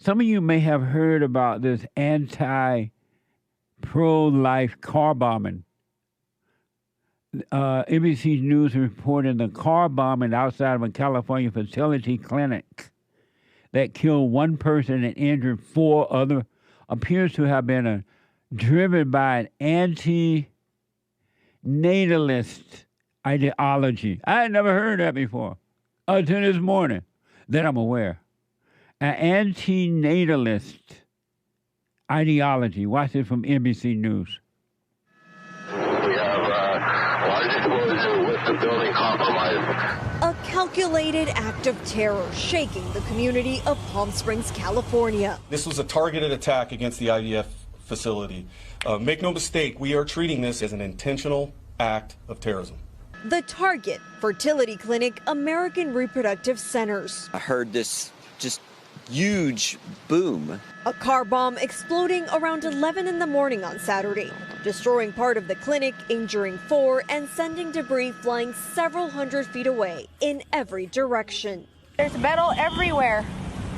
Some of you may have heard about this anti-pro-life car bombing. ABC News reported the car bombing outside of a California fertility clinic that killed one person and injured four others appears to have been driven by an anti-natalist ideology. I had never heard that before until this morning that I'm aware. An anti-natalist ideology. Watch this from NBC News. We have large explosion with the building compromised. A calculated act of terror shaking the community of Palm Springs, California. This was a targeted attack against the IVF facility. Make no mistake, we are treating this as an intentional act of terrorism. The target, fertility clinic, American Reproductive Centers. I heard this just huge boom. A car bomb exploding around 11 in the morning on Saturday, destroying part of the clinic, injuring four, and sending debris flying several hundred feet away in every direction. There's metal everywhere.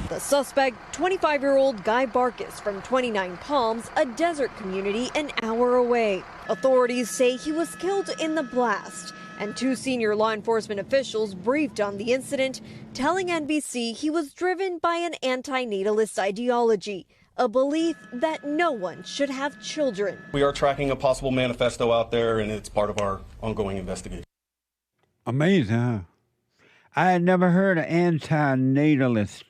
The suspect, 25-year-old Guy Barkis from 29 Palms, a desert community an hour away. Authorities say he was killed in the blast, and two senior law enforcement officials briefed on the incident, telling NBC he was driven by an anti-natalist ideology, a belief that no one should have children. We are tracking a possible manifesto out there, and it's part of our ongoing investigation. Amazing, huh? I had never heard of anti-natalist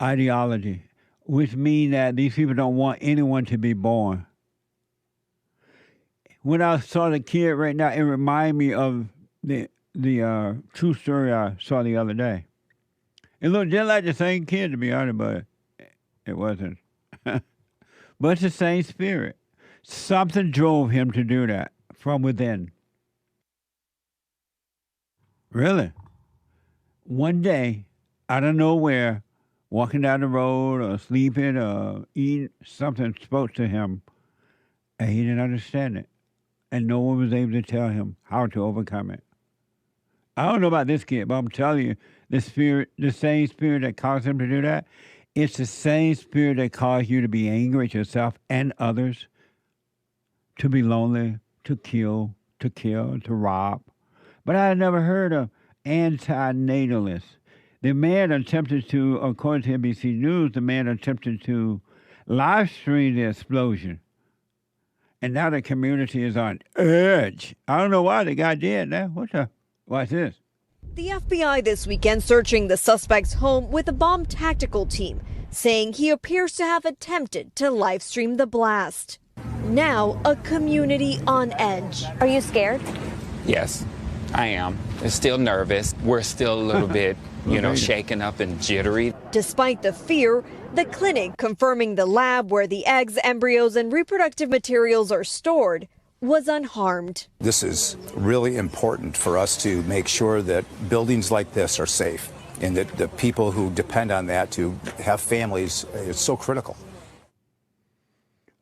ideology, which means that these people don't want anyone to be born. When I saw the kid right now, it reminded me of the true story I saw the other day. It looked just like the same kid, to be honest, but it wasn't. But it's the same spirit. Something drove him to do that from within. Really? One day, out of nowhere, walking down the road or sleeping or eating, something spoke to him, and he didn't understand it. And no one was able to tell him how to overcome it. I don't know about this kid, but I'm telling you, the same spirit that caused him to do that, it's the same spirit that caused you to be angry at yourself and others, to be lonely, to kill, to rob. But I had never heard of anti-natalist. The man attempted to, according to NBC News, the man attempted to live stream the explosion. And now the community is on edge. I don't know why the guy did that. What's this? The FBI this weekend searching the suspect's home with a bomb tactical team, saying he appears to have attempted to live stream the blast. Now, a community on edge. Are you scared? Yes, I am. I'm still nervous. We're still a little bit, shaken up and jittery. Despite the fear, the clinic confirming the lab where the eggs, embryos, and reproductive materials are stored was unharmed. This is really important for us to make sure that buildings like this are safe and that the people who depend on that to have families, it's so critical.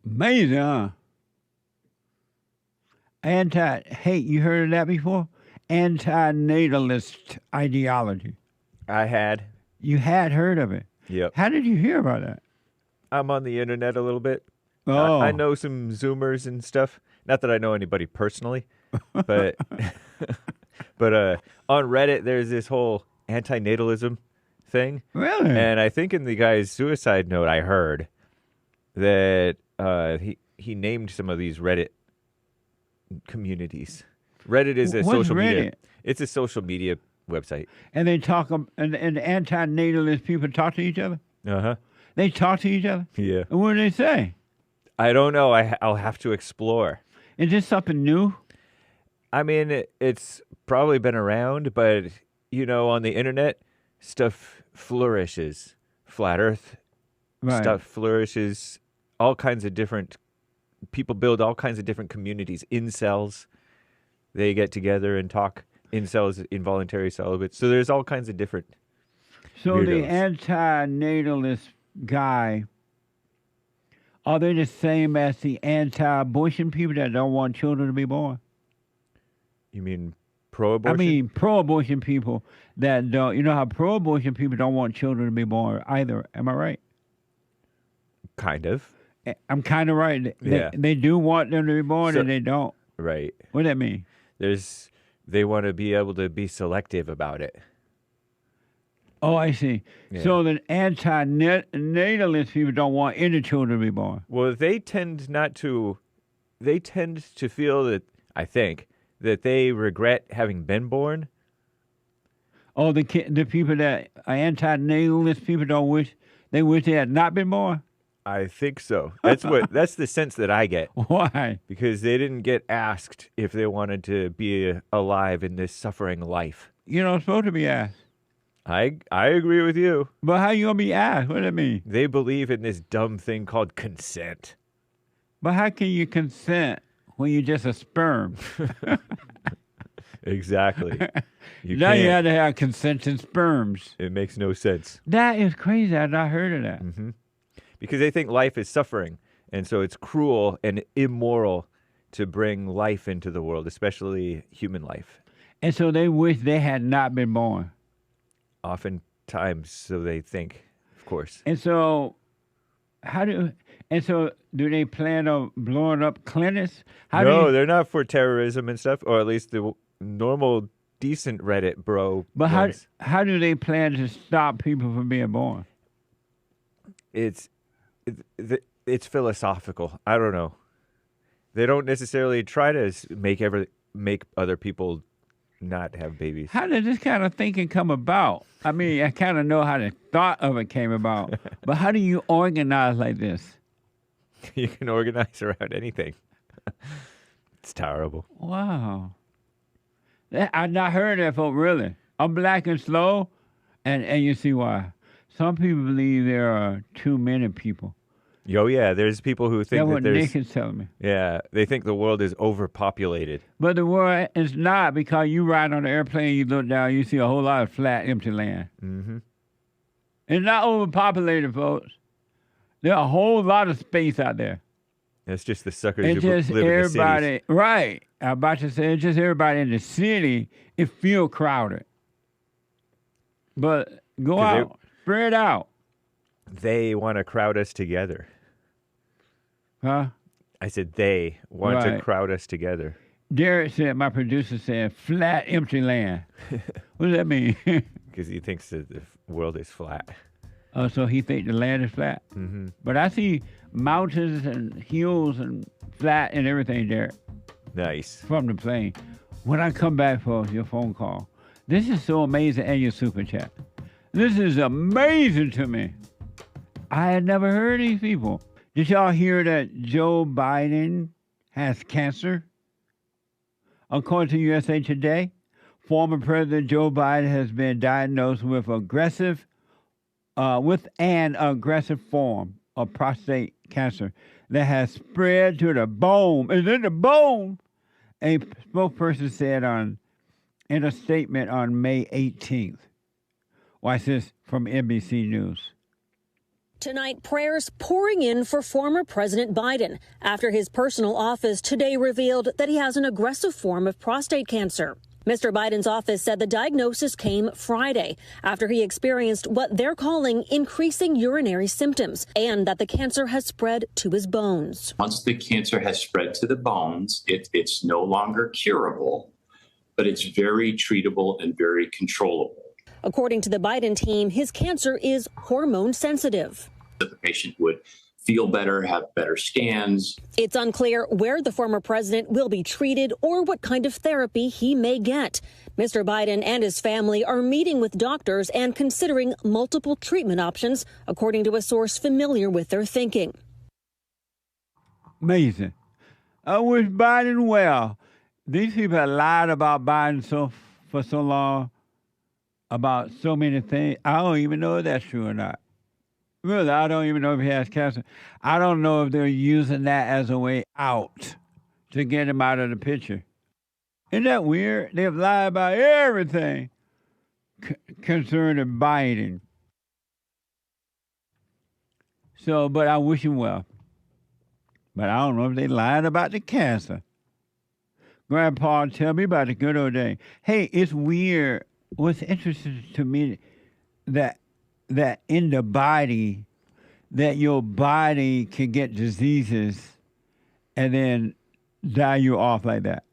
Amazing, huh? Hake, you heard of that before? Anti-natalist ideology. I had. You had heard of it? Yep. How did you hear about that? I'm on the internet a little bit. Oh. I know some Zoomers and stuff. Not that I know anybody personally, but but on Reddit there's this whole anti-natalism thing. Really? And I think in the guy's suicide note I heard that he named some of these Reddit communities. Reddit is a social media. It's a social media website. And they talk, and the anti-natalist people talk to each other? Uh-huh. They talk to each other? Yeah. And what do they say? I don't know. I'll have to explore. Is this something new? I mean, it's probably been around, but, on the internet, stuff flourishes. Flat Earth stuff flourishes. All kinds of different people build all kinds of different communities. Incels, they get together and talk. Incels, involuntary celibates. So there's all kinds of different weirdos. The anti-natalist guy, are they the same as the anti-abortion people that don't want children to be born? You mean Pro-abortion? I mean, pro-abortion people that don't. You know how pro-abortion people don't want children to be born either. Am I right? Kind of. I'm kind of right. Yeah. They do want them to be born, and they don't. Right. What does that mean? They want to be able to be selective about it. Oh, I see. Yeah. So the anti-natalist people don't want any children to be born. Well, they tend not to. They tend to feel that, I think, that they regret having been born. Oh, the people that are anti-natalist people don't wish they had not been born. I think so. That's the sense that I get. Why? Because they didn't get asked if they wanted to be alive in this suffering life. You're not supposed to be asked. I agree with you. But how you gonna be asked? What does that mean? They believe in this dumb thing called consent. But how can you consent when you're just a sperm? Exactly. You had to have consenting sperms. It makes no sense. That is crazy. I've not heard of that. Mm-hmm. Because they think life is suffering, and so it's cruel and immoral to bring life into the world, especially human life. And so they wish they had not been born. Oftentimes, so they think, of course. And so, do they plan on blowing up clinics? No, they're not for terrorism and stuff, or at least the normal, decent Reddit bro. But how do they plan to stop people from being born? It's philosophical. I don't know. They don't necessarily try to make other people not have babies. How did this kind of thinking come about? I mean, I kind of know how the thought of it came about, but how do you organize like this? You can organize around anything. It's terrible. Wow. I've not heard that, folks, really. I'm black and slow, and you see why. Some people believe there are too many people. Oh, yeah. There's people who think that's what Nick is telling me. Yeah. They think the world is overpopulated. But the world is not, because you ride on the airplane, you look down, you see a whole lot of flat, empty land. Mm-hmm. It's not overpopulated, folks. There's a whole lot of space out there. It's just the suckers it's who just live in the cities. Right. I'm about to say, it's just everybody in the city. It feels crowded. But go out. Spread out. They want to crowd us together. Huh? I said they want to crowd us together. Derrick said, my producer said, flat, empty land. What does that mean? Because he thinks that the world is flat. Oh, so he thinks the land is flat? Mm-hmm. But I see mountains and hills and flat and everything, Derrick. Nice. From the plane. When I come back for your phone call, this is so amazing, and your super chat. This is amazing to me. I had never heard of these people. Did y'all hear that Joe Biden has cancer? According to USA Today, former President Joe Biden has been diagnosed with an aggressive form of prostate cancer that has spread to the bone. It's in the bone. A spokesperson said in a statement on May 18th. Watch this from NBC News. Tonight, prayers pouring in for former President Biden after his personal office today revealed that he has an aggressive form of prostate cancer. Mr. Biden's office said the diagnosis came Friday after he experienced what they're calling increasing urinary symptoms and that the cancer has spread to his bones. Once the cancer has spread to the bones, it's no longer curable, but it's very treatable and very controllable. According to the Biden team, his cancer is hormone sensitive. The patient would feel better, have better scans. It's unclear where the former president will be treated or what kind of therapy he may get. Mr. Biden and his family are meeting with doctors and considering multiple treatment options, according to a source familiar with their thinking. Amazing. I wish Biden well. These people have lied about Biden for so long, about so many things. I don't even know if that's true or not. Really, I don't even know if he has cancer. I don't know if they're using that as a way out to get him out of the picture. Isn't that weird? They've lied about everything concerning Biden. So, but I wish him well. But I don't know if they lied about the cancer. Grandpa, tell me about the good old day. Hey, it's weird. What's interesting to me that in the body, that your body can get diseases and then die you off like that.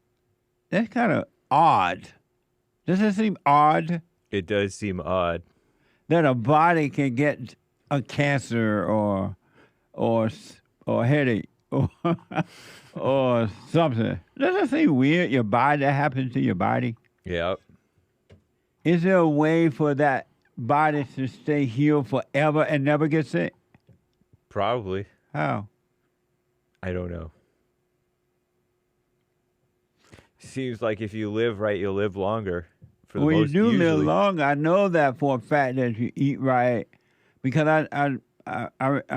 That's kind of odd. Does that seem odd? It does seem odd. That a body can get a cancer or headache or something. Does that seem weird? Your body, that happens to your body? Yep. Is there a way for that body to stay healed forever and never get sick? Probably. How? I don't know. Seems like if you live right, you'll live longer. Well, you do live long. I know that for a fact that you eat right, because I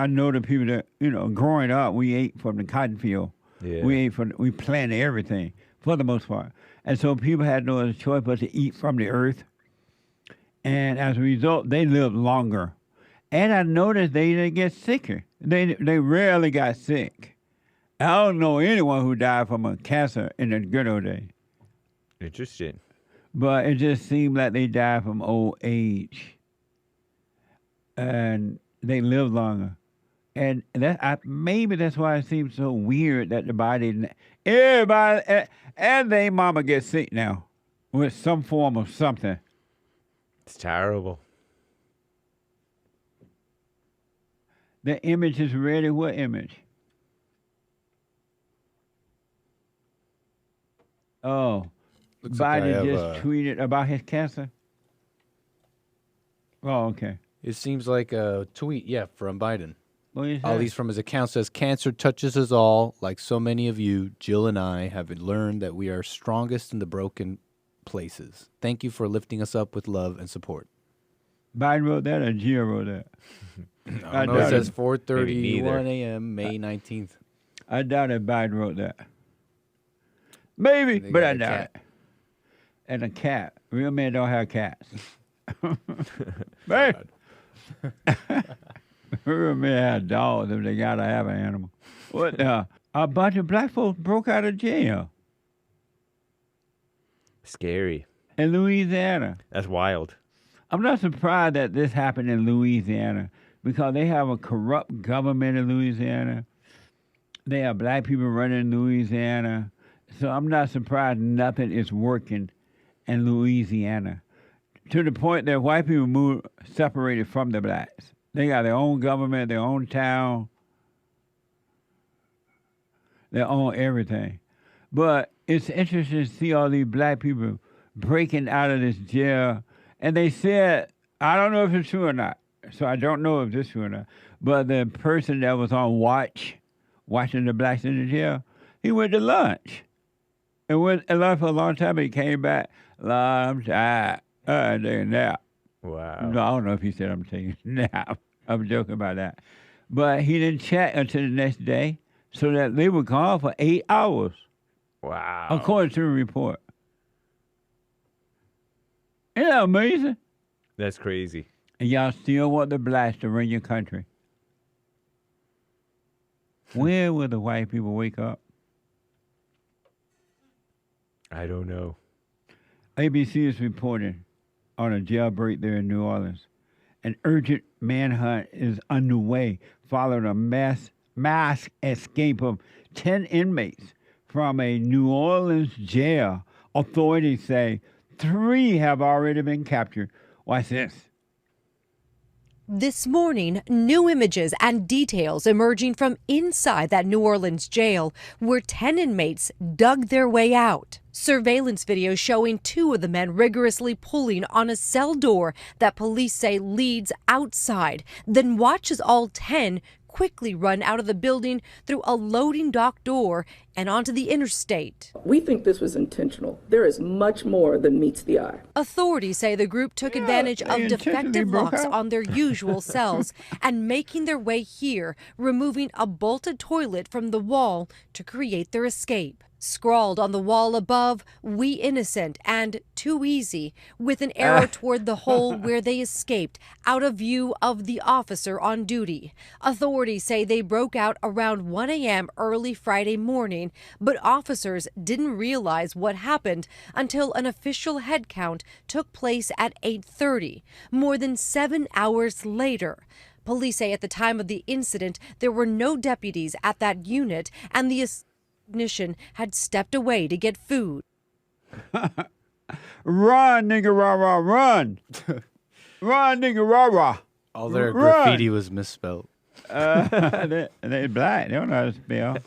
know the people that, you know, growing up, we ate from the cotton field. Yeah. We planted everything for the most part, and so people had no other choice but to eat from the earth. And as a result, they lived longer. And I noticed they didn't get sicker. They rarely got sick. I don't know anyone who died from a cancer in the good old days. Interesting. But it just seemed like they died from old age. And they lived longer. And maybe that's why it seems so weird that the body, everybody, and their mama gets sick now with some form of something. It's terrible. The image is ready. What image? Oh, Looks like Biden just tweeted about his cancer. Oh, okay. It seems like a tweet, from Biden. What is At that? least from his account says, cancer touches us all. Like so many of you, Jill and I have learned that we are strongest in the broken places. Thank you for lifting us up with love and support. Biden wrote that or Jill wrote that? I know it says 4:31 a.m., May 19th. I doubt that Biden wrote that. Maybe, They but got I a doubt cat. it. And a cat. Real men don't have cats. Man. Real men have dogs if they gotta have an animal. What? A bunch of black folks broke out of jail Scary. in Louisiana. That's wild. I'm not surprised that this happened in Louisiana because they have a corrupt government in Louisiana. They have black people running Louisiana. So I'm not surprised nothing is working in Louisiana. To the point that white people separated from the blacks. They got their own government, their own town, their own everything. But it's interesting to see all these black people breaking out of this jail. And they said, I don't know if it's true or not, so I don't know if this is true or not, but the person that was on watch, watching the blacks in the jail, he went to lunch. And went to lunch for a long time, and he came back, I'm tired. I'm taking a nap. Wow. No, I don't know if he said I'm taking a nap. I'm joking about that. But he didn't check until the next day, so that they were gone for 8 hours. Wow. According to the report. Isn't that amazing? That's crazy. And y'all still want the blacks to run your country. When will the white people wake up? I don't know. ABC is reporting on a jailbreak there in New Orleans. An urgent manhunt is underway following a mass escape of 10 inmates from a New Orleans jail. Authorities say 3 have already been captured. Watch this. This morning, new images and details emerging from inside that New Orleans jail where 10 inmates dug their way out. Surveillance video showing 2 of the men rigorously pulling on a cell door that police say leads outside, then watch as all 10 quickly run out of the building through a loading dock door and onto the interstate. We think this was intentional. There is much more than meets the eye. Authorities say the group took advantage of defective locks on their usual cells and making their way here, removing a bolted toilet from the wall to create their escape. Scrawled on the wall above, "We innocent" and "Too easy," with an arrow toward the hole where they escaped, out of view of the officer on duty. Authorities say they broke out around 1 a.m. early Friday morning, but officers didn't realize what happened until an official head count took place at 8:30, more than 7 hours later. Police say at the time of the incident, there were no deputies at that unit, and the ignition had stepped away to get food. Run, nigga, rah, rah, run. Run, nigga, rah, rah. All their graffiti was misspelled. They black. They don't know how to spell.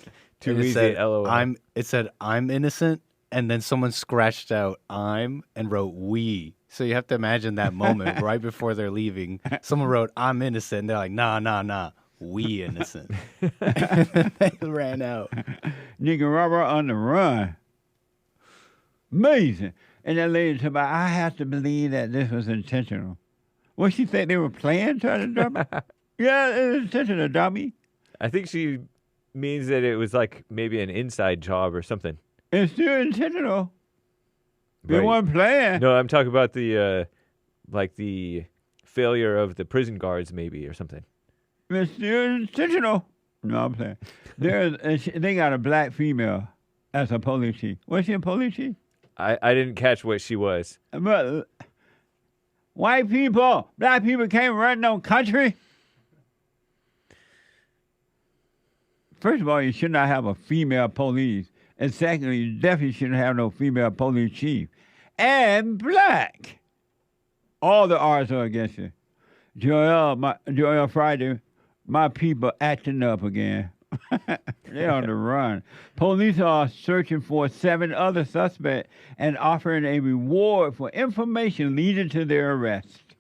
Too easy, LOL. It said, "I'm innocent," and then someone scratched out "I'm" and wrote "we." So you have to imagine that moment right before they're leaving. Someone wrote "I'm innocent," and they're like, nah, we innocent. They ran out. Nigga, rah, rah, on the run. Amazing. And that lady said, I have to believe that this was intentional. What, she said they were playing trying to drop it? Yeah, it was intentional, dummy. I think she means that it was like maybe an inside job or something. It's still intentional. They Right. weren't playing. No, I'm talking about the the failure of the prison guards maybe or something. It's still intentional. No, I'm playing. They got a black female as a police chief. Was she a police chief? I didn't catch what she was. But white people, black people can't run no country. First of all, you should not have a female police. And secondly, you definitely shouldn't have no female police chief. And black. All the odds are against you. Joel Friday, my people acting up again. They're on the run. Police are searching for 7 other suspects and offering a reward for information leading to their arrest.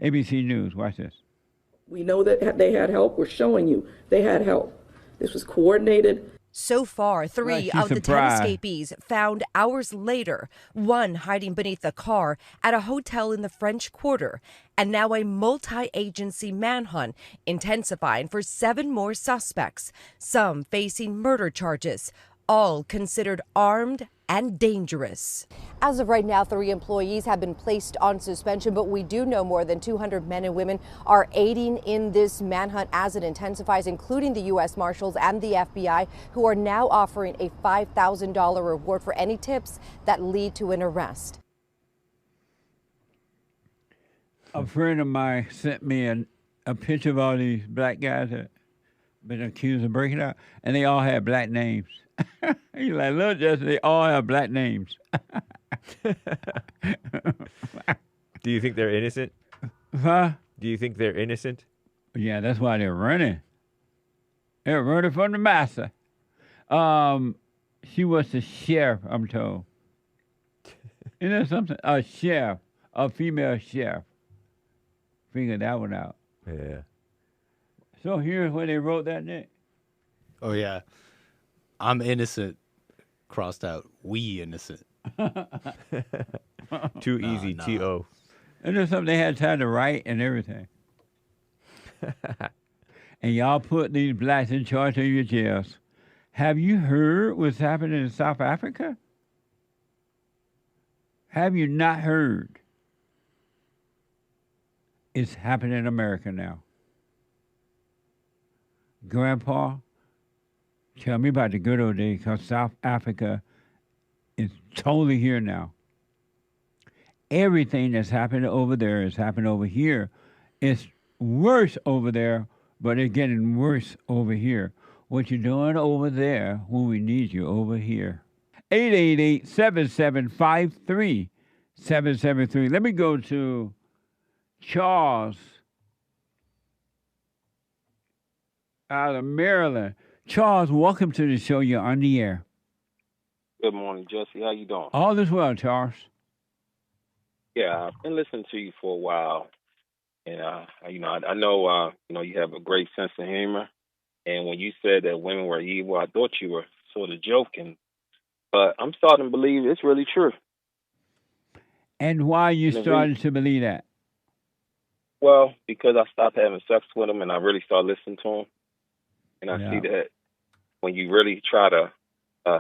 ABC News, watch this. We know that they had help. We're showing you they had help. This was coordinated. So far, 3 of the 10 escapees found hours later, 1 hiding beneath a car at a hotel in the French Quarter, and now a multi-agency manhunt intensifying for 7 more suspects, some facing murder charges, all considered armed and dangerous. As of right now, 3 employees have been placed on suspension, but we do know more than 200 men and women are aiding in this manhunt as it intensifies, including the U.S. Marshals and the FBI, who are now offering a $5,000 reward for any tips that lead to an arrest. A friend of mine sent me a picture of all these black guys that been accused of breaking out, and they all had black names. He's like, look, Justin, they all have black names. Do you think they're innocent? Huh? Do you think they're innocent? Yeah, that's why they're running. They're running from the master. She was the sheriff, I'm told. Isn't that something? A sheriff, a female sheriff. Figured that one out. Yeah. So here's where they wrote that, Nick. Oh, yeah. I'm innocent. Crossed out. We innocent. Too easy, T.O. And there's something they had time to write and everything. And y'all put these blacks in charge of your jails. Have you heard what's happening in South Africa? Have you not heard? It's happening in America now. Grandpa, tell me about the good old days, because South Africa is totally here now. Everything that's happening over there is happening over here. It's worse over there, but it's getting worse over here. What you're doing over there when we need you over here. 888-7753-773. Let me go to Charles out of Maryland. Charles, welcome to the show. You're on the air. Good morning, Jesse. How you doing? All is well, Charles. Yeah, I've been listening to you for a while, and I know you have a great sense of humor. And when you said that women were evil, I thought you were sort of joking, but I'm starting to believe it's really true. And why you started to believe that? Well, because I stopped having sex with them, and I really started listening to them, and I see that when you really try to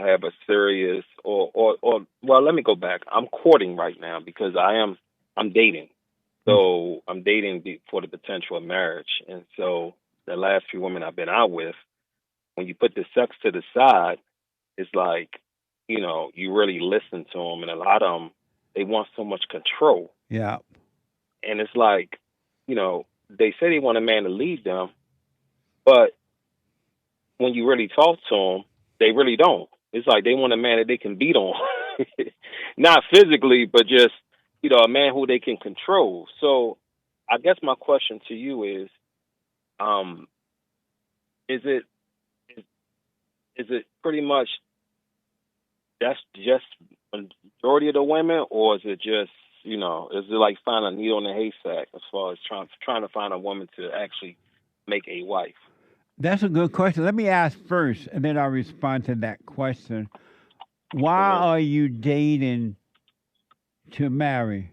have a serious or well, let me go back. I'm courting right now because I'm dating. So I'm dating for the potential of marriage. And so the last few women I've been out with, when you put the sex to the side, it's like, you really listen to them. And a lot of them, they want so much control. Yeah. And it's like, they say they want a man to lead them, but when you really talk to them, they really don't. It's like they want a man that they can beat on. Not physically, but just, a man who they can control. So I guess my question to you is it is it pretty much that's just majority of the women, or is it just, is it like finding a needle in a haystack as far as trying to find a woman to actually make a wife? That's a good question. Let me ask first, and then I'll respond to that question. Why are you dating to marry?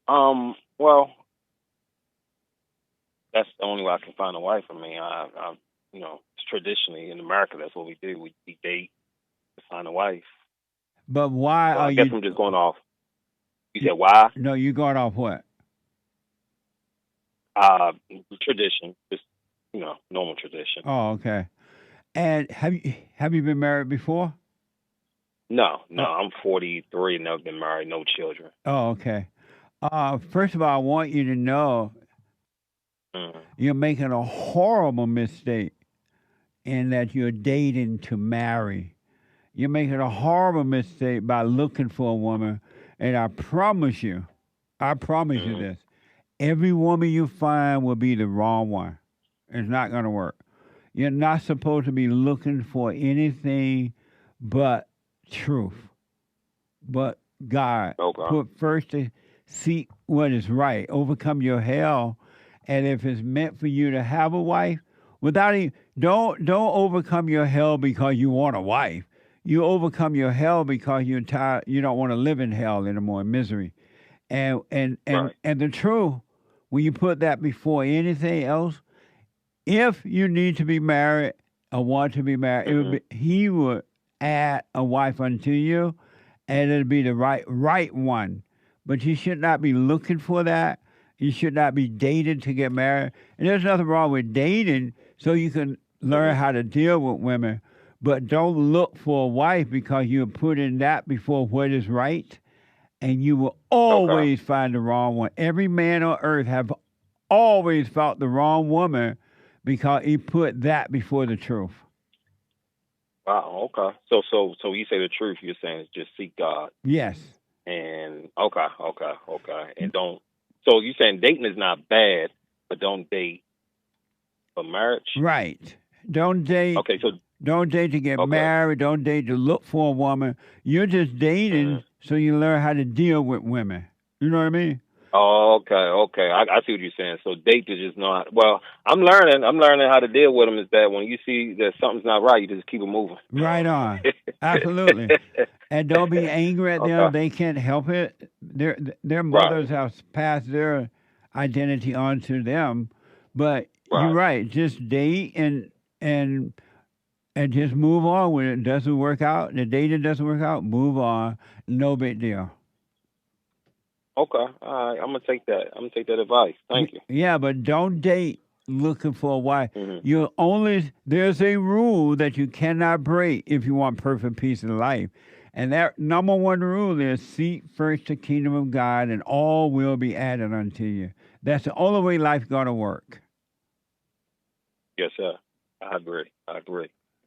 Well, that's the only way I can find a wife for me. Traditionally in America, that's what we do. We date to find a wife. But why So are I guess you? I'm just going off. You said why? No, you going off what? Tradition, just normal tradition. Oh, okay. And have you been married before? No, I'm 43 and never been married, no children. Oh, okay. First of all, I want you to know you're making a horrible mistake in that you're dating to marry. You're making a horrible mistake by looking for a woman. And I promise you this. Every woman you find will be the wrong one. It's not going to work. You're not supposed to be looking for anything but truth, but God. Okay. Put first to seek what is right, overcome your hell, and if it's meant for you to have a wife, don't overcome your hell because you want a wife. You overcome your hell because you're tired. You don't want to live in hell anymore, in misery, and the truth. When you put that before anything else, if you need to be married or want to be married, he would add a wife unto you, and it'll be the right one. But you should not be looking for that. You should not be dating to get married. And there's nothing wrong with dating so you can learn how to deal with women. But don't look for a wife because you're putting that before what is right. And you will always find the wrong one. Every man on earth have always found the wrong woman because he put that before the truth. Wow. Okay. So you say the truth. You're saying is just seek God. Yes. And okay. And don't. So you're saying dating is not bad, but don't date for marriage. Right. Don't date. Okay. So don't date to get married. Don't date to look for a woman. You're just dating so you learn how to deal with women. You know what I mean? Oh, okay. I see what you're saying. So date is just not. Well, I'm learning how to deal with them. Is that when you see that something's not right, you just keep it moving. Right on. Absolutely. And don't be angry at them. They can't help it. Their mothers have passed their identity on to them. But you're right. Just date and just move on. When it doesn't work out, the dating doesn't work out, move on. No big deal. Okay. All right. I'm gonna take that. I'm gonna take that advice. Thank you. Yeah, but don't date looking for a wife. There's a rule that you cannot break if you want perfect peace in life. And that number one rule is seek first the kingdom of God and all will be added unto you. That's the only way life's gonna work. Yes, sir. I agree.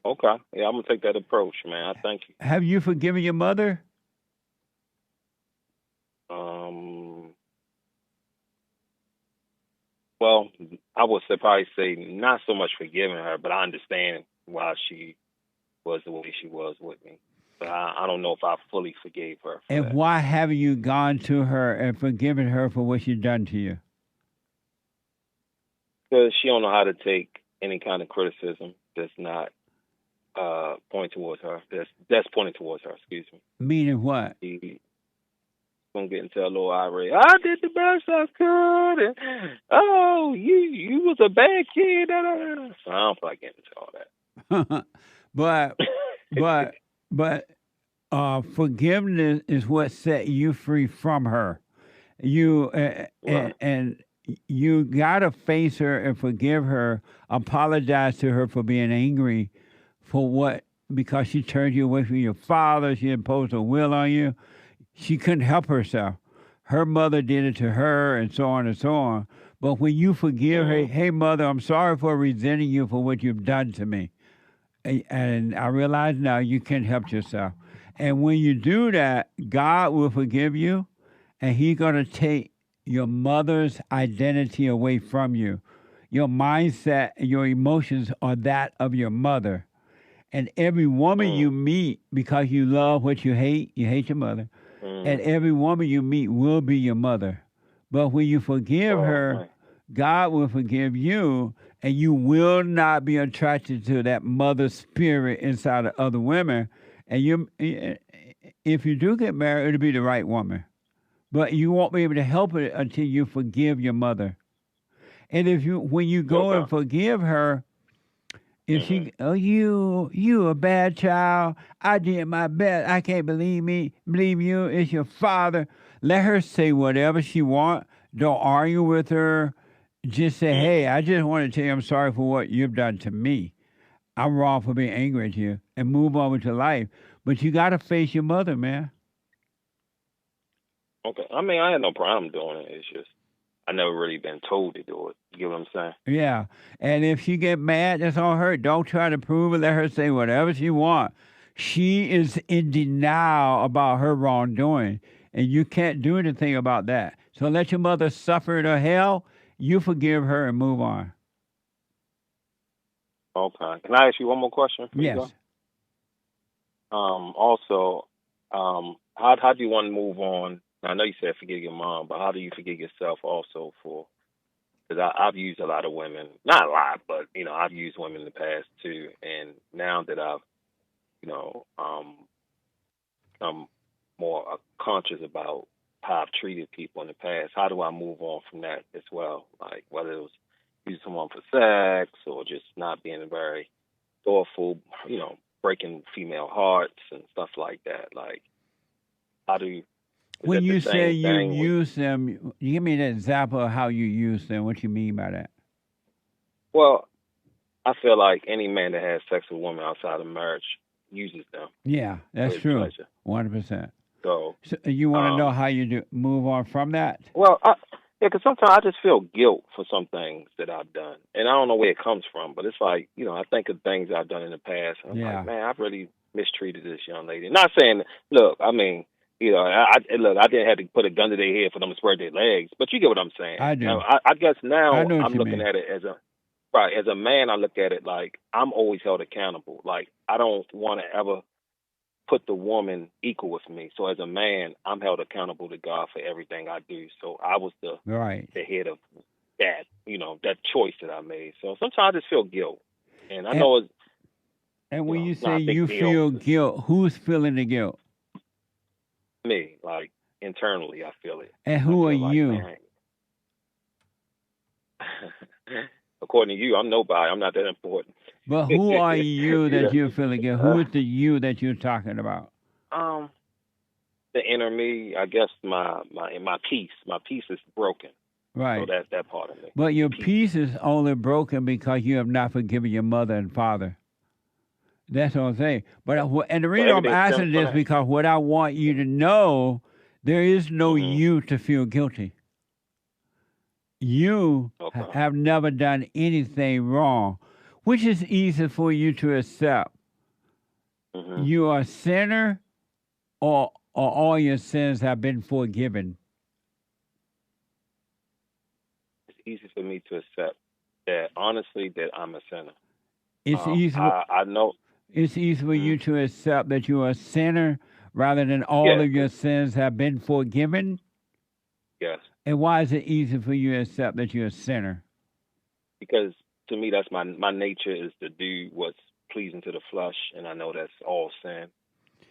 Okay. Yeah, I'm gonna take that approach, man. I thank you. Have you forgiven your mother? Well, I would probably say not so much forgiving her, but I understand why she was the way she was with me. But I don't know if I fully forgave her. And why haven't you gone to her and forgiven her for what she's done to you? Because she don't know how to take any kind of criticism that's not pointing towards her. That's pointing towards her. Excuse me. Meaning what? Gonna get into a little irate. I did the best I could, and you was a bad kid. So I don't feel like getting into all that. but but forgiveness is what set you free from her. You and you gotta face her and forgive her. Apologize to her for being angry, for what, because she turned you away from your father. She imposed a will on you. She couldn't help herself. Her mother did it to her, and so on and so on. But when you forgive her, hey mother, I'm sorry for resenting you for what you've done to me, and I realize now you can't help yourself. And when you do that, God will forgive you, and He's gonna take your mother's identity away from you. Your mindset and your emotions are that of your mother. And every woman you meet, because you love what you hate your mother. And every woman you meet will be your mother. But when you forgive her, God will forgive you, and you will not be attracted to that mother spirit inside of other women. And if you do get married, it'll be the right woman. But you won't be able to help it until you forgive your mother. And when you go and forgive her, if she, you a bad child, I did my best, I can't believe you, it's your father. Let her say whatever she want. Don't argue with her. Just say, hey, I just want to tell you I'm sorry for what you've done to me. I'm wrong for being angry at you, and move on with your life. But you got to face your mother, man. Okay. I mean, I had no problem doing it. It's just I never really been told to do it. You get what I'm saying? Yeah. And if she get mad, that's on her. Don't try to prove it. Let her say whatever she want. She is in denial about her wrongdoing, and you can't do anything about that. So let your mother suffer the hell. You forgive her and move on. Okay. Can I ask you one more question? Yes. Also, how do you want to move on? I know you said forgive your mom, but how do you forgive yourself also for? Because I've used a lot of women, not a lot, but I've used women in the past too. And now that I've, I'm more conscious about how I've treated people in the past. How do I move on from that as well? Like whether it was using someone for sex or just not being very thoughtful, breaking female hearts and stuff like that. Like, how do you? When you say you use them, you give me an example of how you use them. What you mean by that? Well, I feel like any man that has sex with a woman outside of marriage uses them. Yeah, that's true. 100%. So you want to know how you move on from that? Well, because sometimes I just feel guilt for some things that I've done, and I don't know where it comes from. But it's like I think of things I've done in the past, and I'm like, man, I've really mistreated this young lady. Not saying, look, I mean. I didn't have to put a gun to their head for them to spread their legs, but you get what I'm saying. I do. I guess now I'm looking mean. at it as a man, I look at it like I'm always held accountable. Like I don't want to ever put the woman equal with me. So as a man, I'm held accountable to God for everything I do. So I was the head of that, that choice that I made. So sometimes I just feel guilt, and I know it's. And when you say you feel guilt, who's feeling the guilt? Me, like internally, I feel it. And who are you? According to you, I'm nobody. I'm not that important. But who are you that you're feeling guilt? Who is the you that you're talking about? The inner me. I guess my peace. My peace is broken. Right. So that's that part of me. But your peace is only broken because you have not forgiven your mother and father. That's what I'm saying. But and the reason I'm asking this because what I want you to know, there is no you to feel guilty. You have never done anything wrong, which is easy for you to accept. You are a sinner, or all your sins have been forgiven. It's easy for me to accept that, honestly, that I'm a sinner. It's easy. I know. It's easy for you to accept that you are a sinner rather than all of your sins have been forgiven? Yes. And why is it easy for you to accept that you're a sinner? Because to me, that's my nature is to do what's pleasing to the flesh, and I know that's all sin.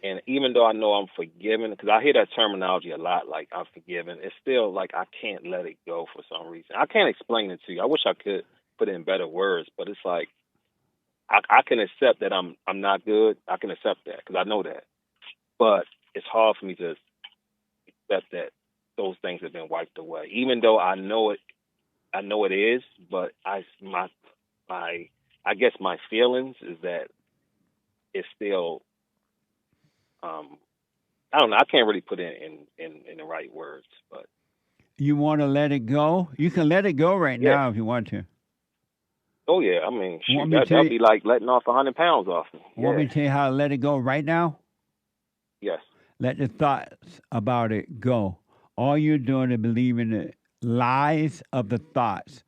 And even though I know I'm forgiven, because I hear that terminology a lot, like I'm forgiven, it's still like I can't let it go for some reason. I can't explain it to you. I wish I could put it in better words, but it's like, I can accept that I'm not good. I can accept that because I know that. But it's hard for me to accept that those things have been wiped away, even though I know it. I know it is, but I guess my feelings is that it's still. I don't know. I can't really put it in the right words, but You want to let it go? You can let it go right yeah. now if you want to. Oh yeah. I mean, shoot, Want me to tell that'd you, be like letting off 100 pounds off me. want Yeah. me to tell you how to let it go right now? Yes. Let the thoughts about it go. All you're doing is believing the lies of the thoughts.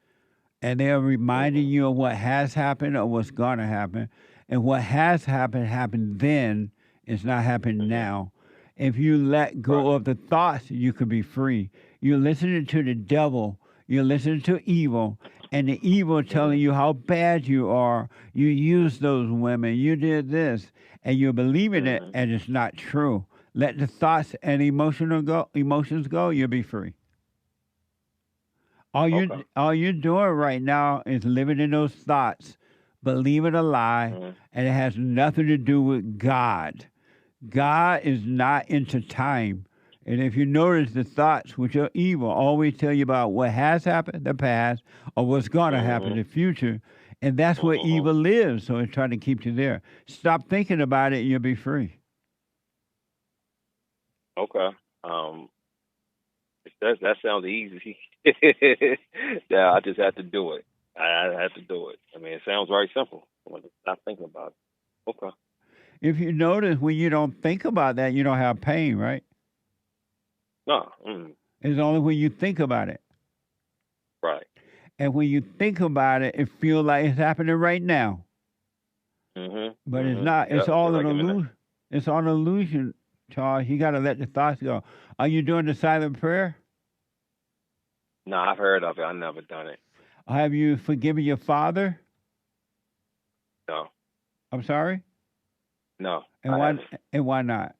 And they're reminding you of what has happened or what's going to happen. And what has happened happened then. It's not happening now. If you let go of the thoughts, you could be free. You're listening to the devil. You're listening to evil. And the evil telling you how bad you are. You used those women. You did this. And you're believing it, and it's not true. Let the thoughts and emotions go, you'll be free. All you're doing right now is living in those thoughts, believing a lie, and it has nothing to do with God. God is not into time. And if you notice the thoughts, which are evil, always tell you about what has happened, the past, or what's going to happen, the future. And that's where evil lives, so it's trying to keep you there. Stop thinking about it, and you'll be free. Okay. That sounds easy. Yeah, I just have to do it. I have to do it. I mean, it sounds very simple. I'm not thinking about it. Okay. If you notice, when you don't think about that, you don't have pain, right? No. It's only when you think about it. Right. And when you think about it, it feels like it's happening right now. But it's not. It's all an illusion. It's all an illusion, Charles. You got to let the thoughts go. Are you doing the silent prayer? No, I've heard of it. I've never done it. Have you forgiven your father? No. I'm sorry? No. And why not?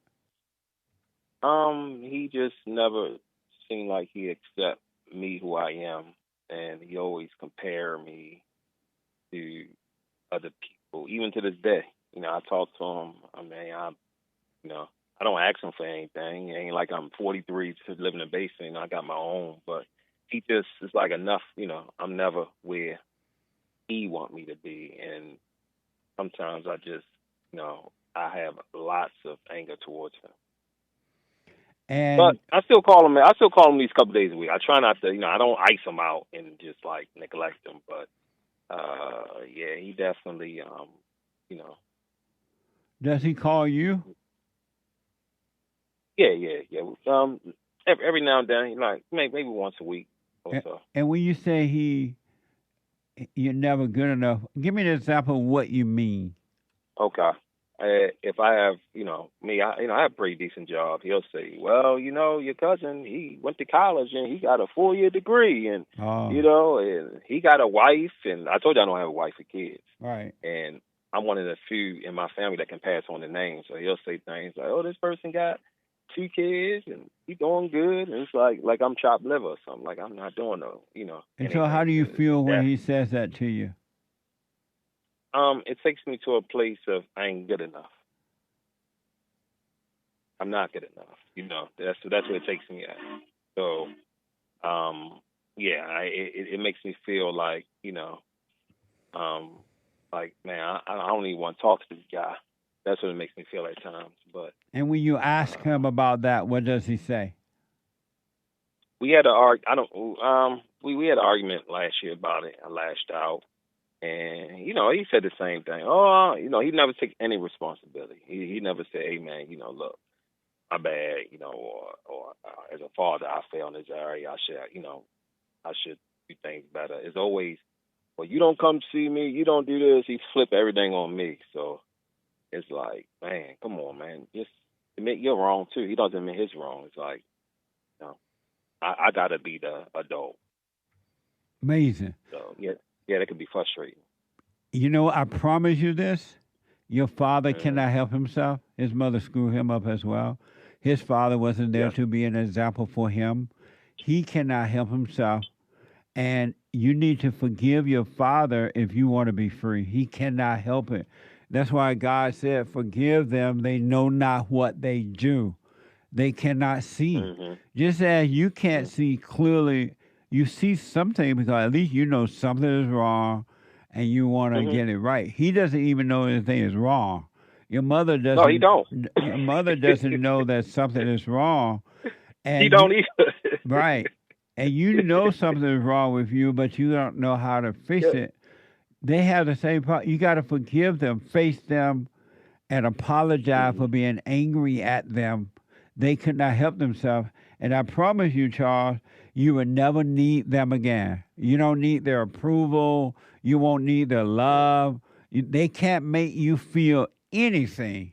He just never seemed like he accept me who I am, and he always compare me to other people, even to this day. You know, I talk to him. I mean, I don't ask him for anything. It ain't like I'm 43 to live in a basement. You know, I got my own, but he just is like enough. You know, I'm never where he want me to be, and sometimes I just, I have lots of anger towards him. But I still call him. I still call him these couple days a week. I try not to, I don't ice him out and just like neglect him. But yeah, he definitely, Does he call you? Yeah. Every now and then, like maybe once a week or so. And when you say you're never good enough, give me an example of what you mean. Okay. If I have, I have a pretty decent job. He'll say, well, your cousin, he went to college and he got a 4-year degree and, and he got a wife. And I told you I don't have a wife or kids. Right. And I'm one of the few in my family that can pass on the name. So he'll say things like, oh, this person got 2 kids and he's doing good. And it's like I'm chopped liver or something. Like I'm not doing And so how do you feel when he says that to you? It takes me to a place of I ain't good enough. I'm not good enough. That's what it takes me at. So, yeah, it makes me feel like, like, man, I don't even want to talk to this guy. That's what it makes me feel at times. But and when you ask him about that, what does he say? We had we had an argument last year about it. I lashed out. And, he said the same thing. Oh, he never took any responsibility. He never said, hey, man, look, my bad, or as a father, I fail in this area. I should do things better. It's always, well, you don't come see me. You don't do this. He flip everything on me. So it's like, man, come on, man. Just admit you're wrong, too. He doesn't admit his wrong. It's like, I got to be the adult. Amazing. So, yeah, that could be frustrating. I promise you this. Your father cannot help himself. His mother screwed him up as well. His father wasn't there to be an example for him. He cannot help himself. And you need to forgive your father if you want to be free. He cannot help it. That's why God said, forgive them. They know not what they do. They cannot see. Just as you can't see clearly, you see something because at least you know something is wrong and you want to get it right. He doesn't even know anything is wrong. Your mother doesn't. No, he don't. Your mother doesn't know that something is wrong. And He don't either. right. And you know something is wrong with you, but you don't know how to fix it. They have the same problem. You got to forgive them, face them, and apologize for being angry at them. They could not help themselves. And I promise you, Charles, you will never need them again. You don't need their approval. You won't need their love. They can't make you feel anything.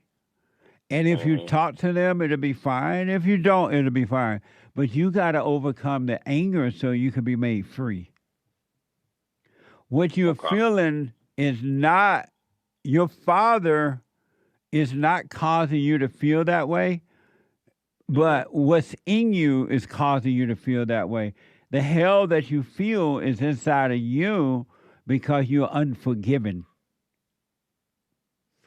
And if you talk to them, it'll be fine. If you don't, it'll be fine. But you got to overcome the anger so you can be made free. What you're feeling is not, your father is not causing you to feel that way, but what's in you is causing you to feel that way. The hell that you feel is inside of you because you're unforgiven.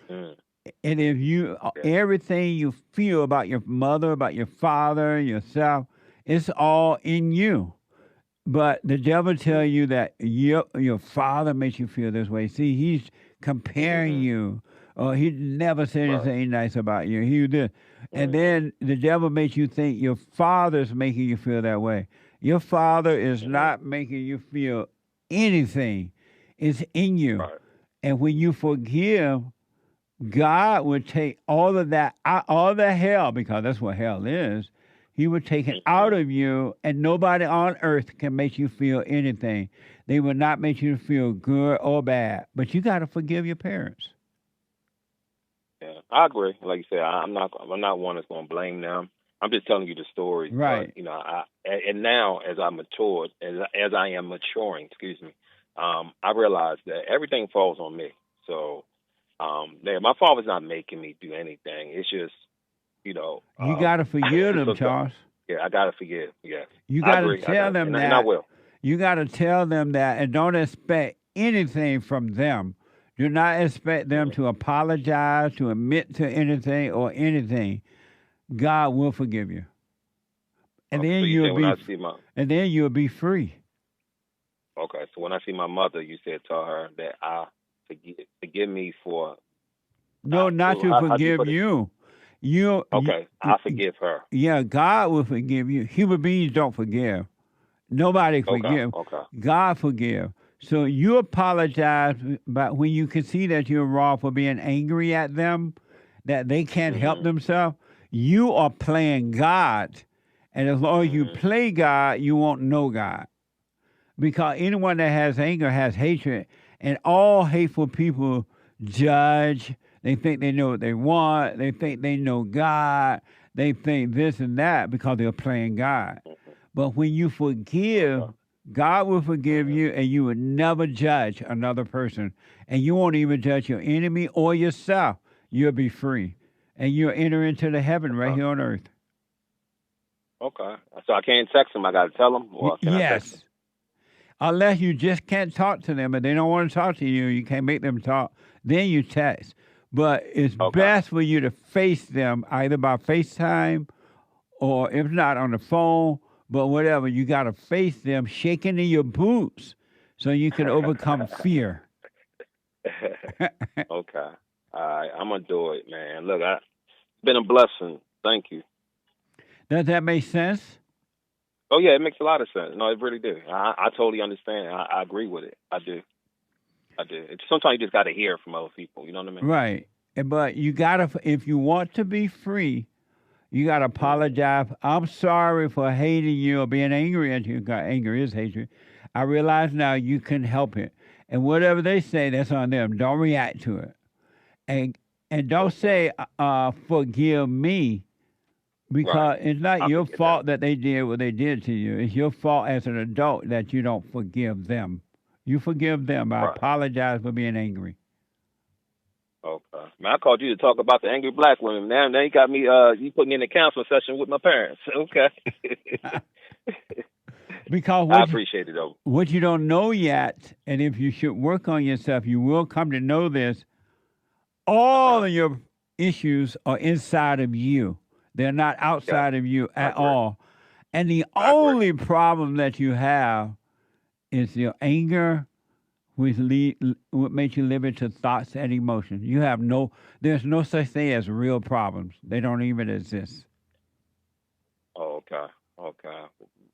And if you, everything you feel about your mother, about your father, yourself, it's all in you. But the devil tell you that your father makes you feel this way. See, he's comparing you. Or he never said anything nice about you. He did. And then the devil makes you think your father's making you feel that way. Your father is not making you feel anything. It's in you. And when you forgive, God would take all of that, all the hell, because that's what hell is. He would take it out of you, and nobody on earth can make you feel anything. They will not make you feel good or bad. But you got to forgive your parents. Yeah, I agree. Like you said, I'm not one that's going to blame them. I'm just telling you the story. Right. But, you know, and now as I matured, as I am maturing, I realize that everything falls on me. So, my father's not making me do anything. It's just, you know. You got to forgive them, Charles. Yeah, I got to forgive. Yeah. You got to tell them that. And I will. You got to tell them that, and don't expect anything from them. Do not expect them to apologize, to admit to anything or anything. God will forgive you. And then you'll be free. Okay, so when I see my mother, you said tell her that forgive me for. No, not to forgive you. I forgive her. Yeah, God will forgive you. Human beings don't forgive. Nobody forgive. Okay. God forgive. So you apologize, but when you can see that you're wrong for being angry at them, that they can't help themselves, you are playing God. And as long as you play God, you won't know God. Because anyone that has anger has hatred. And all hateful people judge. They think they know what they want. They think they know God. They think this and that because they're playing God. But when you forgive, God will forgive you, and you will never judge another person. And you won't even judge your enemy or yourself. You'll be free. And you'll enter into the heaven right here on earth. Okay. So I can't text them. I got to tell them? Or can I text them? Unless you just can't talk to them and they don't want to talk to you, you can't make them talk, then you text. But it's best for you to face them either by FaceTime or if not on the phone, but whatever. You got to face them shaking in your boots so you can overcome fear. Okay. All right. I'm going to do it, man. Look, it's been a blessing. Thank you. Does that make sense? Oh, yeah, it makes a lot of sense. No, it really do. I totally understand. I agree with it. I do. Sometimes you just got to hear from other people. You know what I mean? Right. But you got to, if you want to be free, you got to apologize. I'm sorry for hating you or being angry at you. God, anger is hatred. I realize now you can help it. And whatever they say, that's on them. Don't react to it. And don't say, forgive me. Because it's not your fault that they did what they did to you. It's your fault as an adult that you don't forgive them. You forgive them. I apologize for being angry. Okay. Man, I called you to talk about the angry black women. Now you got me, you put me in a counseling session with my parents. Okay. Because I appreciate it, though. what you don't know yet, and if you should work on yourself, you will come to know this. All of your issues are inside of you. They're not outside of you at all. And the only problem that you have is your anger, which makes you live into thoughts and emotions. There's no such thing as real problems. They don't even exist. Oh, okay.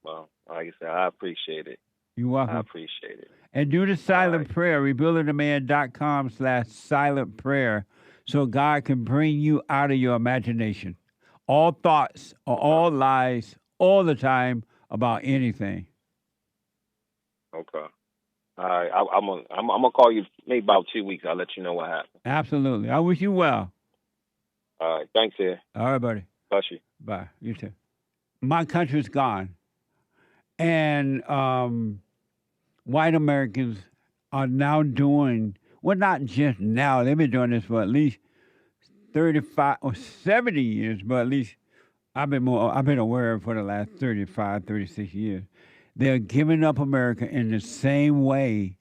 Well, like I said, I appreciate it. You're welcome. I appreciate it. And do the silent prayer, rebuildingtheman.com/silent prayer, so God can bring you out of your imagination. All thoughts are all lies all the time about anything. Okay. All right. I'm gonna call you maybe about 2 weeks. I'll let you know what happened. Absolutely. I wish you well. All right. Thanks, here. All right, buddy. Bless you. Bye. You too. My country's gone. And white Americans are now doing, well, not just now, they've been doing this for at least 35 or 70 years, but at least I've been aware of for the last 35, 36 years. They're giving up America in the same way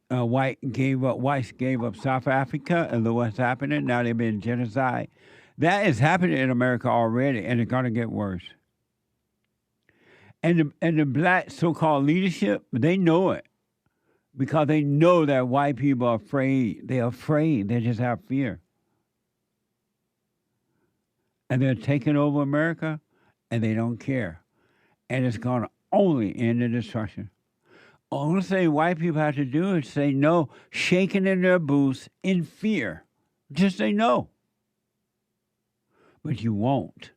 whites gave up South Africa, and look what's happening. Now they've been genocide. That is happening in America already, and it's going to get worse. And the black so-called leadership, they know it because they know that white people are afraid. They're afraid. They just have fear. And they're taking over America, and they don't care. And it's going to only end in destruction. All thing white people have to do is say no, shaking in their boots in fear. Just say no. But you won't.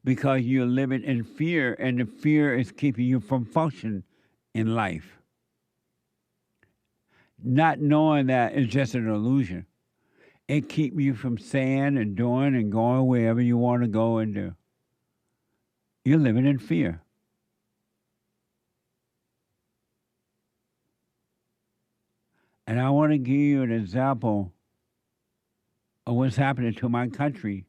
Because you're living in fear, and the fear is keeping you from function in life. Not knowing that is just an illusion. It keeps you from saying and doing and going wherever you want to go and do. You're living in fear. And I want to give you an example of what's happening to my country.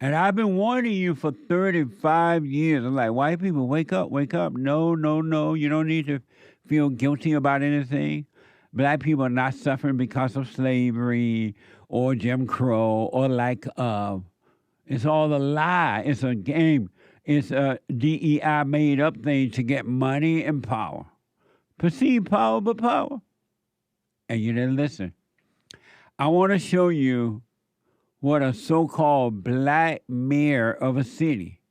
And I've been warning you for 35 years. I'm like, white people, wake up, wake up. No, no, no. You don't need to feel guilty about anything. Black people are not suffering because of slavery or Jim Crow or lack of. It's all a lie. It's a game. It's a DEI made up thing to get money and power. Perceived power, but power. And you didn't listen. I want to show you what a so-called black mayor of a city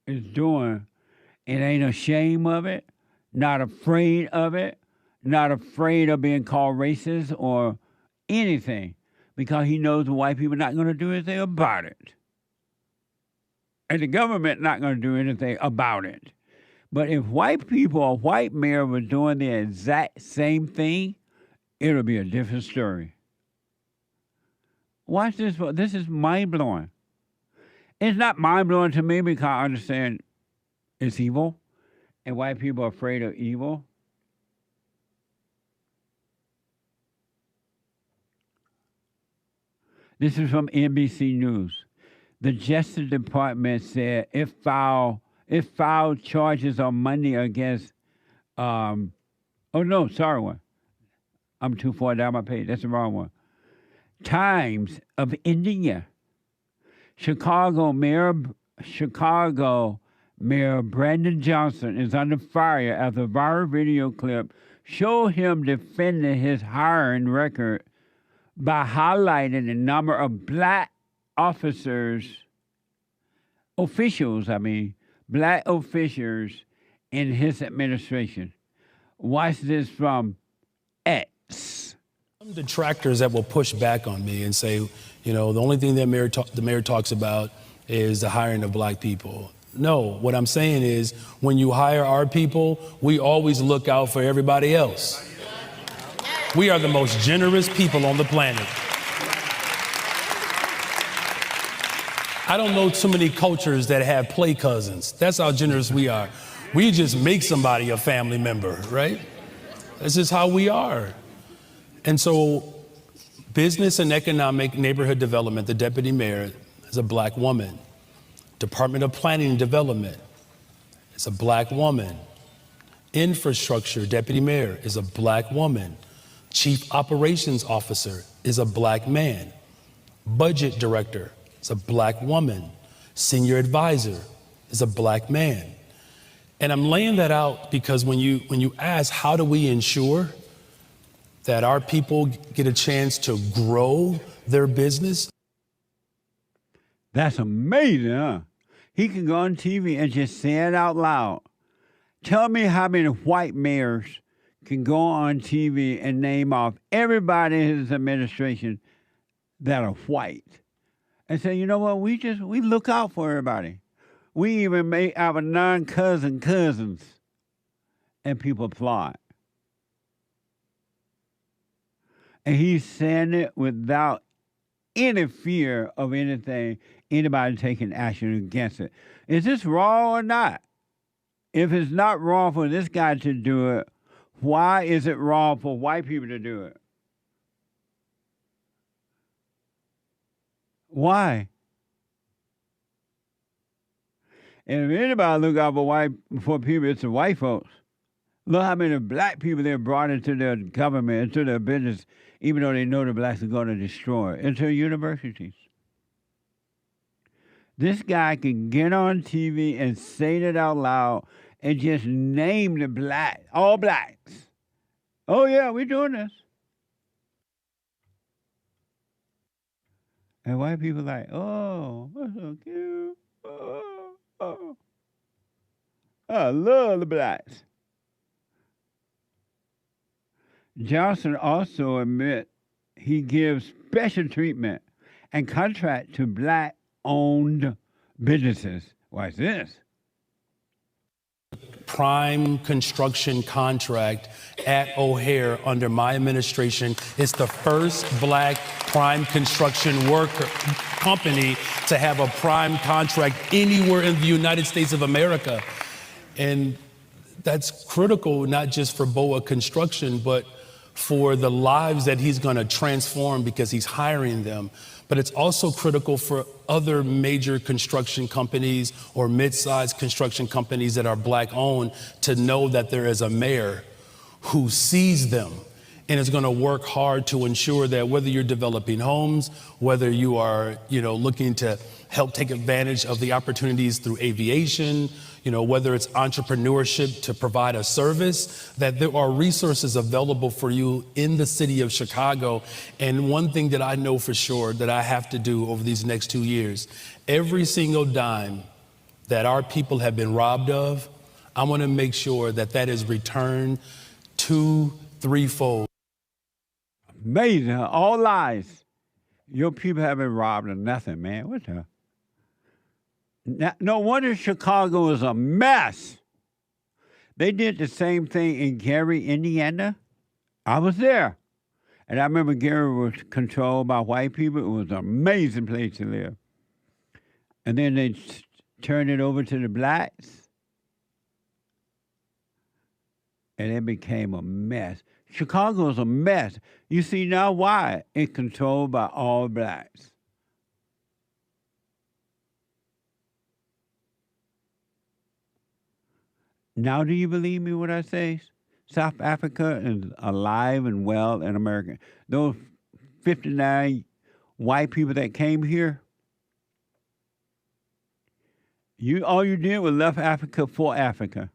is doing. It ain't ashamed of it, not afraid of it, not afraid of being called racist or anything, because he knows the white people are not going to do anything about it. And the government not going to do anything about it. But if white people or white mayor was doing the exact same thing, it'll be a different story. Watch this. This is mind-blowing. It's not mind-blowing to me because I understand it's evil, and white people are afraid of evil. This is from NBC News. The Justice Department said it filed charges on Monday against, I'm too far down my page. That's the wrong one. Times of India. Chicago Mayor Brandon Johnson is under fire after a viral video clip showed him defending his hiring record by highlighting the number of black black officials in his administration. Watch this from X. Some detractors that will push back on me and say, the only thing that the mayor talks about is the hiring of black people. No, what I'm saying is when you hire our people, we always look out for everybody else. We are the most generous people on the planet. I don't know too many cultures that have play cousins. That's how generous we are. We just make somebody a family member, right? This is how we are. And so business and economic neighborhood development, the deputy mayor is a black woman. Department of Planning and Development, is a black woman. Infrastructure deputy mayor is a black woman. Chief operations officer is a black man. Budget director is a black woman. Senior advisor is a black man. And I'm laying that out because when you ask, how do we ensure that our people get a chance to grow their business? That's amazing, huh? He can go on TV and just say it out loud. Tell me how many white mayors can go on TV and name off everybody in his administration that are white and say, you know what, we look out for everybody. We even make our non-cousin cousins, and people applaud. And he's saying it without any fear of anybody taking action against it. Is this wrong or not? If it's not wrong for this guy to do it, why is it wrong for white people to do it? Why? And if anybody look out for people, it's the white folks. Look how many black people they brought into their government, into their business, even though they know the blacks are going to destroy it, into universities. This guy can get on TV and say it out loud and just name the all blacks. Oh, yeah, we're doing this. And white people like, oh, that's so cute. Oh. I love the blacks. Johnson also admits he gives special treatment and contract to black-owned businesses. Why is this? Prime construction contract at O'Hare under my administration. It's the first black prime construction company to have a prime contract anywhere in the United States of America. And that's critical, not just for BOA Construction, but for the lives that he's going to transform because he's hiring them. But it's also critical for other major construction companies or mid-sized construction companies that are black owned to know that there is a mayor who sees them and is going to work hard to ensure that whether you're developing homes, whether you are, looking to help take advantage of the opportunities through aviation, whether it's entrepreneurship to provide a service, that there are resources available for you in the city of Chicago. And one thing that I know for sure that I have to do over these next 2 years, every single dime that our people have been robbed of, I want to make sure that that is returned 2, 3-fold. Amazing, huh? All lies. Your people have been robbed of nothing, man. What the? No wonder Chicago is a mess. They did the same thing in Gary, Indiana. I was there. And I remember Gary was controlled by white people. It was an amazing place to live. And then they turned it over to the blacks. And it became a mess. Chicago is a mess. You see now why it's controlled by all blacks. Now do you believe me when I say South Africa is alive and well in America? Those 59 white people that came here, all you did was left Africa for Africa.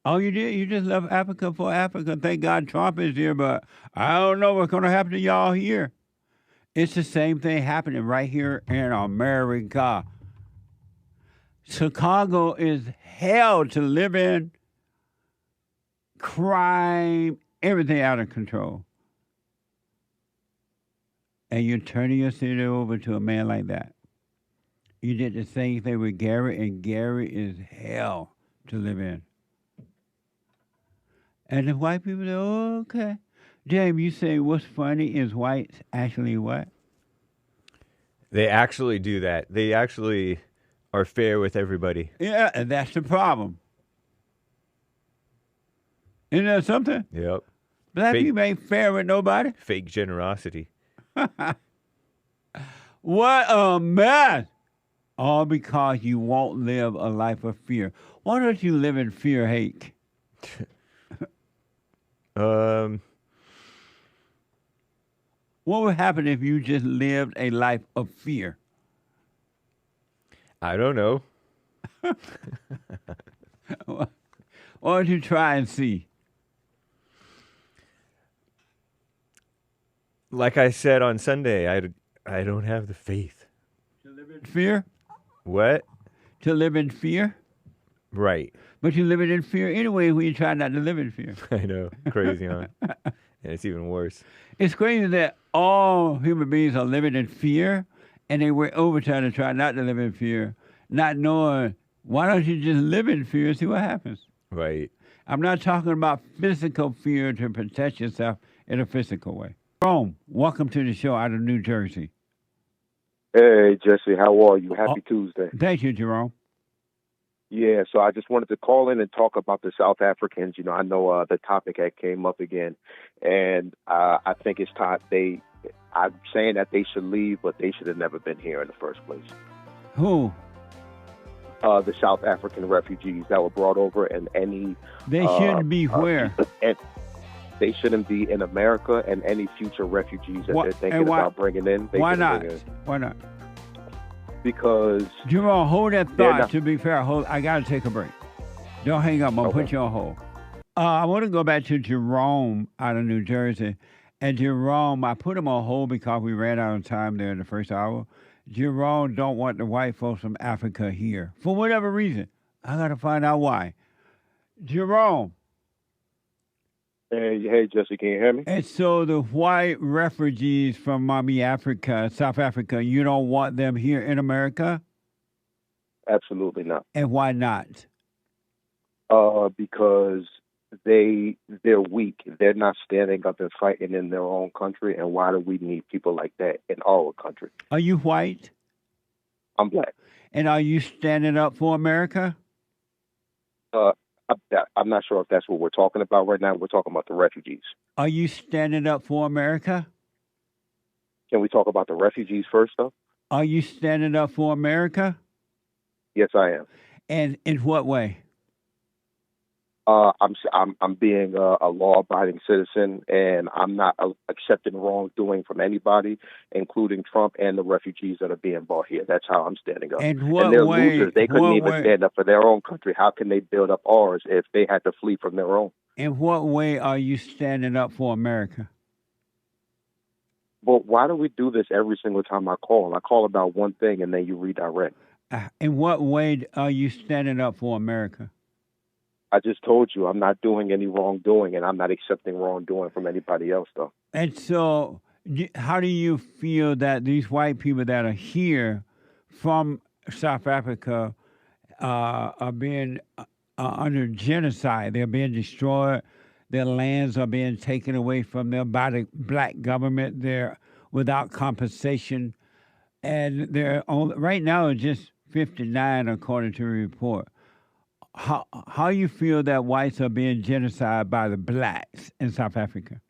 All you did, you just left Africa for Africa. Thank God Trump is here, but I don't know what's going to happen to y'all here. It's the same thing happening right here in America. Chicago is hell to live in. Crime, everything out of control. And you're turning your city over to a man like that. You did the same thing with Gary, and Gary is hell to live in. And the white people say, oh, okay. James, you say what's funny is whites actually what? They actually do that. They actually are fair with everybody. Yeah, and that's the problem. Isn't that something? Yep. Black people ain't fair with nobody. Fake generosity. What a mess! All because you won't live a life of fear. Why don't you live in fear, Hake? What would happen if you just lived a life of fear? I don't know. Why don't you try and see? Like I said on Sunday, I don't have the faith. To live in fear? What? To live in fear? Right. But you live in fear anyway when you try not to live in fear. I know. Crazy, huh? And it's even worse. It's crazy that all human beings are living in fear, and they work overtime to try not to live in fear, not knowing, why don't you just live in fear and see what happens? Right. I'm not talking about physical fear to protect yourself in a physical way. Jerome, welcome to the show out of New Jersey. Hey, Jesse, how are you? Happy Tuesday. Thank you, Jerome. Yeah, so I just wanted to call in and talk about the South Africans. You know, I know the topic that came up again, and I think it's time I'm saying that they should leave, but they should have never been here in the first place. Who? The South African refugees that were brought over, and any... They shouldn't be where? And they shouldn't be in America, and any future refugees that they're thinking about bringing in. Why not? Why not? Because... Jerome, hold that thought. To be fair, I got to take a break. Don't hang up. I'm going to put you on hold. I want to go back to Jerome out of New Jersey. And Jerome, I put him on hold because we ran out of time there in the first hour. Jerome don't want the white folks from Africa here for whatever reason. I got to find out why. Jerome. Hey, Jesse, can you hear me? And so the white refugees from South Africa, you don't want them here in America? Absolutely not. And why not? Because they're weak. They're not standing up and fighting in their own country. And why do we need people like that in our country? Are you white? I'm black. And are you standing up for America? I'm not sure if that's what we're talking about right now. We're talking about the refugees. Are you standing up for America? Can we talk about the refugees first, though? Are you standing up for America? Yes, I am. And in what way? I'm being a law-abiding citizen, and I'm not accepting wrongdoing from anybody, including Trump and the refugees that are being brought here. That's how I'm standing up. And what they're way? Losers. They couldn't even stand up for their own country. How can they build up ours if they had to flee from their own? In what way are you standing up for America? Well, why do we do this every single time I call? I call about one thing, and then you redirect. In what way are you standing up for America? I just told you I'm not doing any wrongdoing, and I'm not accepting wrongdoing from anybody else, though. And so how do you feel that these white people that are here from South Africa are being under genocide? They're being destroyed. Their lands are being taken away from them by the black government. They're without compensation. And they're right now just 59, according to a report. How you feel that whites are being genocided by the blacks in South Africa?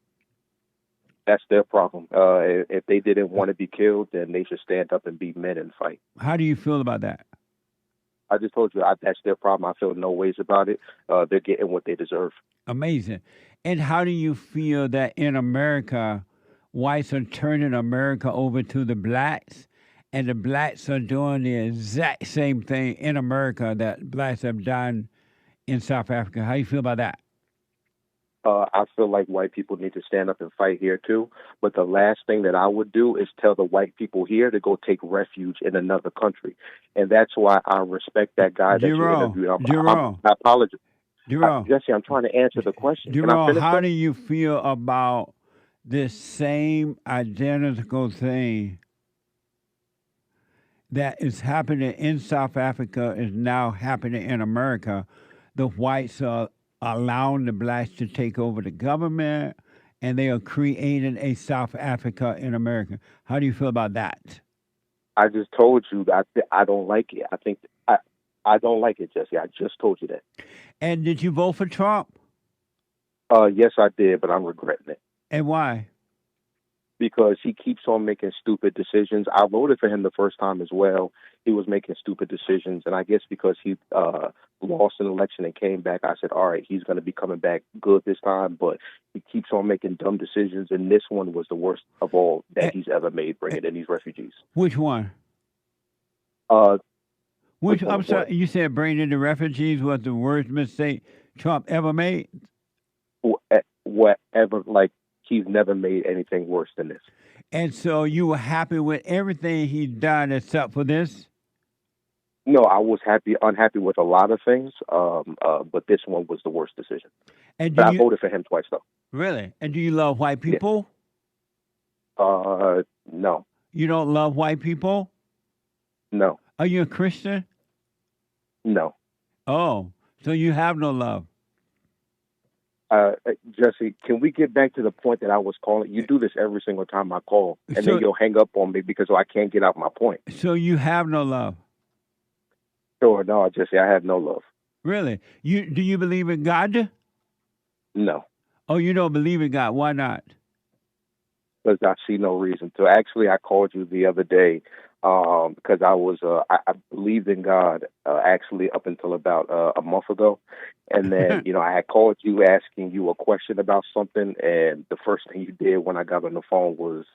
That's their problem. If they didn't want to be killed, then they should stand up and be men and fight. How do you feel about that? I just told you that's their problem. I feel no ways about it. They're getting what they deserve. Amazing. And how do you feel that in America, whites are turning America over to the blacks? And the blacks are doing the exact same thing in America that blacks have done in South Africa. How do you feel about that? I feel like white people need to stand up and fight here, too. But the last thing that I would do is tell the white people here to go take refuge in another country. And that's why I respect that guy that you interviewed. I apologize. Jesse, I'm trying to answer the question. Jerome, how do you feel about this same identical thing that is happening in South Africa is now happening in America? The whites are allowing the blacks to take over the government, and they are creating a South Africa in America. How do you feel about that? I just told you that I don't like it. I don't like it, Jesse. I just told you that. And did you vote for Trump? Yes, I did, but I'm regretting it. And why? Because he keeps on making stupid decisions. I voted for him the first time as well. He was making stupid decisions, and I guess because he lost an election and came back, I said, all right, he's going to be coming back good this time, but he keeps on making dumb decisions, and this one was the worst of all that he's ever made, bringing in these refugees. Which one? Which one I'm sorry, you said bringing in the refugees was the worst mistake Trump ever made? Whatever, like, he's never made anything worse than this. And so you were happy with everything he's done except for this? No, I was unhappy with a lot of things, but this one was the worst decision. And but I voted for him twice, though. Really? And do you love white people? No. You don't love white people? No. Are you a Christian? No. Oh, so you have no love. Jesse, can we get back to the point that I was calling? You do this every single time I call, and then you'll hang up on me because I can't get out my point. So you have no love? Sure, no, Jesse, I have no love. Really? Do you believe in God? No. Oh, you don't believe in God. Why not? Because I see no reason to. Actually, I called you the other day because I believed in God actually up until about a month ago. And then, I had called you asking you a question about something. And the first thing you did when I got on the phone was,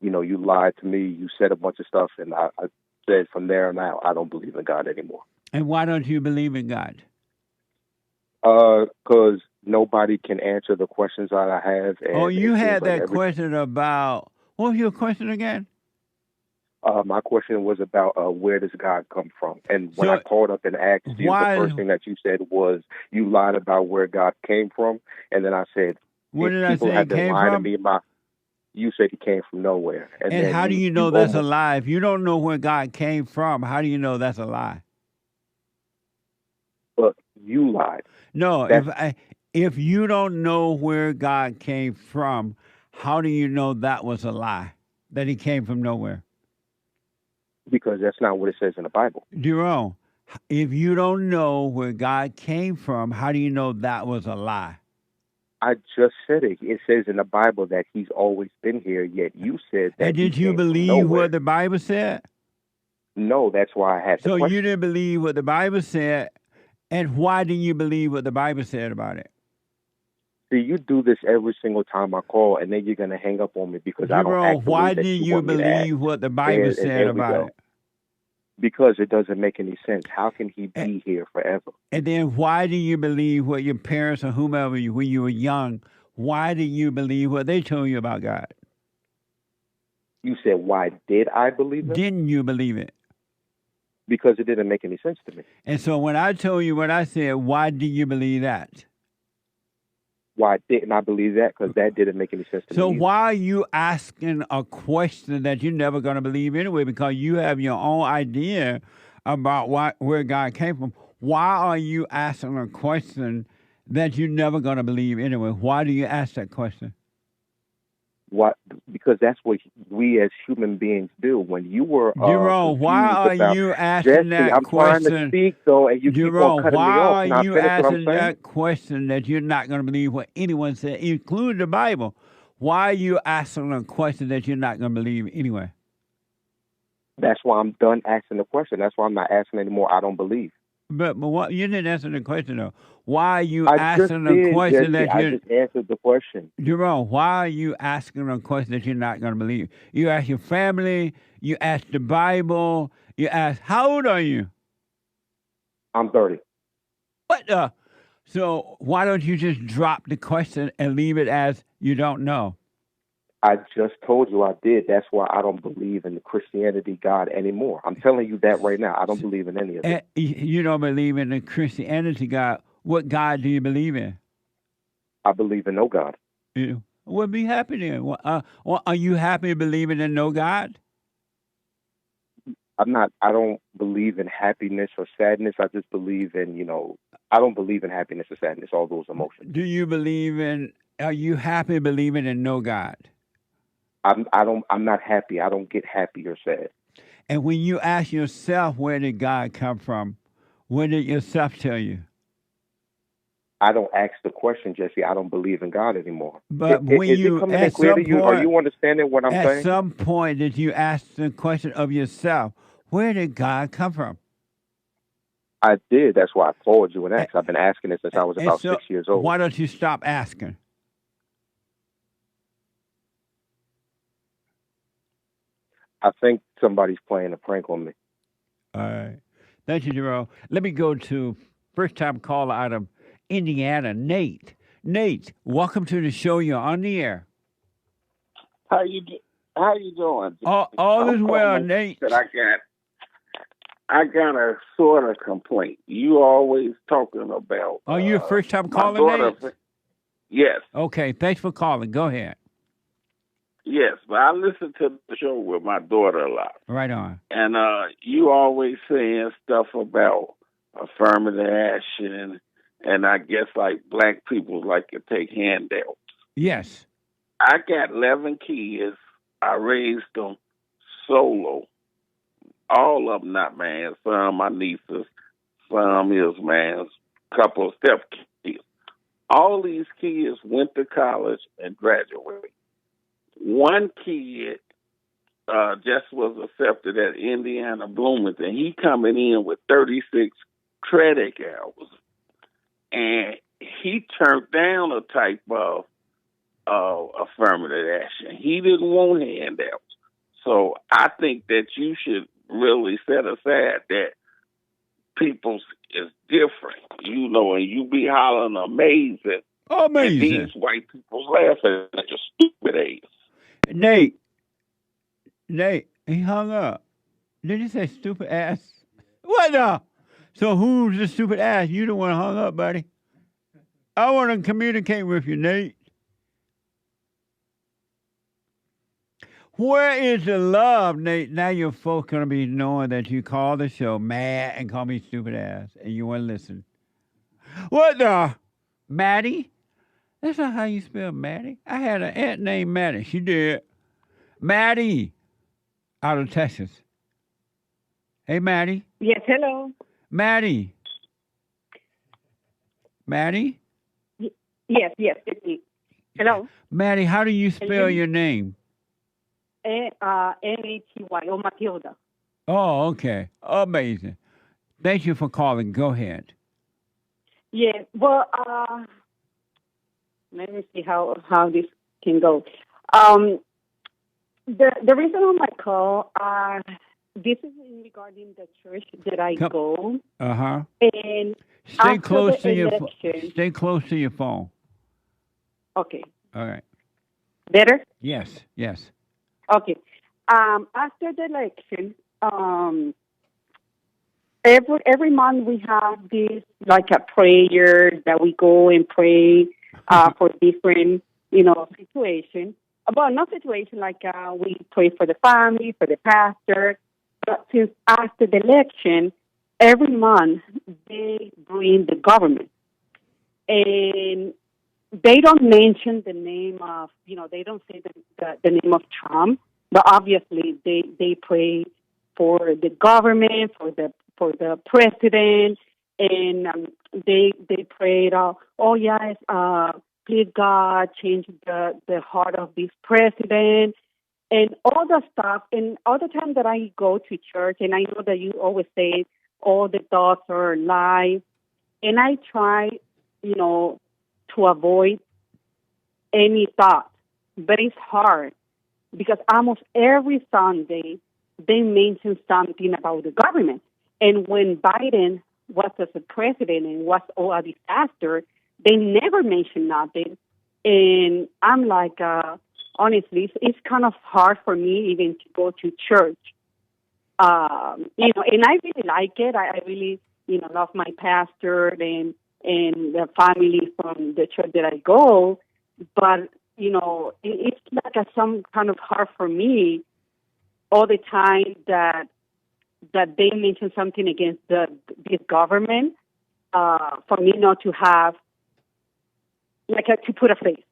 you lied to me. You said a bunch of stuff. And I said from there on out, I don't believe in God anymore. And why don't you believe in God? Because nobody can answer the questions that I have. And you had that question about, what was your question again? My question was about where does God come from? And when I called up and asked you, the first thing that you said was you lied about where God came from. And then I said, where did I say he came from? You said he came from nowhere. And how do you know that's a lie? If you don't know where God came from, how do you know that's a lie? But you lied. No, if you don't know where God came from, how do you know that was a lie, that he came from nowhere? Because that's not what it says in the Bible. Jerome, if you don't know where God came from, how do you know that was a lie? I just said it. It says in the Bible that he's always been here, yet you said that. And did you believe what the Bible said? No, that's why I had So you didn't believe what the Bible said, and why didn't you believe what the Bible said about it? See, you do this every single time I call, and then you're going to hang up on me because I don't act the way why that didn't you you believe what the Bible said about it? Because it doesn't make any sense. How can he be here forever? And then why do you believe what your parents or whomever, when you were young, why did you believe what they told you about God? You said, why did I believe it? Didn't you believe it? Because it didn't make any sense to me. And so when I told you what I said, why did you believe that? Why didn't I believe that? Because that didn't make any sense to me. So why are you asking a question that you're never going to believe anyway? Because you have your own idea about where God came from. Why are you asking a question that you're never going to believe anyway? Why do you ask that question? What? Because that's what we as human beings do. When you were Jerome, why are you asking that question? I'm trying to speak though, and you keep on cutting me off. Why are you asking that question that you're not going to believe what anyone said, including the Bible? Why are you asking a question that you're not going to believe anyway? That's why I'm done asking the question. That's why I'm not asking anymore. I don't believe. But what, you didn't answer the question though. Why are you asking a question that you? I just answered the question. Jerome, why are you asking a question that you're not going to believe? You ask your family. You ask the Bible. You ask, how old are you? I'm 30. What? So why don't you just drop the question and leave it as you don't know? I just told you I did. That's why I don't believe in the Christianity God anymore. I'm telling you that right now. I don't believe in any of it. You don't believe in the Christianity God. What God do you believe in? I believe in no God. Well, be happy then. Are you happy believing in no God? I'm not. I don't believe in happiness or sadness. I just believe in, I don't believe in happiness or sadness, all those emotions. Do you believe in, are you happy believing in no God? I'm not happy. I don't get happy or sad. And when you ask yourself, where did God come from? What did yourself tell you? I don't ask the question, Jesse. I don't believe in God anymore. But when Is it you, coming in at clear to some you? Are point, you understanding what I'm at saying? some point, did you ask the question of yourself, where did God come from? I did. That's why I called you and asked. I've been asking it since I was And about so 6 years old. why don't you stop asking? I think somebody's playing a prank on me. All right. Thank you, Jerome. Let me go to first-time caller out of Indiana, Nate. Nate, welcome to the show. You're on the air. How you doing? All is well, calling Nate. that I got a sort of complaint. You always talking about. Are you a first-time my caller, daughter. Nate? Yes, Okay, thanks for calling. Go ahead. yes, but I listen to the show with my daughter a lot, Right on. and you always saying stuff about affirmative action, and I guess like black people like to take handouts. Yes. I got 11 kids. I raised them solo. All of them not mine. Some my nieces, some is mine. Couple of step kids. All these kids went to college and graduated. One kid just was accepted at Indiana Bloomington. He coming in with 36 credit hours, and he turned down a type of affirmative action. He didn't want handouts. So I think that you should really set aside that people's is different, and you be hollering amazing. Amazing. And these white people laughing at your stupid ass. Nate, he hung up. Did you say stupid ass? What the? So who's the stupid ass? You the one hung up, buddy. I want to communicate with you, Nate. Where is the love, Nate? Now your folks going to be knowing that you call the show mad and call me stupid ass, and you want to listen. What the? Matty? That's not how you spell Matty. I had an aunt named Matty. She did. Matty, out of Texas. Hey, Matty. Yes, hello. Matty. Matty? Yes, it's me. Hello. Matty, how do you spell your name? Maty, or Matilda. Oh, okay. Amazing. Thank you for calling. Go ahead. Yeah, well, let me see how this can go. The reason on my call, this is regarding the church that I go. Uh-huh. And Stay close to your Stay close to your phone. Okay. All right. Better? Yes. Okay. After the election, every month we have this like a prayer that we go and pray for different situations. Well, not situation like we pray for the family, for the pastor. But since after the election, every month they bring the government, and they don't mention the name of they don't say the name of Trump. But obviously, they pray for the government, for the president, and they prayed, yes, please God, change the heart of this president, and all the stuff. And all the time that I go to church, and I know that you always say all the thoughts are lies, and I try, to avoid any thought, but it's hard. Because almost every Sunday, they mention something about the government. And when Biden was as a president and was all a disaster, they never mentioned nothing. And I'm like, honestly, it's kind of hard for me even to go to church. And I really like it. I really, love my pastor and the family from the church that I go. But it's like some kind of hard for me all the time that they mention something against this government. For me not to have to put a face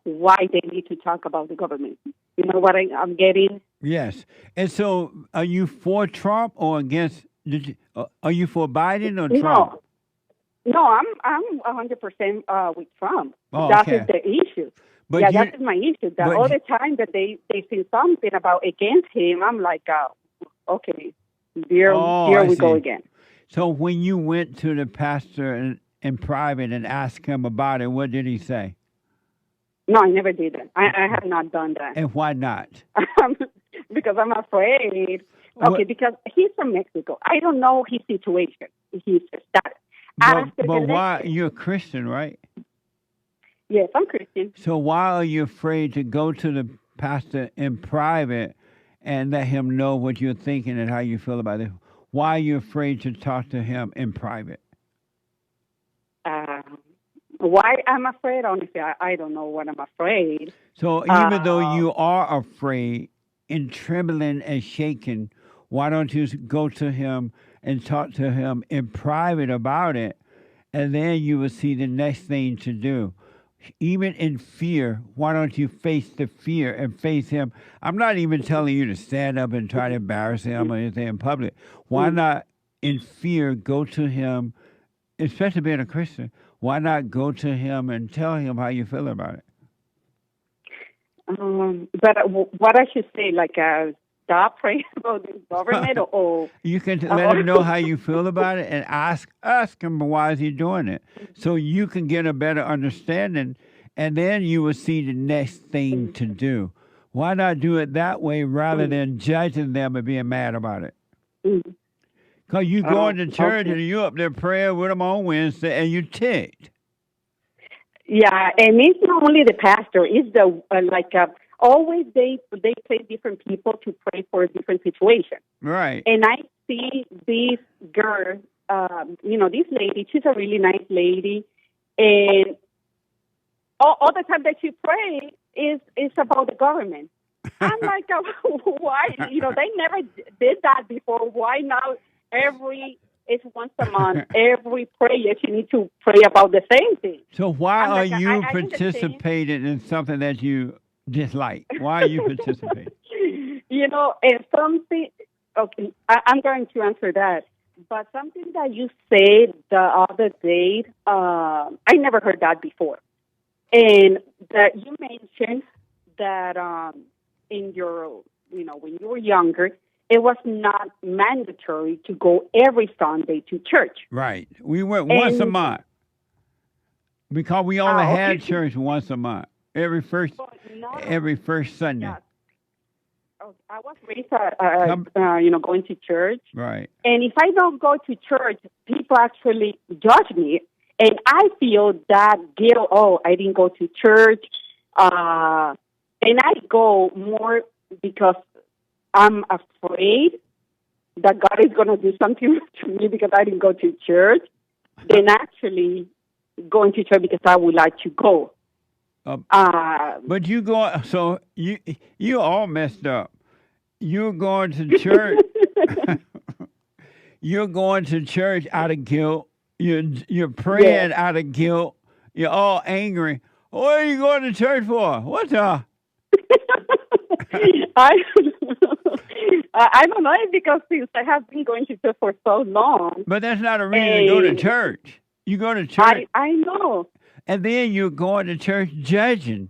why they need to talk about the government. You know what I'm getting? Yes. And so, are you for Trump or against? Are you for Biden or Trump? No, I'm 100% with Trump. Oh, That okay. is the issue. But yeah, you- that is my issue. That but all you- the time that they say something about against him, I'm like, okay, here I we go see. again. So when you went to the pastor in private and asked him about it, what did he say? No, I never did that. I have not done that. And why not? Because I'm afraid. Okay, because he's from Mexico. I don't know his situation. He's status. But why? You're a Christian, right? Yes, I'm Christian. So why are you afraid to go to the pastor in private and let him know what you're thinking and how you feel about it? Why are you afraid to talk to him in private? Why I'm afraid? Honestly, I don't know what I'm afraid. So even though you are afraid and trembling and shaking, why don't you go to him and talk to him in private about it, and then you will see the next thing to do. Even in fear, why don't you face the fear and face him? I'm not even telling you to stand up and try to embarrass him or anything in public. Why not, in fear, go to him, especially being a Christian, why not go to him and tell him how you feel about it? But what I should say, like, stop praying about the government, or You can let him know how you feel about it and ask him why is he doing it, so you can get a better understanding, and then you will see the next thing to do. Why not do it that way rather than judging them and being mad about it? Because you going to church and you up there praying with them on Wednesday and you ticked. Yeah, and it's not only the pastor; it's the always they place different people to pray for a different situation. Right. And I see this girl, this lady. She's a really nice lady, and all the time that she prays is about the government. I'm like, why? They never did that before. Why now? It's once a month. Every prayer you need to pray about the same thing. So why are you I understand. participating in something that you dislike? Why are you participating? And something. Okay, I'm going to answer that. But something that you said the other day, I never heard that before. And that you mentioned that in your, when you were younger, it was not mandatory to go every Sunday to church. Right. We went once a month because we only had church once a month, every first Sunday. Yeah. I was raised, going to church. Right. And if I don't go to church, people actually judge me. And I feel that guilt, I didn't go to church. And I go more because I'm afraid that God is going to do something to me because I didn't go to church, than actually going to church because I would like to go. But you go, so you all messed up. You're going to church. You're going to church out of guilt. You're praying out of guilt. You're all angry. What are you going to church for? What's up? I don't know, because since I have been going to church for so long. But that's not a reason to go to church. You go to church. I know. And then you're going to church judging.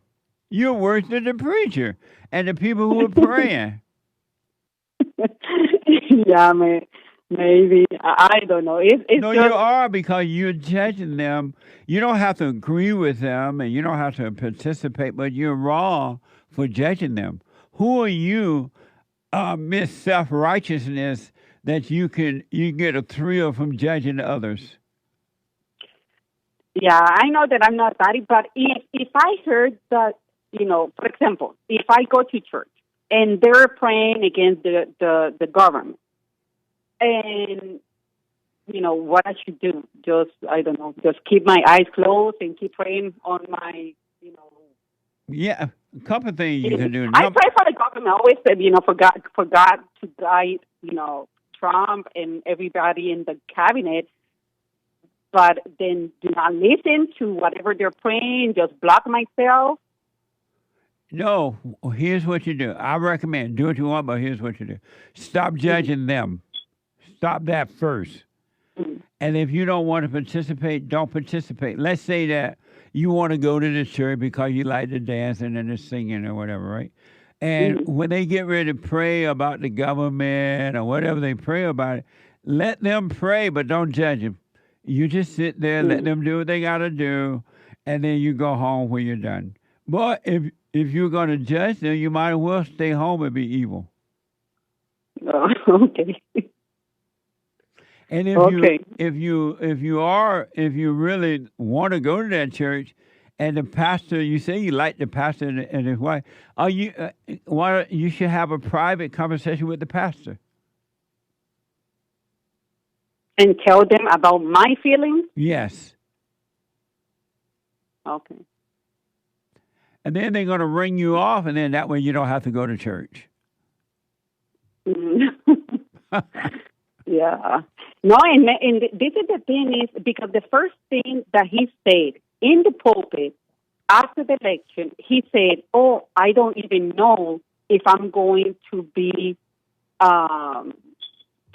You're worse than the preacher and the people who are praying. Yeah, maybe. I don't know. It's no, just... you are, because you're judging them. You don't have to agree with them and you don't have to participate, but you're wrong for judging them. Who are you, Miss Self-Righteousness, that you get a thrill from judging others? Yeah, I know that I'm not bad, but if I heard that, for example, if I go to church and they're praying against the government, and, what I should do, just keep my eyes closed and keep praying on my, Yeah, a couple of things you can do. I pray for the government. I always said, for God to guide, Trump and everybody in the cabinet. But then do not listen to whatever they're praying. Just block myself. No, here's what you do. I recommend, do what you want, but here's what you do. Stop judging them. Stop that first. And if you don't want to participate, don't participate. Let's say that you want to go to the church because you like the dancing and the singing or whatever, right? And when they get ready to pray about the government or whatever they pray about it, let them pray, but don't judge them. You just sit there, let them do what they got to do, and then you go home when you're done. But if you're going to judge them, you might as well stay home and be evil. Oh, okay. And if you really want to go to that church, and the pastor, you say you like the pastor and his wife, you should have a private conversation with the pastor. And tell them about my feelings? Yes. Okay. And then they're going to ring you off, and then that way you don't have to go to church. Yeah. No, and this is the thing is, because the first thing that he said in the pulpit after the election, he said, "Oh, I don't even know if I'm going to be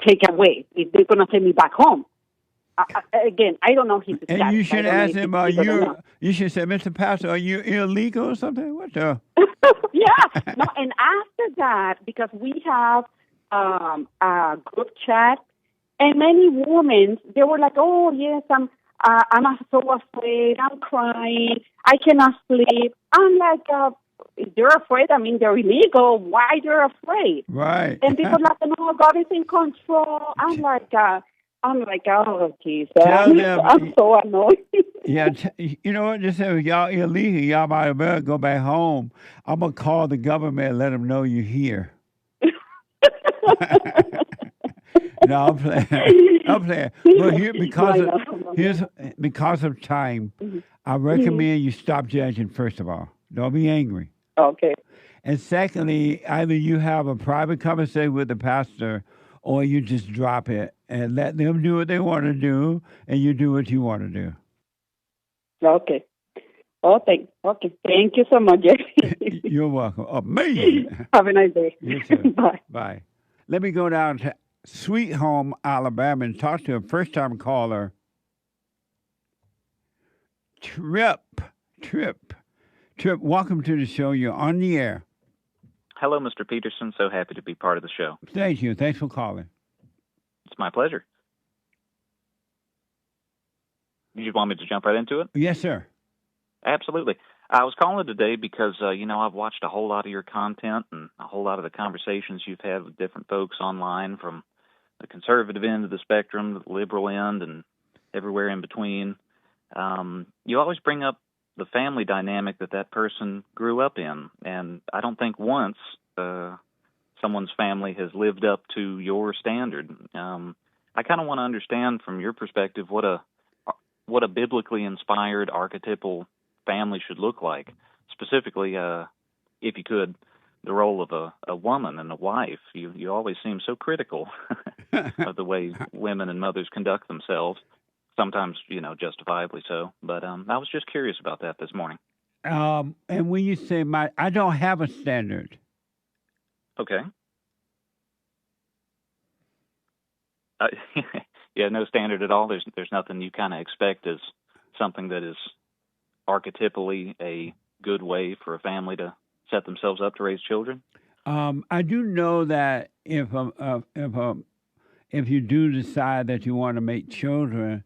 taken away, if they're going to send me back home." Again, I don't know his status. And you should ask him, you should say, "Mr. Pastor, are you illegal or something?" What the? Yeah. No, and after that, because we have a group chat, and many women, they were like, "Oh, yes, I'm so afraid. I'm crying. I cannot sleep." I'm like, if they're afraid, I mean, they're illegal. Why they're afraid? Right. And people are like, "No, God is in control." I'm like, oh, Jesus. I'm so annoyed. Yeah, you know what? Just say, if y'all illegal, y'all might as well go back home. I'm going to call the government and let them know you're here. No, I'm playing. But here, because of time, I recommend you stop judging, first of all. Don't be angry. Okay. And secondly, either you have a private conversation with the pastor or you just drop it and let them do what they want to do and you do what you want to do. Okay. Okay. Thank you so much, Jerry. You're welcome. Amazing. Have a nice day. You too. Bye. Bye. Let me go down to Sweet Home, Alabama, and talk to a first-time caller, TRIPP. TRIPP, welcome to the show. You're on the air. Hello, Mr. Peterson. So happy to be part of the show. Thank you. Thanks for calling. It's my pleasure. You want me to jump right into it? Yes, sir. Absolutely. I was calling today because, I've watched a whole lot of your content and a whole lot of the conversations you've had with different folks online, from the conservative end of the spectrum to the liberal end and everywhere in between. You always bring up the family dynamic that person grew up in, and I don't think once someone's family has lived up to your standard. I kind of want to understand from your perspective what a biblically inspired archetypal family should look like. Specifically, if you could, the role of a woman and a wife. You always seem so critical of the way women and mothers conduct themselves. Sometimes, justifiably so. But I was just curious about that this morning. And when you say I don't have a standard. Okay. Yeah, no standard at all. There's nothing you kind of expect as something that is archetypally a good way for a family to set themselves up to raise children. I do know that if you do decide that you want to make children,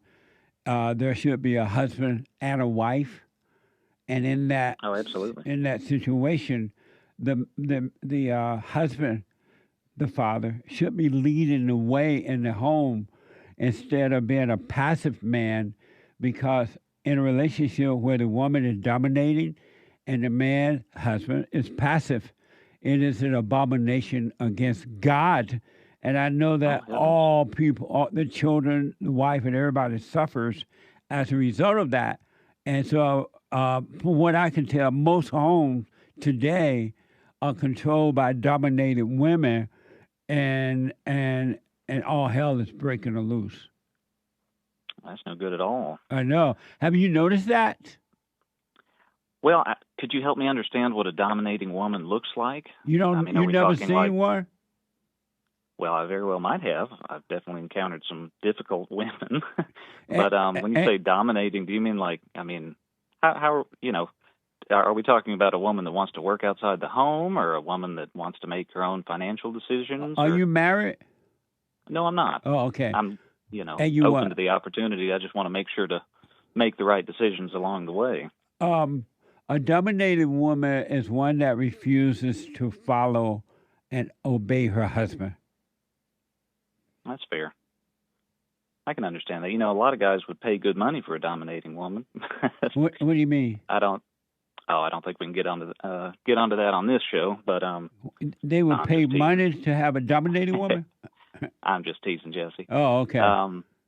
there should be a husband and a wife, and in that in that situation, the husband, the father, should be leading the way in the home instead of being a passive man, because in a relationship where the woman is dominating and the man, husband, is passive, it is an abomination against God. And I know that all people, the children, the wife, and everybody suffers as a result of that. And so, from what I can tell, most homes today are controlled by dominated women, and all hell is breaking loose. That's no good at all. I know. Have you noticed that? Well, could you help me understand what a dominating woman looks like? You don't. You've never seen one? Well, I very well might have. I've definitely encountered some difficult women. But when you say dominating, do you mean like, I mean, how are we talking about a woman that wants to work outside the home or a woman that wants to make her own financial decisions? Are you married? No, I'm not. Oh, okay. I'm, And you open what? to the opportunity. I just want to make sure to make the right decisions along the way. A dominated woman is one that refuses to follow and obey her husband. That's fair. I can understand that. A lot of guys would pay good money for a dominating woman. What do you mean? I don't think we can get onto that on this show, but They would pay money to have a dominating woman? I'm just teasing, Jesse. Oh, okay.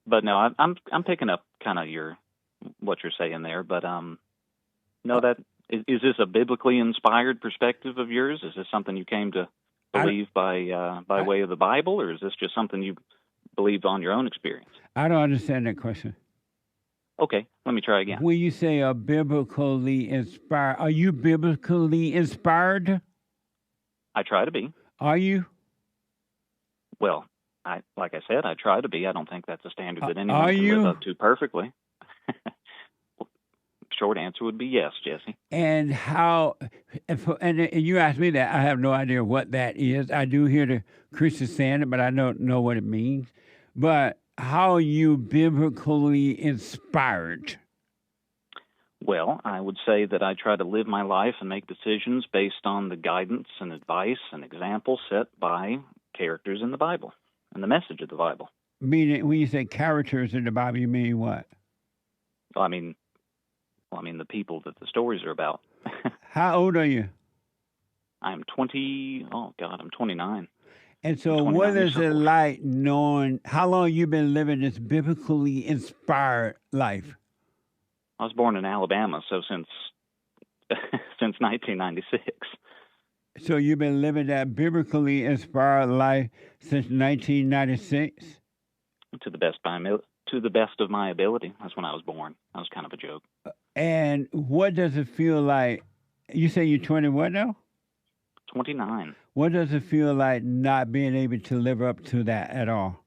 But no, I'm picking up kind of what you're saying there, but no, that is this a biblically inspired perspective of yours? Is this something you came to believe by way of the Bible, or is this just something you believed on your own experience? I don't understand that question. Okay, let me try again. When you say biblically inspired, are you biblically inspired? I try to be. Are you? Well, like I said, I try to be. I don't think that's a standard that anyone Are can you? live up to perfectly. Short answer would be yes, Jesse. And how, and you asked me that, I have no idea what that is. I do hear the Christians saying it, but I don't know what it means. But how are you biblically inspired? Well, I would say that I try to live my life and make decisions based on the guidance and advice and examples set by characters in the Bible and the message of the Bible. Meaning, when you say characters in the Bible, you mean what? Well, I mean the people that the stories are about. How old are you? I'm 29. And so what is it like knowing, how long you been living this biblically inspired life? I was born in Alabama, so since 1996. So you've been living that biblically inspired life since 1996? To the best of my ability. That's when I was born. That was kind of a joke. And what does it feel like? You say you're 20 what now? 29. What does it feel like not being able to live up to that at all?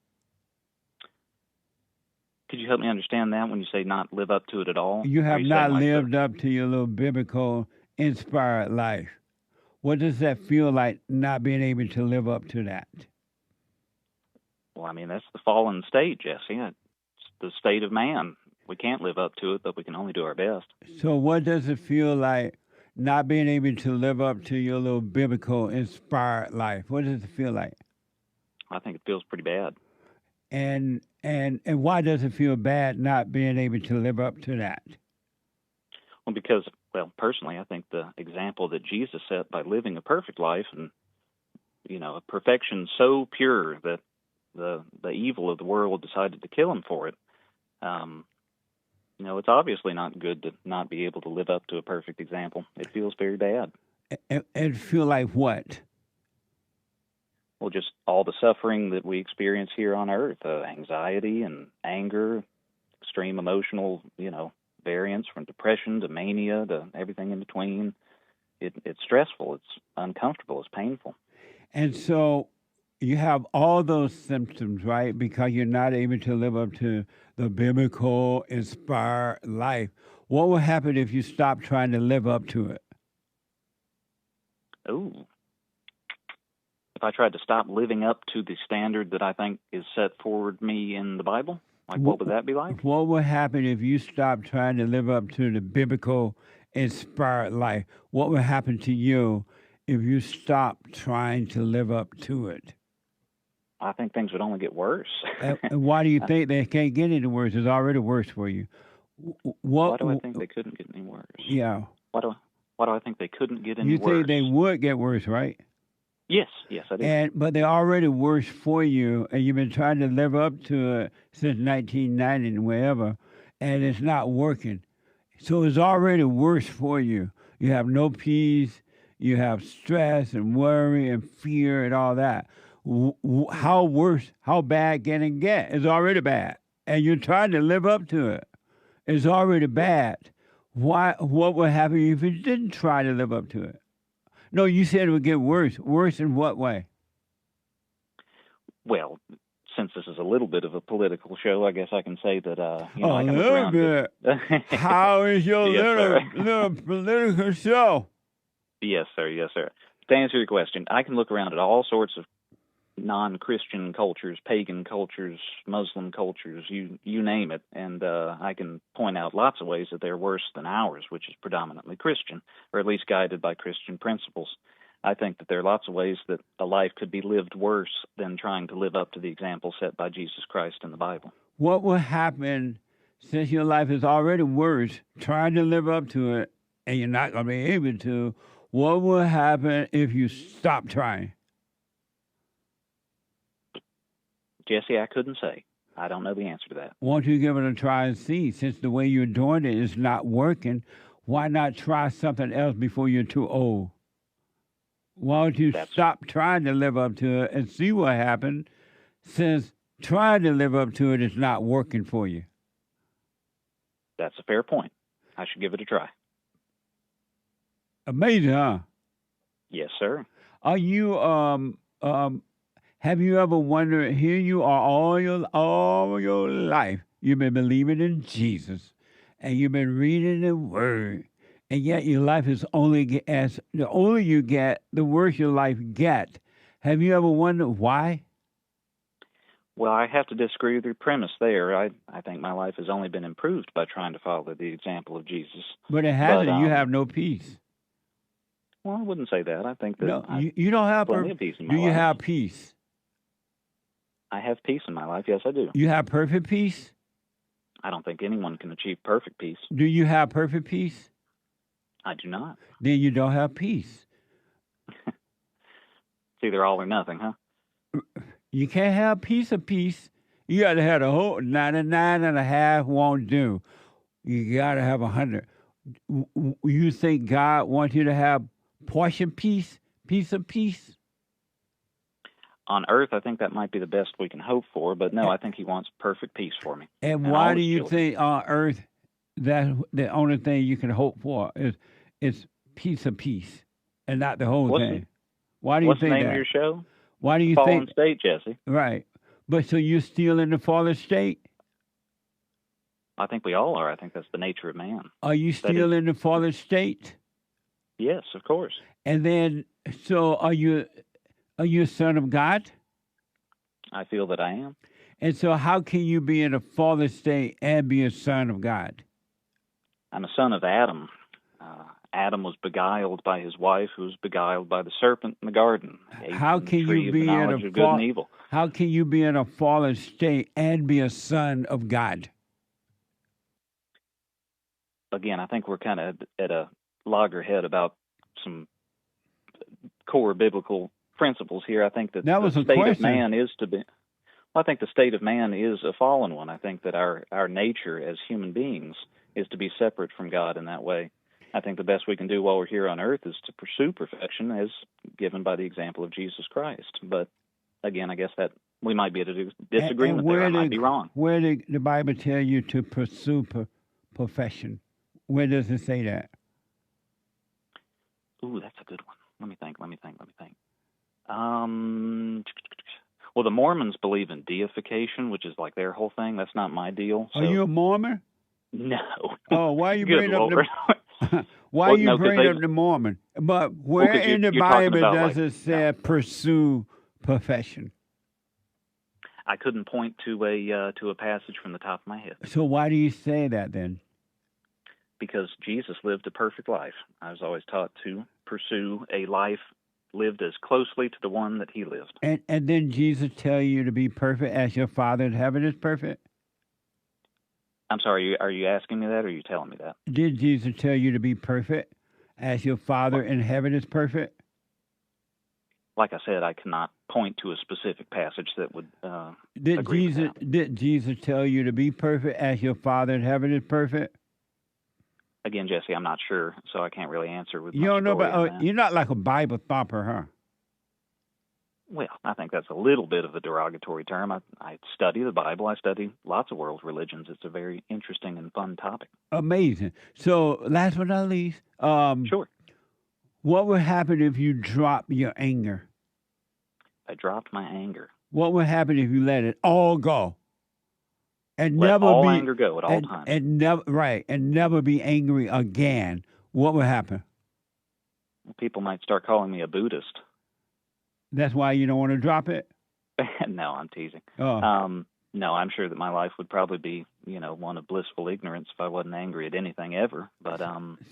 Could you help me understand that when you say not live up to it at all? You have not lived up to your little biblical inspired life. What does that feel like not being able to live up to that? Well, I mean, that's the fallen state, Jesse. It's the state of man. We can't live up to it, but we can only do our best. So what does it feel like not being able to live up to your little biblical inspired life? What does it feel like? I think it feels pretty bad. And why does it feel bad not being able to live up to that? Well, because, personally, I think the example that Jesus set by living a perfect life and, a perfection so pure that the evil of the world decided to kill him for it, it's obviously not good to not be able to live up to a perfect example. It feels very bad. It feel like what? Well, just all the suffering that we experience here on Earth, anxiety and anger, extreme emotional, variance from depression to mania to everything in between. It's stressful. It's uncomfortable. It's painful. And so you have all those symptoms, right? Because you're not able to live up to the biblical inspired life. What will happen if you stop trying to live up to it? Oh. If I tried to stop living up to the standard that I think is set forward me in the Bible, what would that be like? What would happen if you stopped trying to live up to the biblical inspired life? What would happen to you if you stopped trying to live up to it? I think things would only get worse. And why do you think they can't get any worse? It's already worse for you. Why do I think they couldn't get any worse? Yeah. Why do I think they couldn't get any worse? You think they would get worse, right? Yes, I do. But they're already worse for you, and you've been trying to live up to it since 1990 and wherever, and it's not working. So it's already worse for you. You have no peace, you have stress and worry and fear and all that. How bad can it get? It's already bad, and you're trying to live up to it. It's already bad. What would happen if you didn't try to live up to it? No, you said it would get worse. Worse in what way? Well, since this is a little bit of a political show, I guess I can say that A I can look little around. bit. How is your Yes, little political show? Yes, sir. Yes, sir. To answer your question, I can look around at all sorts of non-Christian cultures, pagan cultures, Muslim cultures, you name it, and I can point out lots of ways that they're worse than ours, which is predominantly Christian, or at least guided by Christian principles. I think that there are lots of ways that a life could be lived worse than trying to live up to the example set by Jesus Christ in the Bible. What will happen since your life is already worse, trying to live up to it, and you're not going to be able to? What will happen if you stop trying? Jesse, I couldn't say. I don't know the answer to that. Won't you give it a try and see? Since the way you're doing it is not working, why not try something else before you're too old? Why don't you stop trying to live up to it and see what happens, since trying to live up to it is not working for you? That's a fair point. I should give it a try. Amazing, huh? Yes, sir. Are you have you ever wondered, here you are all your life, you've been believing in Jesus, and you've been reading the Word, and yet your life is only as the older you get, the worse your life gets. Have you ever wondered why? Well, I have to disagree with your premise there. I think my life has only been improved by trying to follow the example of Jesus. But it hasn't. You have no peace. Well, I wouldn't say that. I think that no, you don't have plenty of peace in my life. Do you have peace? I have peace in my life. Yes, I do. You have perfect peace? I don't think anyone can achieve perfect peace. Do you have perfect peace? I do not. Then you don't have peace. It's either all or nothing, huh? You can't have peace of peace. You got to have the whole 99.5 won't do. You got to have 100. You think God wants you to have portion peace of peace? On earth, I think that might be the best we can hope for, but no, I think he wants perfect peace for me. And why do you think on earth that the only thing you can hope for is peace of peace and not the whole thing? Why do you think that? What's the name of your show? Why do you Fallen think? State, Jesse. Right. But so you're still in the fallen state? I think we all are. I think that's the nature of man. Are you still in the fallen state? Yes, of course. And then, so are you a son of God? I feel that I am. And so how can you be in a fallen state and be a son of God? I'm a son of Adam. Adam was beguiled by his wife, who was beguiled by the serpent in the garden. How can you be How can you be in a fallen state and be a son of God? Again, I think we're kind of at a loggerhead about some core biblical principles here. I think that the state of man is to be. I think the state of man is a fallen one. I think that our nature as human beings is to be separate from God in that way. I think the best we can do while we're here on earth is to pursue perfection as given by the example of Jesus Christ. But again, I guess that we might be at a disagreement there. I might be wrong. Where did the Bible tell you to pursue perfection? Where does it say that? Ooh, that's a good one. Let me think. Well, the Mormons believe in deification, which is like their whole thing. That's not my deal. So. Are you a Mormon? No. Oh, why are you bringing up the Mormon? But where in the Bible does it say pursue perfection? I couldn't point to a passage from the top of my head. So why do you say that then? Because Jesus lived a perfect life. I was always taught to pursue a life lived as closely to the one that he lived. And then Jesus tell you to be perfect as your Father in heaven is perfect? I'm sorry, are you asking me that or are you telling me that? Did Jesus tell you to be perfect as your Father in heaven is perfect? Like I said, I cannot point to a specific passage that would Did Jesus tell you to be perfect as your Father in heaven is perfect? Again, Jesse, I'm not sure, so I can't really answer with you don't know, but you're not like a Bible thumper, huh? Well, I think that's a little bit of a derogatory term. I study the Bible. I study lots of world religions. It's a very interesting and fun topic. Amazing. So, last but not least, sure. What would happen if you drop your anger? I dropped my anger. What would happen if you let it all go? And Let never all be anger go at all times. and never be angry again. What would happen? People might start calling me a Buddhist. That's why you don't want to drop it? No, I'm teasing. Oh. No, I'm sure that my life would probably be, one of blissful ignorance if I wasn't angry at anything ever. But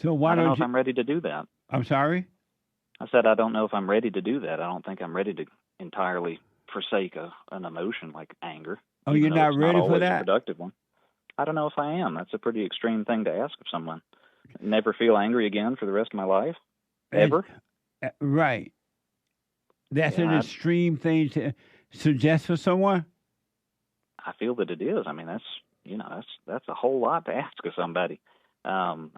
so why I don't know if you... I'm ready to do that. I'm sorry? I said I don't know if I'm ready to do that. I don't think I'm ready to entirely forsake an emotion like anger. Oh, you're not ready for that? A productive one. I don't know if I am. That's a pretty extreme thing to ask of someone. Never feel angry again for the rest of my life? Ever? Right. That's an extreme thing to suggest for someone? I feel that it is. I mean, that's a whole lot to ask of somebody. There's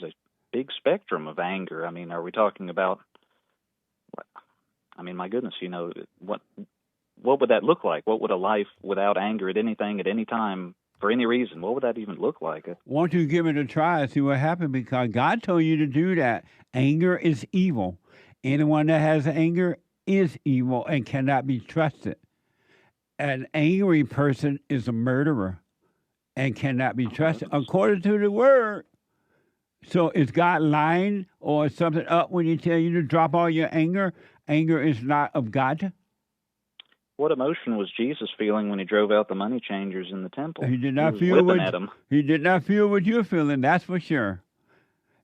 a big spectrum of anger. I mean, are we talking about? I mean, my goodness, what would that look like? What would a life without anger at anything, at any time, for any reason? What would that even look like? Why don't you give it a try and see what happens? Because God told you to do that. Anger is evil. Anyone that has anger is evil and cannot be trusted. An angry person is a murderer and cannot be trusted, according to the word. So is God lying or something up when he tell you to drop all your anger? Anger is not of God. What emotion was Jesus feeling when he drove out the money changers in the temple? He did not feel He did not feel what you're feeling. That's for sure.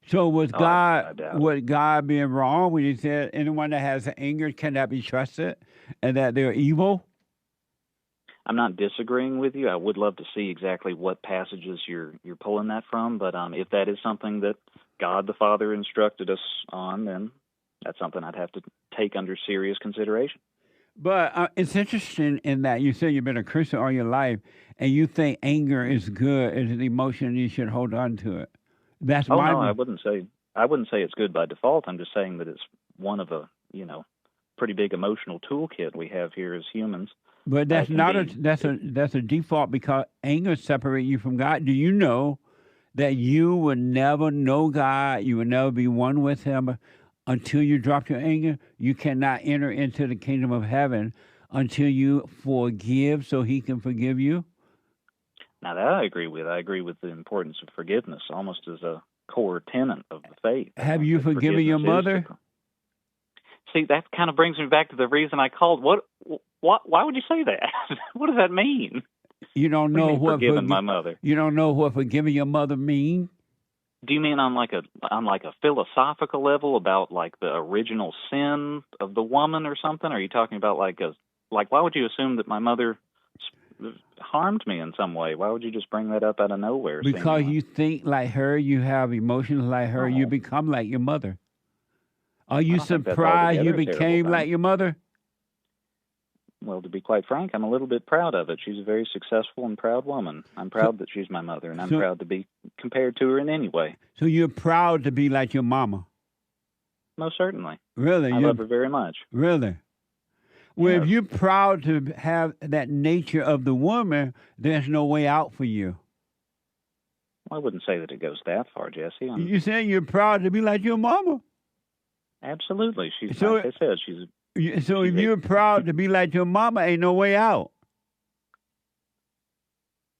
So was God being wrong when he said anyone that has anger cannot be trusted and that they're evil? I'm not disagreeing with you. I would love to see exactly what passages you're pulling that from. But if that is something that God the Father instructed us on, then that's something I'd have to take under serious consideration. But it's interesting in that you say you've been a Christian all your life, and you think anger is good, it's an emotion, and you should hold on to it. That's no, I wouldn't say it's good by default. I'm just saying that it's one of a pretty big emotional toolkit we have here as humans. But that's that's a default because anger separates you from God. Do you know that you will never know God? You will never be one with Him until you drop your anger. You cannot enter into the kingdom of heaven until you forgive, so He can forgive you. Now that I agree with. I agree with the importance of forgiveness, almost as a core tenet of the faith. Have you forgiven your mother? See, that kind of brings me back to the reason I called. Why would you say that? What does that mean? You don't know what forgiving my mother. You don't know what forgiving your mother means? Do you mean on like a philosophical level about like the original sin of the woman or something? Or are you talking about like why would you assume that my mother harmed me in some way? Why would you just bring that up out of nowhere? Because you think like her, you have emotions like her, you become like your mother. Are you surprised you became like your mother? Well, to be quite frank, I'm a little bit proud of it. She's a very successful and proud woman. I'm proud that she's my mother, and I'm proud to be compared to her in any way. So you're proud to be like your mama? Most certainly. Really? I love her very much. Really? Well, if you're proud to have that nature of the woman, there's no way out for you. Well, I wouldn't say that it goes that far, Jesse. You're saying you're proud to be like your mama? Absolutely. She's, like I said, she's... So if you're proud to be like your mama, ain't no way out.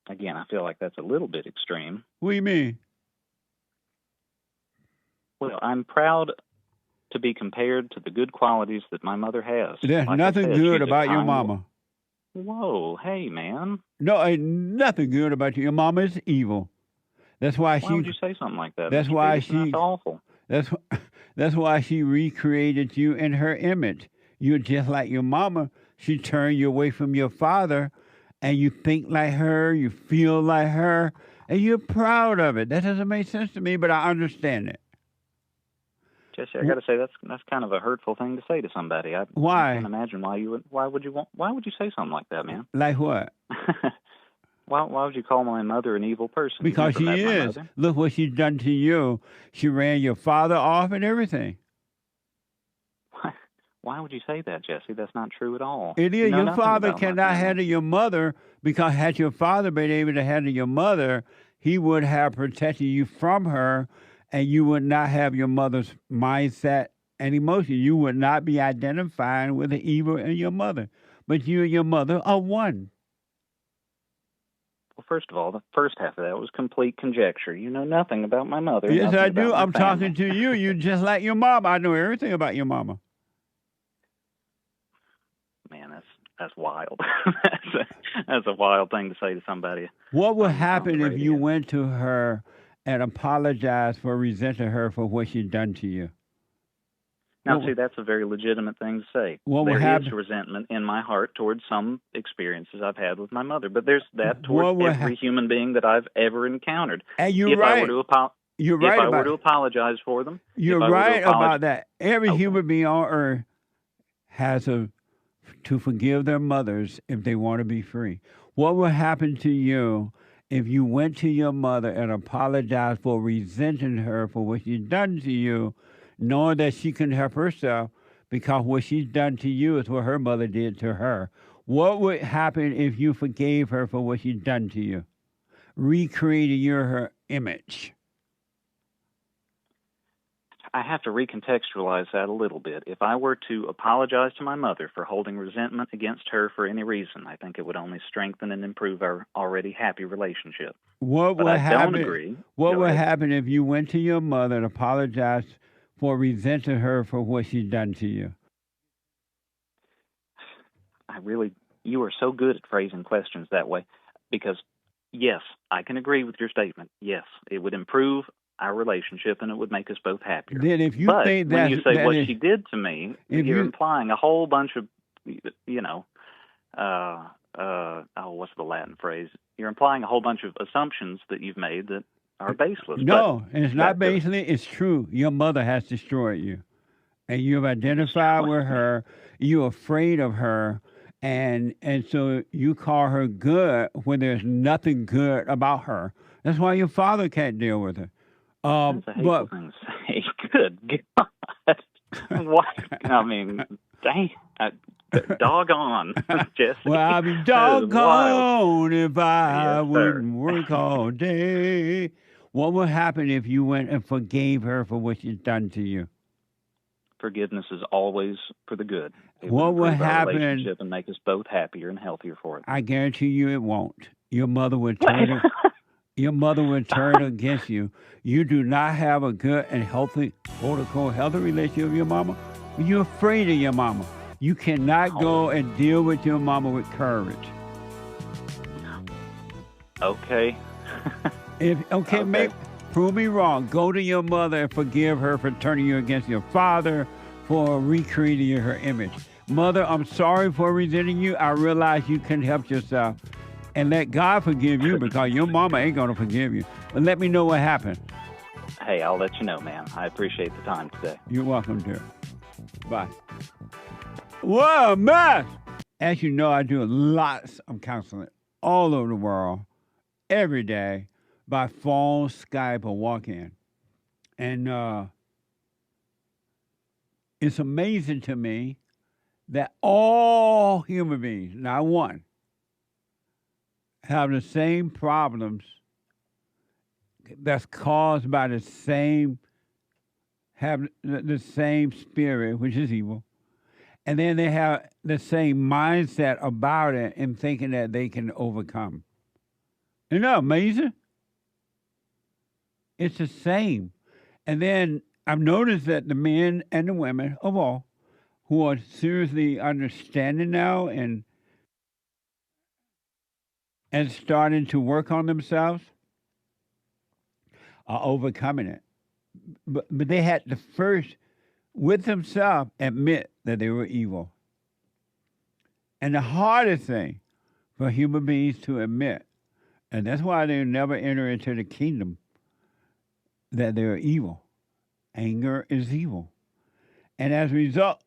Again, I feel like that's a little bit extreme. What do you mean? Well, I'm proud to be compared to the good qualities that my mother has. There's nothing good about your mama. Whoa, hey, man. No, ain't nothing good about you. Your mama is evil. That's why Why would you say something like that? That's why that's awful. That's why she recreated you in her image. You're just like your mama. She turned you away from your father, and you think like her, you feel like her, and you're proud of it. That doesn't make sense to me, but I understand it. Jesse, I got to say that's kind of a hurtful thing to say to somebody. Why? I can't imagine why you would. Why would you say something like that, man? Like what? Why would you call my mother an evil person? Because she is. Look what she's done to you. She ran your father off and everything. Why would you say that, Jesse? That's not true at all. It is. Your father cannot handle your mother, because had your father been able to handle your mother, he would have protected you from her, and you would not have your mother's mindset and emotion. You would not be identifying with the evil in your mother. But you and your mother are one. Well, first of all, the first half of that was complete conjecture. You know nothing about my mother. Yes, nothing I about do. my I'm family. talking to you. You just like your mama. I know everything about your mama. Man, that's wild. that's a wild thing to say to somebody. What would on happen the if you radio. went to her and apologized for resenting her for what she'd done to you? Now, What see, would- that's a very legitimate thing to say. What would There is happen- resentment in my heart towards some experiences I've had with my mother, but there's that What towards would every human being that I've ever encountered. And you're if I right. were to apo- You're if right I were about to apologize for them, You're if I were to right apologize- about that. Every human being on earth has to forgive their mothers if they want to be free. What would happen to you if you went to your mother and apologized for resenting her for what she's done to you, knowing that she can help herself because what she's done to you is what her mother did to her? What would happen if you forgave her for what she's done to you? Recreating her image. I have to recontextualize that a little bit. If I were to apologize to my mother for holding resentment against her for any reason, I think it would only strengthen and improve our already happy relationship. What But would I happen? don't agree. What Go would ahead. happen if you went to your mother and apologized for resenting her for what she's done to you? You are so good at phrasing questions that way, because yes, I can agree with your statement. Yes, it would improve our relationship and it would make us both happier. Then if you but think when you that's- say that what is- she did to me, if you're you- implying a whole bunch of, what's the Latin phrase? You're implying a whole bunch of assumptions that you've made that are baseless. No, But it's not basically. It's true. Your mother has destroyed you, and you've identified with her. You're afraid of her, and so you call her good when there's nothing good about her. That's why your father can't deal with her. That's a hateful thing to say. Good God. What? I mean, dang. Doggone, Jesse. Well, I'd be That is wild. doggone if I Yes, sir. wouldn't work all day. What would happen if you went and forgave her for what she's done to you? Forgiveness is always for the good. It What would would improve our happen- relationship and make us both happier and healthier for it. I guarantee you it won't. Your mother would turn your mother would turn against you. You do not have a good and healthy, quote unquote, healthy relationship with your mama. You're afraid of your mama. You cannot go and deal with your mama with courage. Okay. Prove me wrong. Go to your mother and forgive her for turning you against your father, for recreating her image. Mother, I'm sorry for resenting you. I realize you can help yourself. And let God forgive you because your mama ain't going to forgive you. But let me know what happened. Hey, I'll let you know, man. I appreciate the time today. You're welcome, dear. Bye. Whoa, man! As you know, I do lots of counseling all over the world, every day, by phone, Skype, or walk-in. And it's amazing to me that all human beings, not one, have the same problems that's caused by the same spirit, which is evil. And then they have the same mindset about it and thinking that they can overcome. Isn't that amazing? It's the same. And then I've noticed that the men and the women of all who are seriously understanding now and starting to work on themselves are overcoming it. But they had to first, with themselves, admit that they were evil. And the hardest thing for human beings to admit, and that's why they never enter into the kingdom, that they're evil. Anger is evil. And as a result,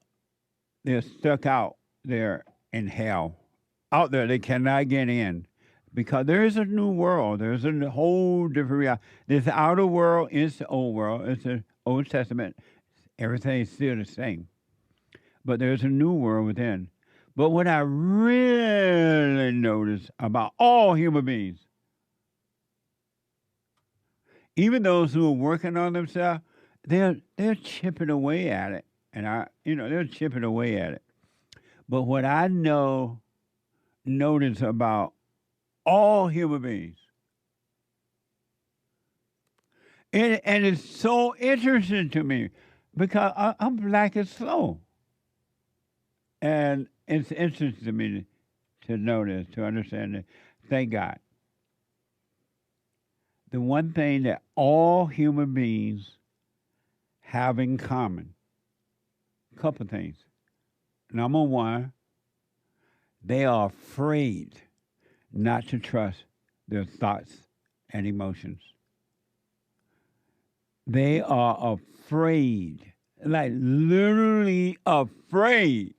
they're stuck out there in hell. Out there, they cannot get in. Because there is a new world. There's a whole different reality. This outer world is the old world. It's the Old Testament. Everything is still the same. But there's a new world within. But what I really notice about all human beings, even those who are working on themselves, they're chipping away at it. And they're chipping away at it. But what I notice about all human beings, and it's so interesting to me because I'm black and slow. And it's interesting to me to know this, to understand it. Thank God. The one thing that all human beings have in common, a couple things. Number one, they are afraid not to trust their thoughts and emotions. They are afraid, like literally afraid,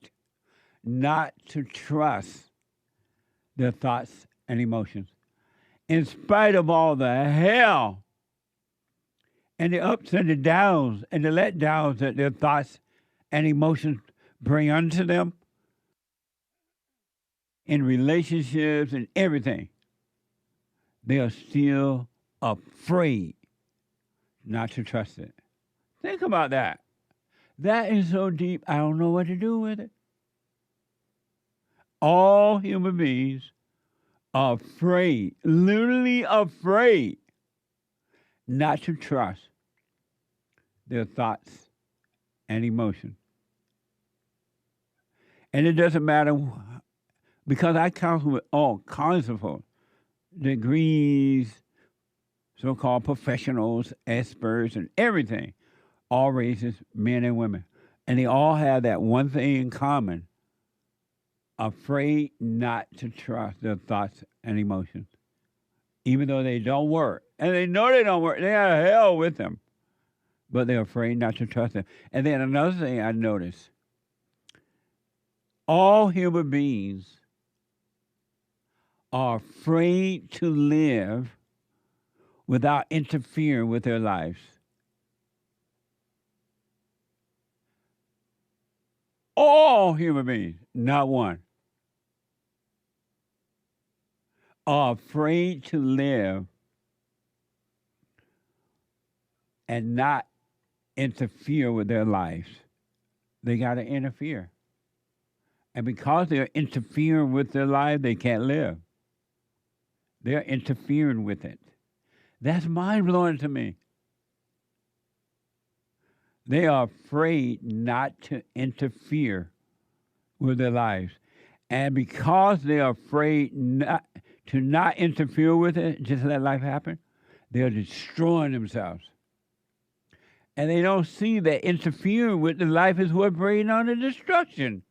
not to trust their thoughts and emotions. In spite of all the hell and the ups and the downs and the letdowns that their thoughts and emotions bring unto them in relationships and everything, they are still afraid not to trust it. Think about that. That is so deep, I don't know what to do with it. All human beings are afraid, literally afraid, not to trust their thoughts and emotions. And it doesn't matter, because I counsel with all kinds of folks, degrees, so-called professionals, experts, and everything, all races, men and women. And they all have that one thing in common: afraid not to trust their thoughts and emotions. Even though they don't work. And they know they don't work. They have hell with them. But they're afraid not to trust them. And then another thing I noticed, all human beings are afraid to live without interfering with their lives. All human beings, not one, are afraid to live and not interfere with their lives. They got to interfere. And because they're interfering with their life, they can't live. They're interfering with it. That's mind-blowing to me. They are afraid not to interfere with their lives. And because they're afraid not interfere with it, just let life happen, they're destroying themselves. And they don't see that interfering with the life is what brings on the destruction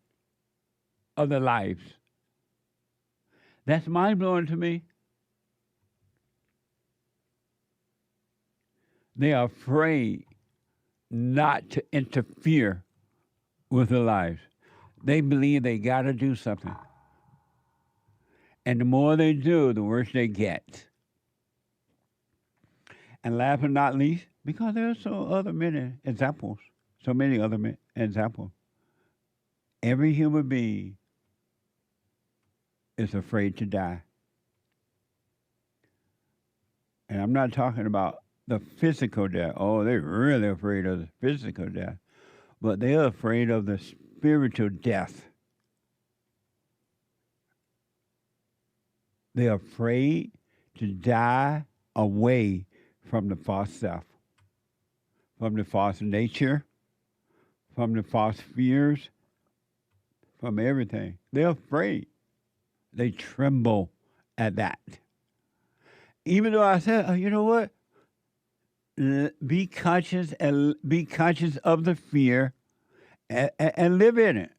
of their lives. That's mind-blowing to me. They are afraid not to interfere with their lives. They believe they got to do something. And the more they do, the worse they get. And last but not least, because there are so many other examples. Every human being is afraid to die. And I'm not talking about the physical death. Oh, they're really afraid of the physical death. But they're afraid of the spiritual death. They're afraid to die away from the false self, from the false nature, from the false fears, from everything. They're afraid. They tremble at that. Even though I said, you know what? Be conscious of the fear and live in it.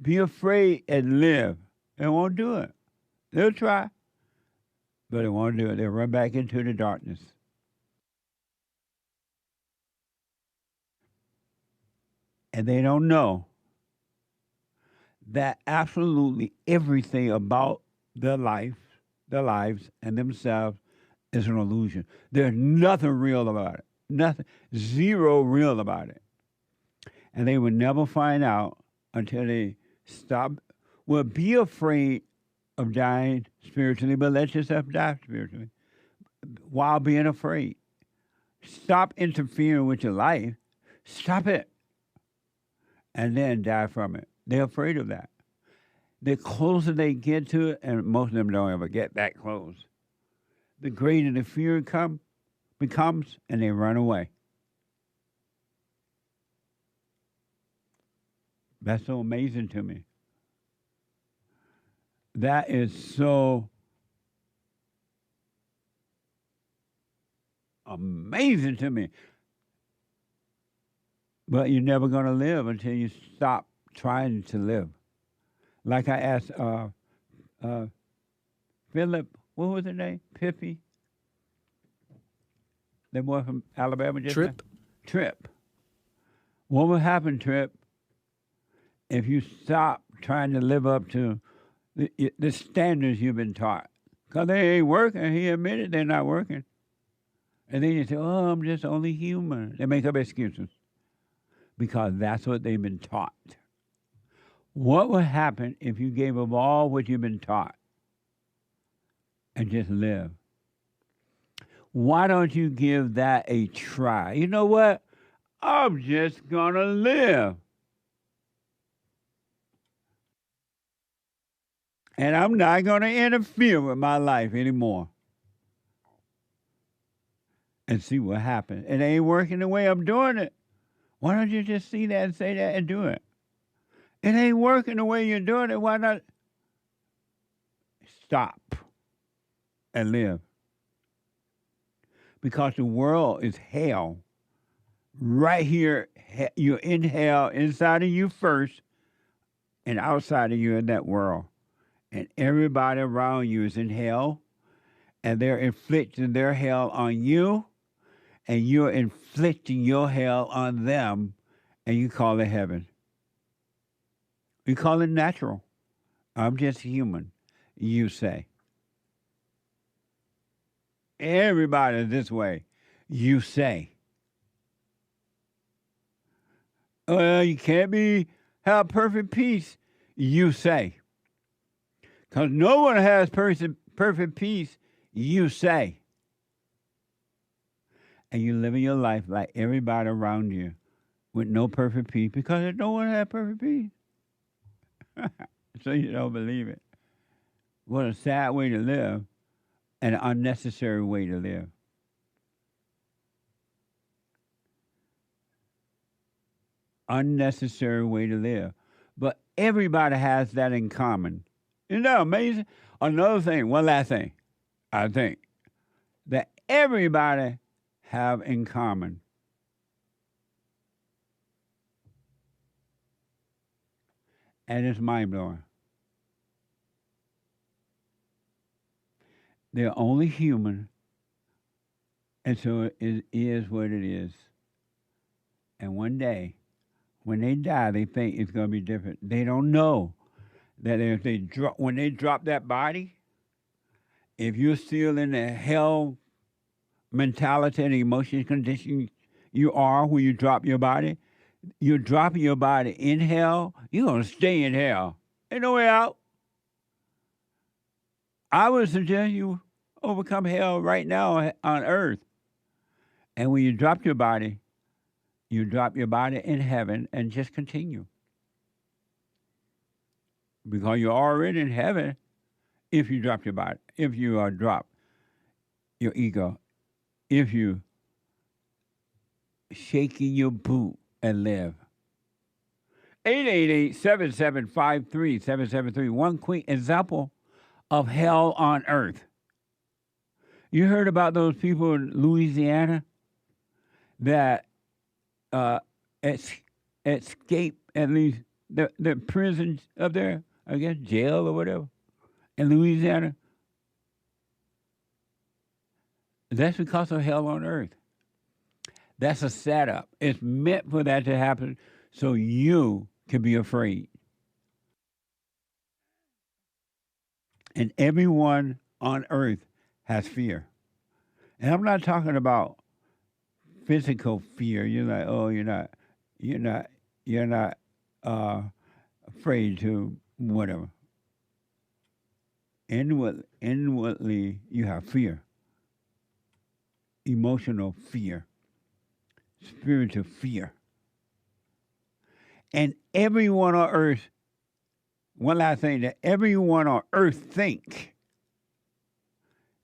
Be afraid and live. They won't do it. They'll try, but they won't do it. They'll run back into the darkness. And they don't know that absolutely everything about their lives, and themselves is an illusion. There's nothing real about it. Nothing, zero real about it. And they will never find out until they stop. Well, be afraid of dying spiritually, but let yourself die spiritually while being afraid. Stop interfering with your life. Stop it. and then die from it. They're afraid of that. The closer they get to it, and most of them don't ever get that close, the greater the fear becomes, and they run away. That's so amazing to me. That is so amazing to me. But you're never going to live until you stop trying to live. Like I asked Philip, what was his name? Pippy? The boy from Alabama just Tripp. Tripp. What would happen, Tripp, if you stop trying to live up to the standards you've been taught? Because they ain't working. He admitted they're not working. And then you say, oh, I'm just only human. They make up excuses because that's what they've been taught. What would happen if you gave up all what you've been taught and just live? Why don't you give that a try? You know what? I'm just going to live. And I'm not going to interfere with my life anymore. And see what happens. It ain't working the way I'm doing it. Why don't you just see that and say that and do it? It ain't working the way you're doing it. Why not stop and live? Because the world is hell. Right here, you're in hell inside of you first and outside of you in that world. And everybody around you is in hell, and they're inflicting their hell on you, and you're inflicting your hell on them, and you call it heaven. You call it natural. I'm just human, you say. Everybody's this way, you say. Well, you can't have perfect peace, you say. Because no one has perfect peace, you say. And you're living your life like everybody around you with no perfect peace because no one has perfect peace. So you don't believe it. What a sad way to live and an unnecessary way to live. Unnecessary way to live. But everybody has that in common. Isn't that amazing? Another thing, one last thing, I think, that everybody have in common. And it's mind-blowing. They're only human, and so it is what it is. And one day, when they die, they think it's going to be different. They don't know that if when they drop that body, if you're still in the hell mentality and emotion condition you are when you drop your body, you're dropping your body in hell, you're going to stay in hell. Ain't no way out. I would suggest you overcome hell right now on earth. And when you drop your body in heaven and just continue. Because you're already in heaven if you drop your body, if you drop your ego, if you shaking your boot and live. 888-7753-773. One quick example of hell on earth. You heard about those people in Louisiana that escape at least the prisons up there, I guess jail or whatever, in Louisiana. That's because of hell on earth. That's a setup. It's meant for that to happen so you can be afraid. And everyone on earth has fear. And I'm not talking about physical fear. You're like, oh, you're not afraid to whatever. Inwardly, you have fear. Emotional fear. Spiritual fear. And everyone on earth, one last thing, that everyone on earth think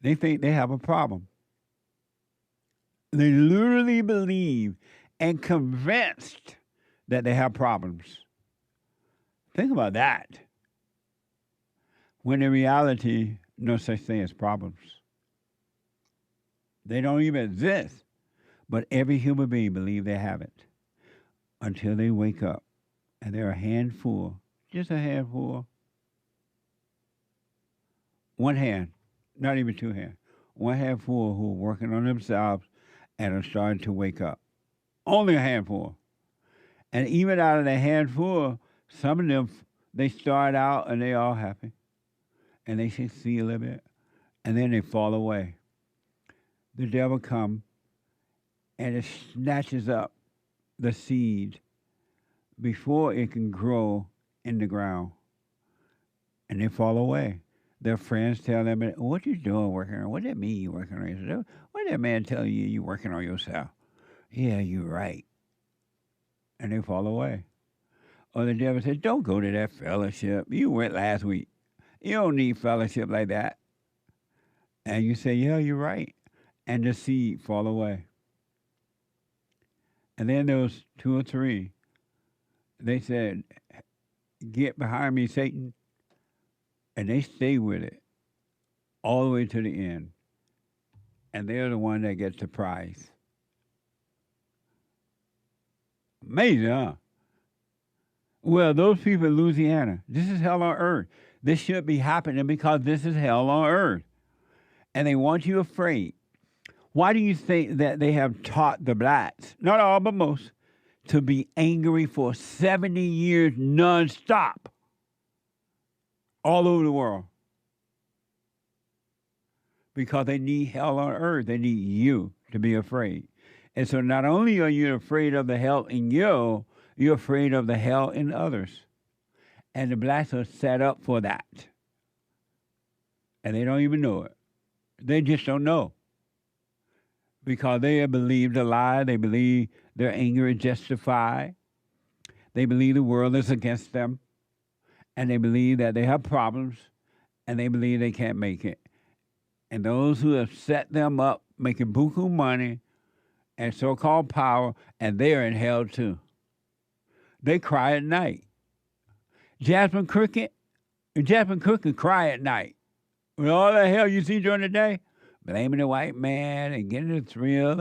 they have a problem. They literally believe and convinced that they have problems. Think about that. When in reality, no such thing as problems. They don't even exist. But every human being believes they have it until they wake up. And they're a handful, just a handful. One hand, not even two hands. One handful who are working on themselves and are starting to wake up. Only a handful. And even out of the handful, some of them, they start out and they all happy. And they succeed a little bit. And then they fall away. The devil comes and it snatches up the seed before it can grow in the ground. And they fall away. Their friends tell them, what you doing working on? What does that mean you working on yourself? What did that man tell you you working on yourself? Yeah, you're right. And they fall away. Or the devil says, don't go to that fellowship. You went last week. You don't need fellowship like that. And you say, yeah, you're right. And the seed fall away. And then those 2 or 3, they said, get behind me, Satan. And they stay with it all the way to the end. And they're the one that gets the prize. Amazing, huh? Well, those people in Louisiana, this is hell on earth. This should be happening because this is hell on earth. And they want you afraid. Why do you think that they have taught the blacks, not all but most, to be angry for 70 years nonstop all over the world? Because they need hell on earth. They need you to be afraid. And so not only are you afraid of the hell in you, you're afraid of the hell in others. And the blacks are set up for that. And they don't even know it. They just don't know. Because they have believed a lie. They believe their anger is justified. They believe the world is against them. And they believe that they have problems. And they believe they can't make it. And those who have set them up making buku money and so-called power, and they are in hell too. They cry at night. Jasmine Crooked cry at night. With all the hell you see during the day, blaming the white man and getting the thrill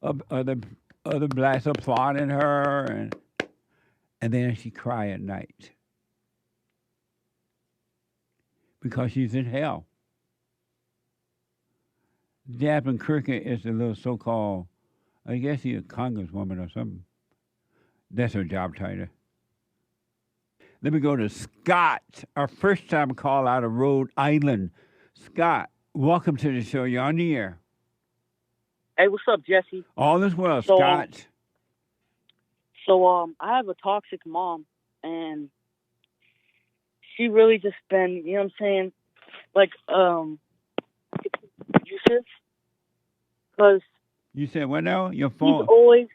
of the blacks applauding her, and then she cry at night because she's in hell. Jasmine Crooked is a little so-called, I guess she's a congresswoman or something. That's her job title. Let me go to Scott, our first time call out of Rhode Island. Scott, welcome to the show. You're on the air. Hey, what's up, Jesse? All is well, Scott. I have a toxic mom, and she really just been, you know what I'm saying, like, abusive. Because you said what now? Your phone? She's always,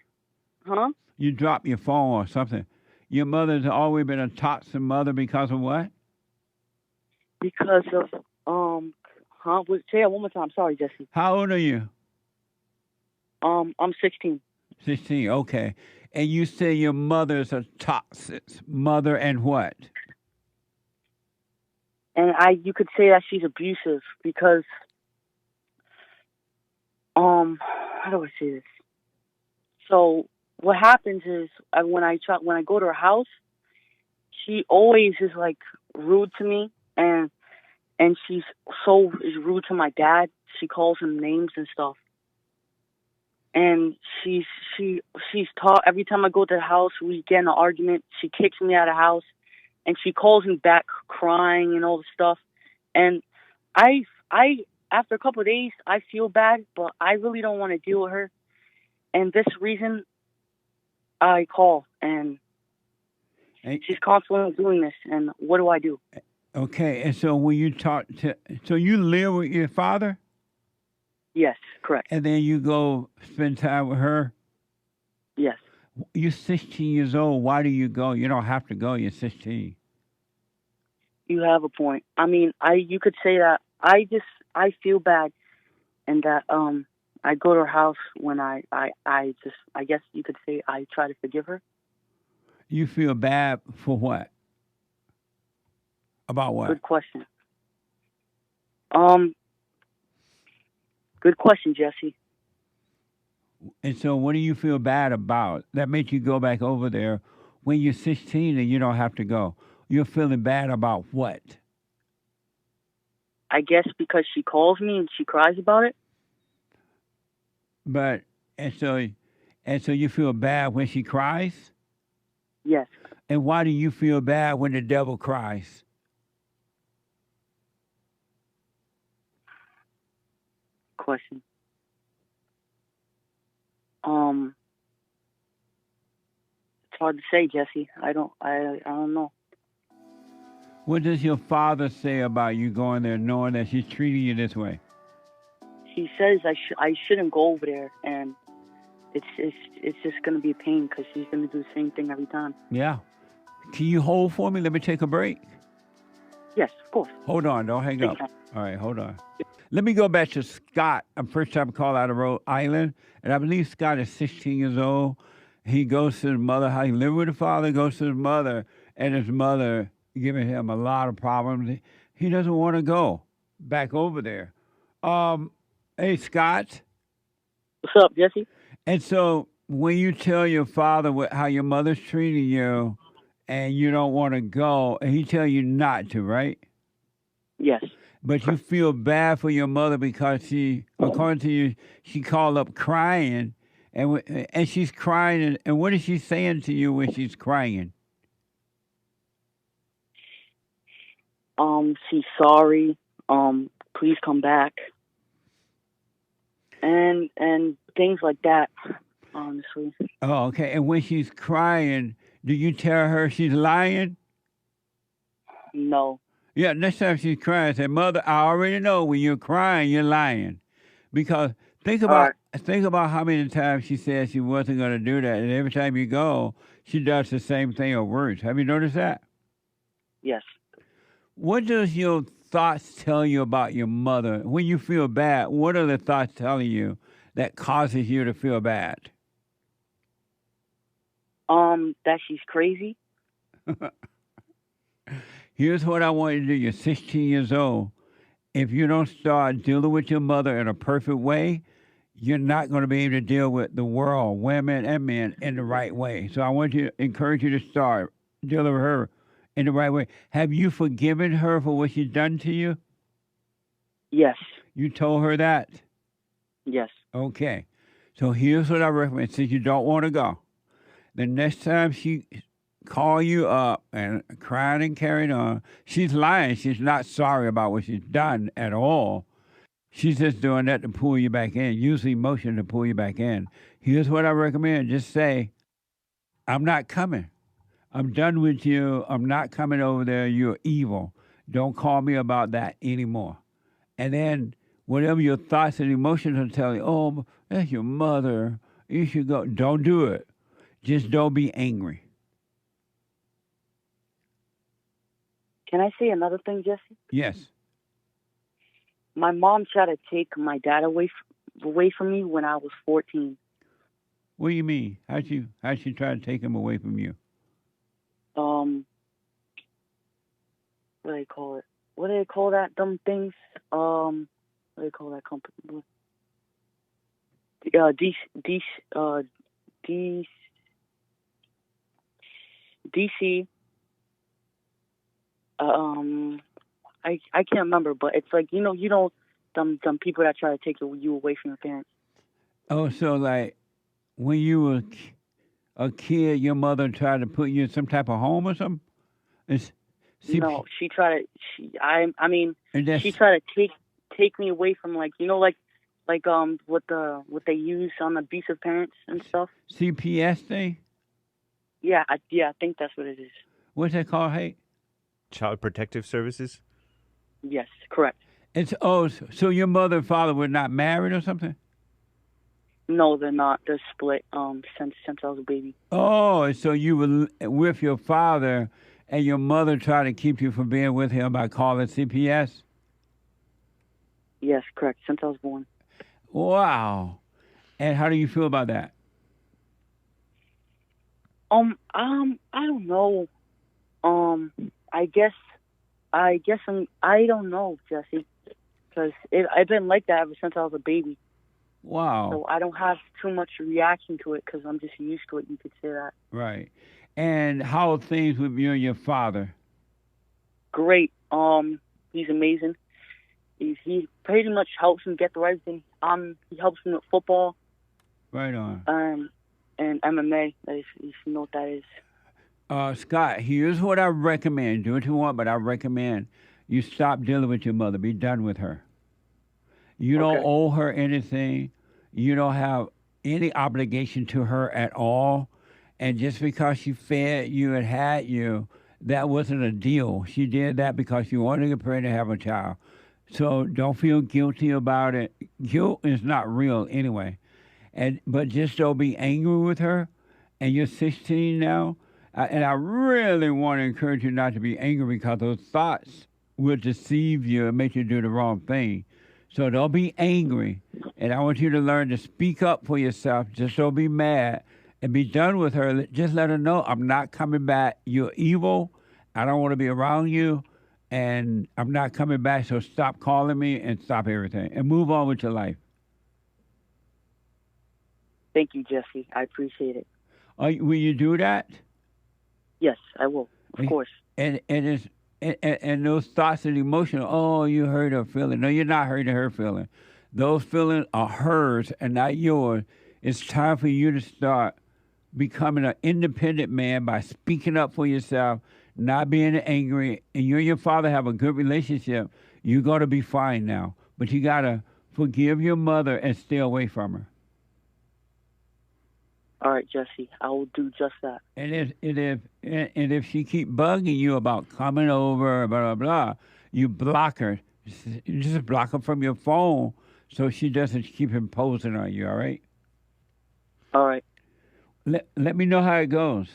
huh? You dropped your phone or something. Your mother's always been a toxic mother because of what? Because of, say that one more time. Sorry, Jesse. How old are you? I'm 16. 16, okay. And you say your mother's a toxic mother and what? And you could say that she's abusive because, how do I say this? So what happens is when I go to her house, she always is like rude to me, and she's is rude to my dad. She calls him names and stuff. And she's taught every time I go to the house, we get in an argument. She kicks me out of the house, and she calls me back crying and all this stuff. And I after a couple of days, I feel bad, but I really don't want to deal with her. And this reason, I call, and she's constantly doing this. And what do I do? Okay, and so when you so you live with your father? Yes, correct. And then you go spend time with her? Yes. You're 16 years old. Why do you go? You don't have to go. You're 16. You have a point. I mean, you could say that I feel bad, and that I go to her house when I guess you could say I try to forgive her. You feel bad for what? About what? Good question. Good question, Jesse. And so, what do you feel bad about? That makes you go back over there when you're 16 and you don't have to go. You're feeling bad about what? I guess because she calls me and she cries about it. But and so you feel bad when she cries? Yes. And why do you feel bad when the devil cries? Question. It's hard to say, Jesse. I don't know. What does your father say about you going there knowing that she's treating you this way? He says I shouldn't go over there, and it's just going to be a pain because she's going to do the same thing every time. Yeah. Can you hold for me? Let me take a break. Yes, of course. Hold on. Don't hang up. All right, hold on. Let me go back to Scott. I'm first-time call out of Rhode Island, and I believe Scott is 16 years old. He goes to his mother. How he lived with the father, goes to his mother, and his mother giving him a lot of problems. He doesn't want to go back over there. Hey, Scott. What's up, Jesse? And so when you tell your father how your mother's treating you and you don't want to go, and he tell you not to, right? Yes. But you feel bad for your mother because she, according to you, she called up crying, and she's crying. And what is she saying to you when she's crying? She's sorry. Please come back. And things like that, honestly. Oh, okay. And when she's crying, do you tell her she's lying? No. Yeah, next time she's crying, say, "Mother, I already know when you're crying, you're lying." Because think about how many times she said she wasn't going to do that, and every time you go, she does the same thing or worse. Have you noticed that? Yes. What does your thoughts tell you about your mother? When you feel bad, what are the thoughts telling you that causes you to feel bad? That she's crazy. Here's what I want you to do. You're 16 years old. If you don't start dealing with your mother in a perfect way, you're not going to be able to deal with the world, women and men, in the right way. So I want to encourage you to start dealing with her in the right way. Have you forgiven her for what she's done to you? Yes. You told her that? Yes. Okay. So here's what I recommend. Since you don't want to go, the next time she call you up and crying and carrying on, she's lying. She's not sorry about what she's done at all. She's just doing that to pull you back in, use emotion to pull you back in. Here's what I recommend. Just say, "I'm not coming. I'm done with you. I'm not coming over there. You're evil. Don't call me about that anymore." And then whatever your thoughts and emotions are telling you, "Oh, that's your mother. You should go." Don't do it. Just don't be angry. Can I say another thing, Jesse? Yes. My mom tried to take my dad away from me when I was 14. What do you mean? How'd she try to take him away from you? What do they call it? What do they call that? Dumb things. What do they call that company? DC. I can't remember, but it's like you know them people that try to take you away from your parents. Oh, so like when you were a kid, your mother tried to put you in some type of home or something? No, she tried to. She tried to take me away from like what they use on abusive parents and stuff. CPS thing? Yeah, I think that's what it is. What's that called, Hake? Child Protective Services? Yes, correct. So your mother and father were not married or something? No, they're not. They're split. Since I was a baby. Oh, so you were with your father, and your mother tried to keep you from being with him by calling CPS? Yes, correct. Since I was born. Wow. And how do you feel about that? I don't know. I guess I don't know, Jesse, because I've been like that ever since I was a baby. Wow. So I don't have too much reaction to it because I'm just used to it. You could say that. Right. And how are things with you and your father? Great. He's amazing. He pretty much helps me get through everything. He helps me with football. Right on. And MMA. If you know what that is. Scott, here's what I recommend. Do what you want, but I recommend you stop dealing with your mother. Be done with her. You don't owe her anything. You don't have any obligation to her at all. And just because she fed you and had you, that wasn't a deal. She did that because she wanted to get pregnant and have a child. So don't feel guilty about it. Guilt is not real anyway. But just don't be angry with her. And you're 16 now. And I really want to encourage you not to be angry because those thoughts will deceive you and make you do the wrong thing. So don't be angry. And I want you to learn to speak up for yourself. Just don't be mad and be done with her. Just let her know, I'm not coming back. You're evil. I don't want to be around you. And I'm not coming back. So stop calling me and stop everything. And move on with your life. Thank you, Jesse. I appreciate it. Will you do that? Yes, I will. Of course. And those thoughts and emotions, oh, you hurt her feeling. No, you're not hurting her feeling. Those feelings are hers and not yours. It's time for you to start becoming an independent man by speaking up for yourself, not being angry. And you and your father have a good relationship. You're going to be fine now. But you got to forgive your mother and stay away from her. All right, Jesse, I will do just that. And if she keep bugging you about coming over, blah, blah, blah, you block her. You just block her from your phone so she doesn't keep imposing on you, all right? All right. Let me know how it goes.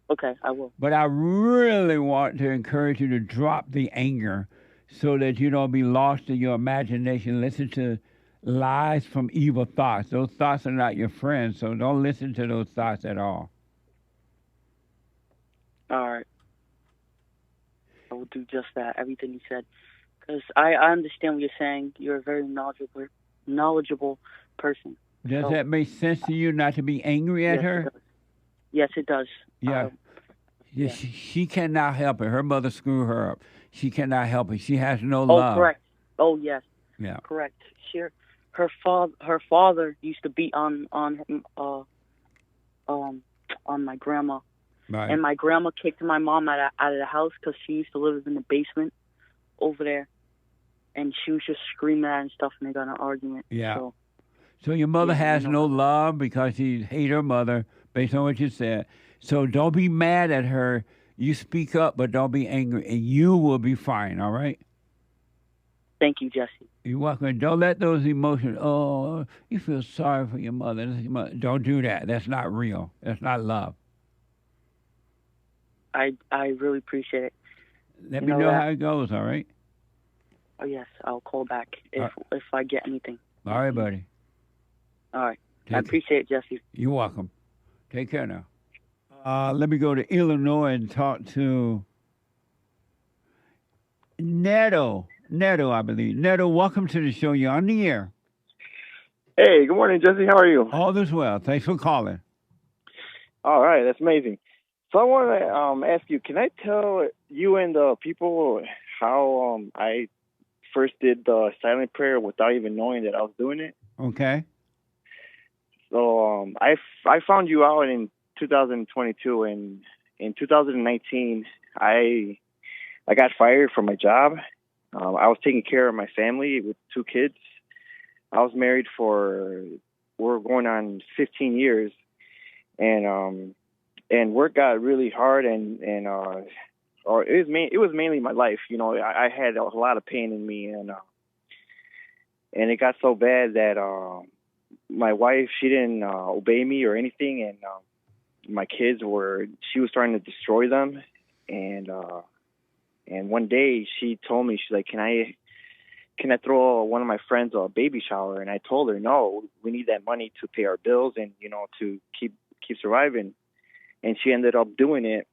Okay, I will. But I really want to encourage you to drop the anger so that you don't be lost in your imagination. Listen to lies from evil thoughts. Those thoughts are not your friends, so don't listen to those thoughts at all. All right. I will do just that, everything you said. Because I understand what you're saying. You're a very knowledgeable person. Does that make sense to you not to be angry at her? Yes, it does. Yeah. She cannot help it. Her mother screwed her up. She cannot help it. She has no love. Oh, correct. Oh, yes. Yeah. Correct. Her father used to beat on my grandma. Right. And my grandma kicked my mom out of the house because she used to live in the basement over there. And she was just screaming at her and stuff, and they got in an argument. Yeah. So your mother has no love because she hates her mother, based on what you said. So don't be mad at her. You speak up, but don't be angry, and you will be fine, all right? Thank you, Jesse. You're welcome. Don't let those emotions, oh, you feel sorry for your mother. Don't do that. That's not real. That's not love. I really appreciate it. Let me know how it goes, all right? Oh, yes. I'll call back if I get anything. All right, buddy. All right. I appreciate it, Jesse. You're welcome. Take care now. Let me go to Illinois and talk to NETO. NETO, I believe. NETO, welcome to the show. You're on the air. Hey, good morning, Jesse. How are you? All is well. Thanks for calling. All right, that's amazing. So I want to ask you, can I tell you and the people how I first did the silent prayer without even knowing that I was doing it? Okay. So I found you out in 2022, and in 2019, I got fired from my job. I was taking care of my family with 2 kids. I was married we're going on 15 years, and work got really hard, and it was mainly my life. You know, I had a lot of pain in me, and it got so bad that my wife, she didn't obey me or anything, and my kids she was starting to destroy them, and one day she told me, she's like, can I throw one of my friends a baby shower? And I told her, no, we need that money to pay our bills and, to keep surviving. And she ended up doing it.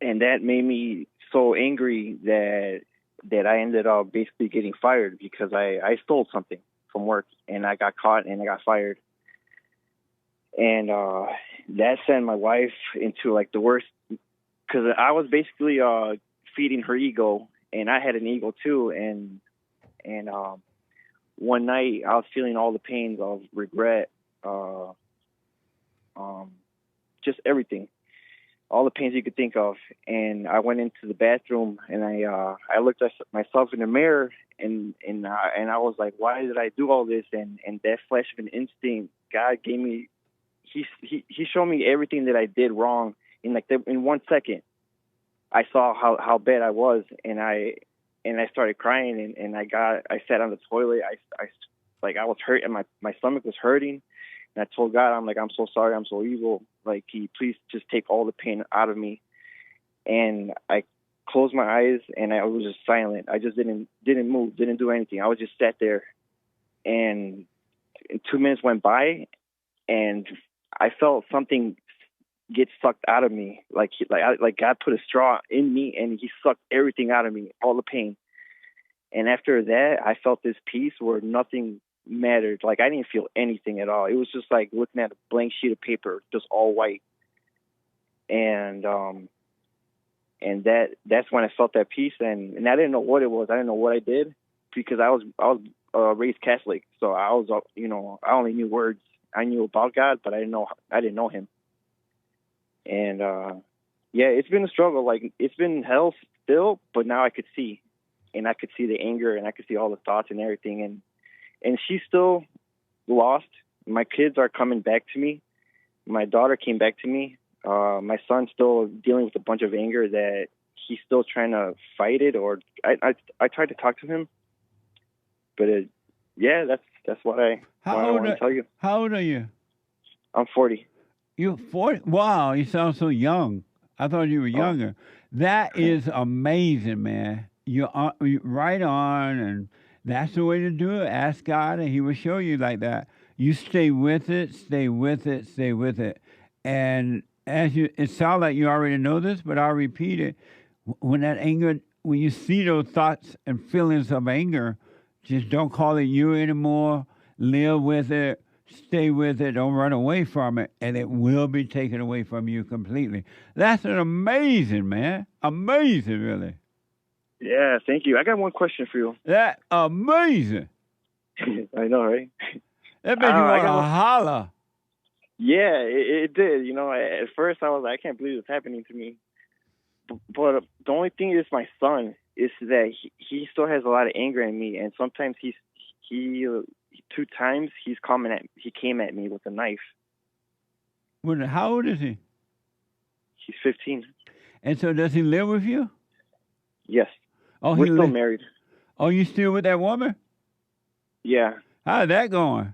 And that made me so angry that I ended up basically getting fired because I stole something from work and I got caught and I got fired. And that sent my wife into like the worst, because I was basically feeding her ego, and I had an ego too. And one night I was feeling all the pains of regret, just everything, all the pains you could think of. And I went into the bathroom and I looked at myself in the mirror and I was like, why did I do all this? And that flash of an instinct, God gave me, he showed me everything that I did wrong in 1 second. I saw how bad I was, and I started crying, and I sat on the toilet. I was hurt, and my stomach was hurting, and I told God, I'm like, I'm so sorry, I'm so evil. Like, can you please just take all the pain out of me? And I closed my eyes, and I was just silent. I just didn't move, didn't do anything. I was just sat there, and 2 minutes went by, and I felt something get sucked out of me, like God put a straw in me and he sucked everything out of me, all the pain. And after that, I felt this peace where nothing mattered. Like, I didn't feel anything at all. It was just like looking at a blank sheet of paper, just all white. And that's when I felt that peace. And I didn't know what it was. I didn't know what I did, because I was raised Catholic, so I was I only knew words. I knew about God, but I didn't know him. And it's been a struggle. Like, it's been hell still, but now I could see, and I could see the anger, and I could see all the thoughts and everything. And she's still lost. My kids are coming back to me. My daughter came back to me. My son's still dealing with a bunch of anger that he's still trying to fight it. Or I tried to talk to him, but that's what I want to tell you. How old are you? I'm 40. You're 40? Wow, you sound so young. I thought you were younger. That is amazing, man. You're right on, and that's the way to do it. Ask God, and he will show you like that. You stay with it, stay with it, stay with it. And it sounds like you already know this, but I'll repeat it. When that anger, when you see those thoughts and feelings of anger, just don't call it you anymore. Live with it. Stay with it. Don't run away from it, and it will be taken away from you completely. That's an amazing, man. Amazing, really. Yeah, thank you. I got one question for you. That amazing. I know, right? That made you want to holler. Yeah, it did. At first I was like, I can't believe it's happening to me. But the only thing is my son is that he still has a lot of anger in me, and sometimes he 2 times he came at me with a knife. How old is he? He's 15. And so does he live with you? Yes. Oh, we're still married. Oh, you still with that woman? Yeah. How's that going?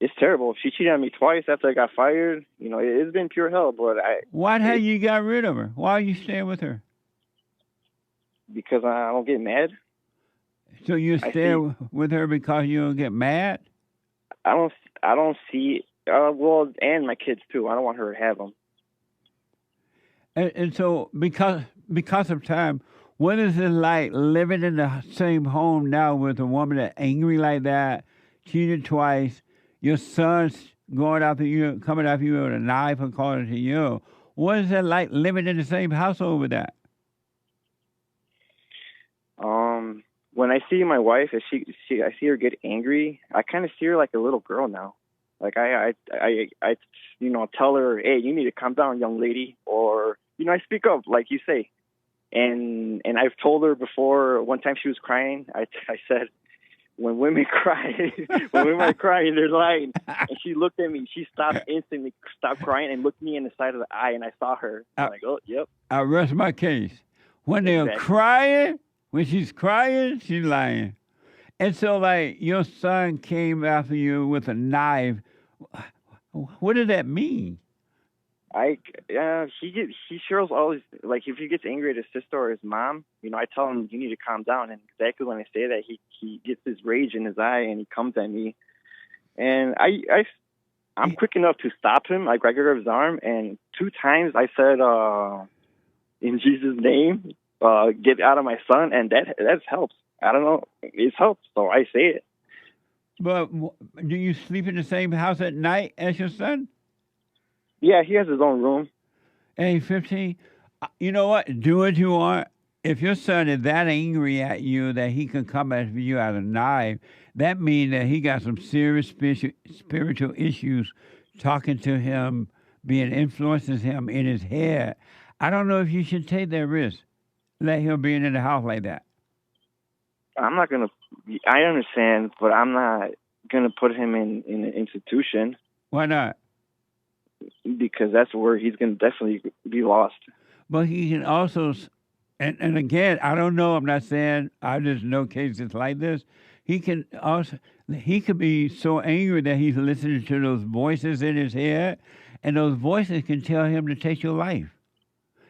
It's terrible. She cheated on me twice after I got fired. It's been pure hell. But why the hell you got rid of her? Why are you staying with her? Because I don't get mad. So you stay with her because you don't get mad? I don't see. Well, and my kids too. I don't want her to have them. And so because of time, what is it like living in the same home now with a woman that's angry like that, cheated twice, your son's coming after you with a knife according to you? What is it like living in the same household with that? When I see my wife, I see her get angry, I kind of see her like a little girl now. Like I tell her, hey, you need to calm down, young lady, or I speak up, like you say. And I've told her before. One time she was crying. I said, when women cry, they're lying. And she looked at me. She instantly stopped crying and looked me in the side of the eye. And I saw her. I'm like, oh, yep. I rest my case. When they're crying. When she's crying, she's lying. And so, like, your son came after you with a knife. What does that mean? He shows always, like, if he gets angry at his sister or his mom, I tell him you need to calm down. And exactly when I say that, he gets this rage in his eye and he comes at me. And I'm quick enough to stop him. I grab his arm, and 2 times I said, in Jesus' name, get out of my son, and that helps. I don't know, it's helped, so I say it. But do you sleep in the same house at night as your son? Yeah, he has his own room. Hey, 15, you know what? Do what you want. If your son is that angry at you that he can come at you out of a knife, that means that he got some serious spiritual issues talking to him, being influences him in his head. I don't know if you should take that risk. Let him be in the house like that. I'm not going to, I understand, but I'm not going to put him in an institution. Why not? Because that's where he's going to definitely be lost. But he can also, and again, I don't know, I'm not saying, I just know cases like this. He could be so angry that he's listening to those voices in his head, and those voices can tell him to take your life.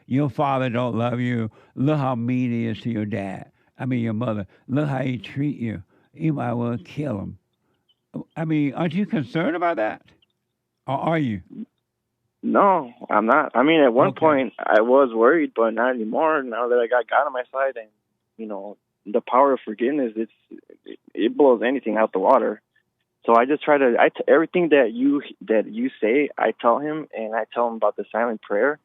Your father don't love you. Look how mean he is to your dad. I mean, your mother. Look how he treat you. You might well kill him. I mean, aren't you concerned about that? Or are you? No, I'm not. I mean, at one point I was worried, but not anymore. Now that I got God on my side, and the power of forgiveness, it blows anything out the water. So I just try to. Everything that you say, I tell him, and I tell him about the silent prayer,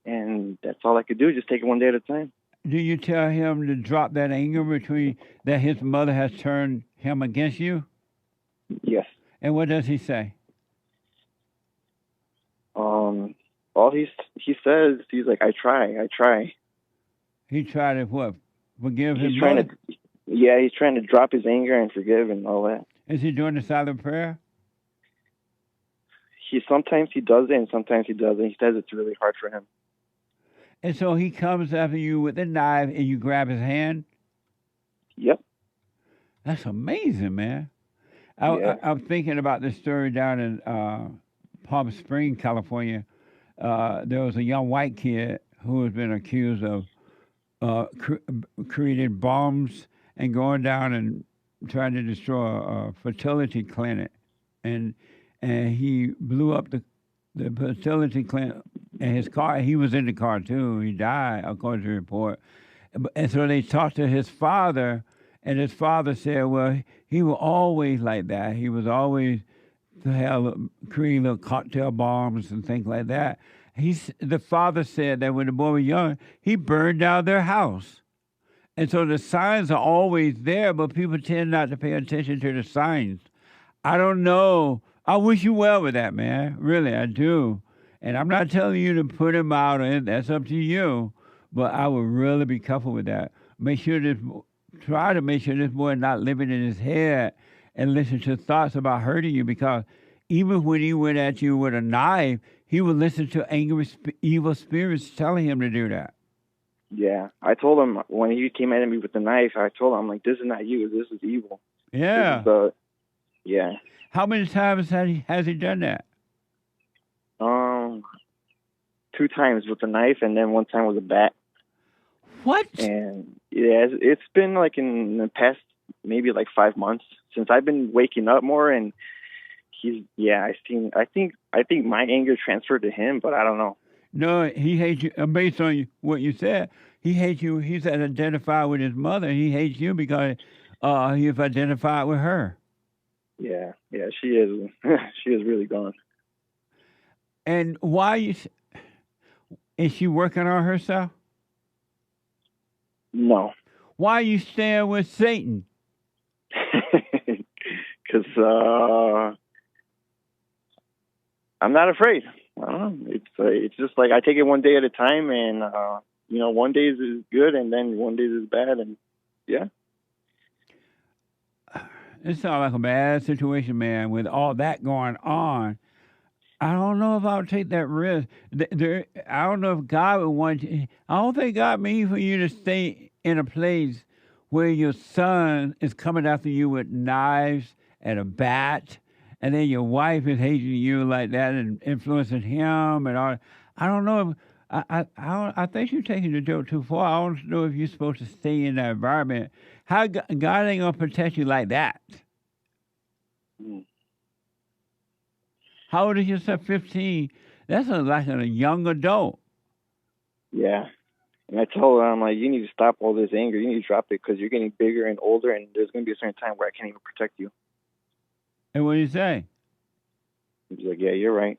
and that's all I could do. Just take it one day at a time. Do you tell him to drop that anger that his mother has turned him against you? Yes. And what does he say? All he says, he's like, I try. He tried to what? Forgive his he's mother? he's trying to drop his anger and forgive and all that. Is he doing the silent prayer? Sometimes he does it and sometimes he doesn't. He says it's really hard for him. And so he comes after you with a knife and you grab his hand? Yep. That's amazing, man. Yeah. I'm thinking about this story down in Palm Springs, California. There was a young white kid who has been accused of creating bombs and going down and trying to destroy a fertility clinic. And he blew up the fertility clinic in his car. He was in the car too. He died, according to the report. And so they talked to his father, and his father said, well, he was always like that. He was always creating little cocktail bombs and things like that. The father said that when the boy was young, he burned down their house. And so the signs are always there, but people tend not to pay attention to the signs. I don't know. I wish you well with that, man. Really, I do. And I'm not telling you to put him out, and that's up to you. But I would really be careful with that. Try to make sure this boy is not living in his head and listen to thoughts about hurting you, because even when he went at you with a knife, he would listen to angry, evil spirits telling him to do that. Yeah. I told him when he came at me with the knife, I told him, I'm like, this is not you. This is evil. Yeah. Yeah. How many times has he done that? 2 times with a knife, and then 1 time with a bat. What? And yeah, it's been like in the past maybe like 5 months since I've been waking up more, and I think my anger transferred to him, but I don't know. No, he hates you. Based on what you said, he hates you. He's identified with his mother. He hates you because he's identified with her. Yeah, she is. She is really gone. And why is she working on herself? No. Why are you staying with Satan? Because I'm not afraid. I don't know. It's just like I take it one day at a time, and one day is good, and then one day is bad, and yeah. It sounds like a bad situation, man. With all that going on, I don't know if I would take that risk. I don't know if God would want you. I don't think God means for you to stay in a place where your son is coming after you with knives and a bat, and then your wife is hating you like that and influencing him and all. I don't know. I think you're taking the joke too far. I don't know if you're supposed to stay in that environment. How God ain't gonna protect you like that? How old is your son? 15. That's like a young adult. Yeah. And I told her, I'm like, you need to stop all this anger. You need to drop it because you're getting bigger and older, and there's going to be a certain time where I can't even protect you. And what did he say? He's like, yeah, you're right.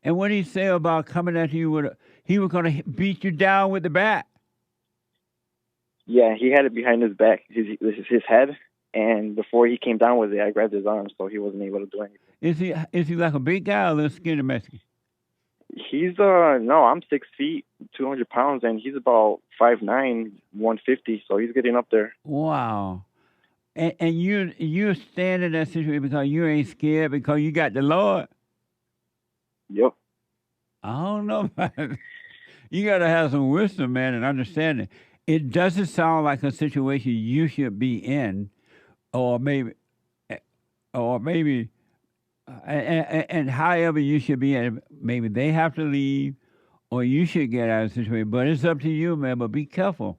And what did he say about coming at you with he was going to beat you down with the bat? Yeah, he had it behind his back. This is his head. And before he came down with it, I grabbed his arm, so he wasn't able to do anything. Is he like a big guy or a little skinny Mexican? He's no, I'm 6 feet, 200 pounds, and he's about 5'9", 150. So he's getting up there. Wow. And you stand in that situation because you ain't scared because you got the Lord. Yep. I don't know about it. You got to have some wisdom, man, and understanding. It doesn't sound like a situation you should be in, or maybe, and however you should be in. Maybe they have to leave, or you should get out of the situation. But it's up to you, man. But be careful,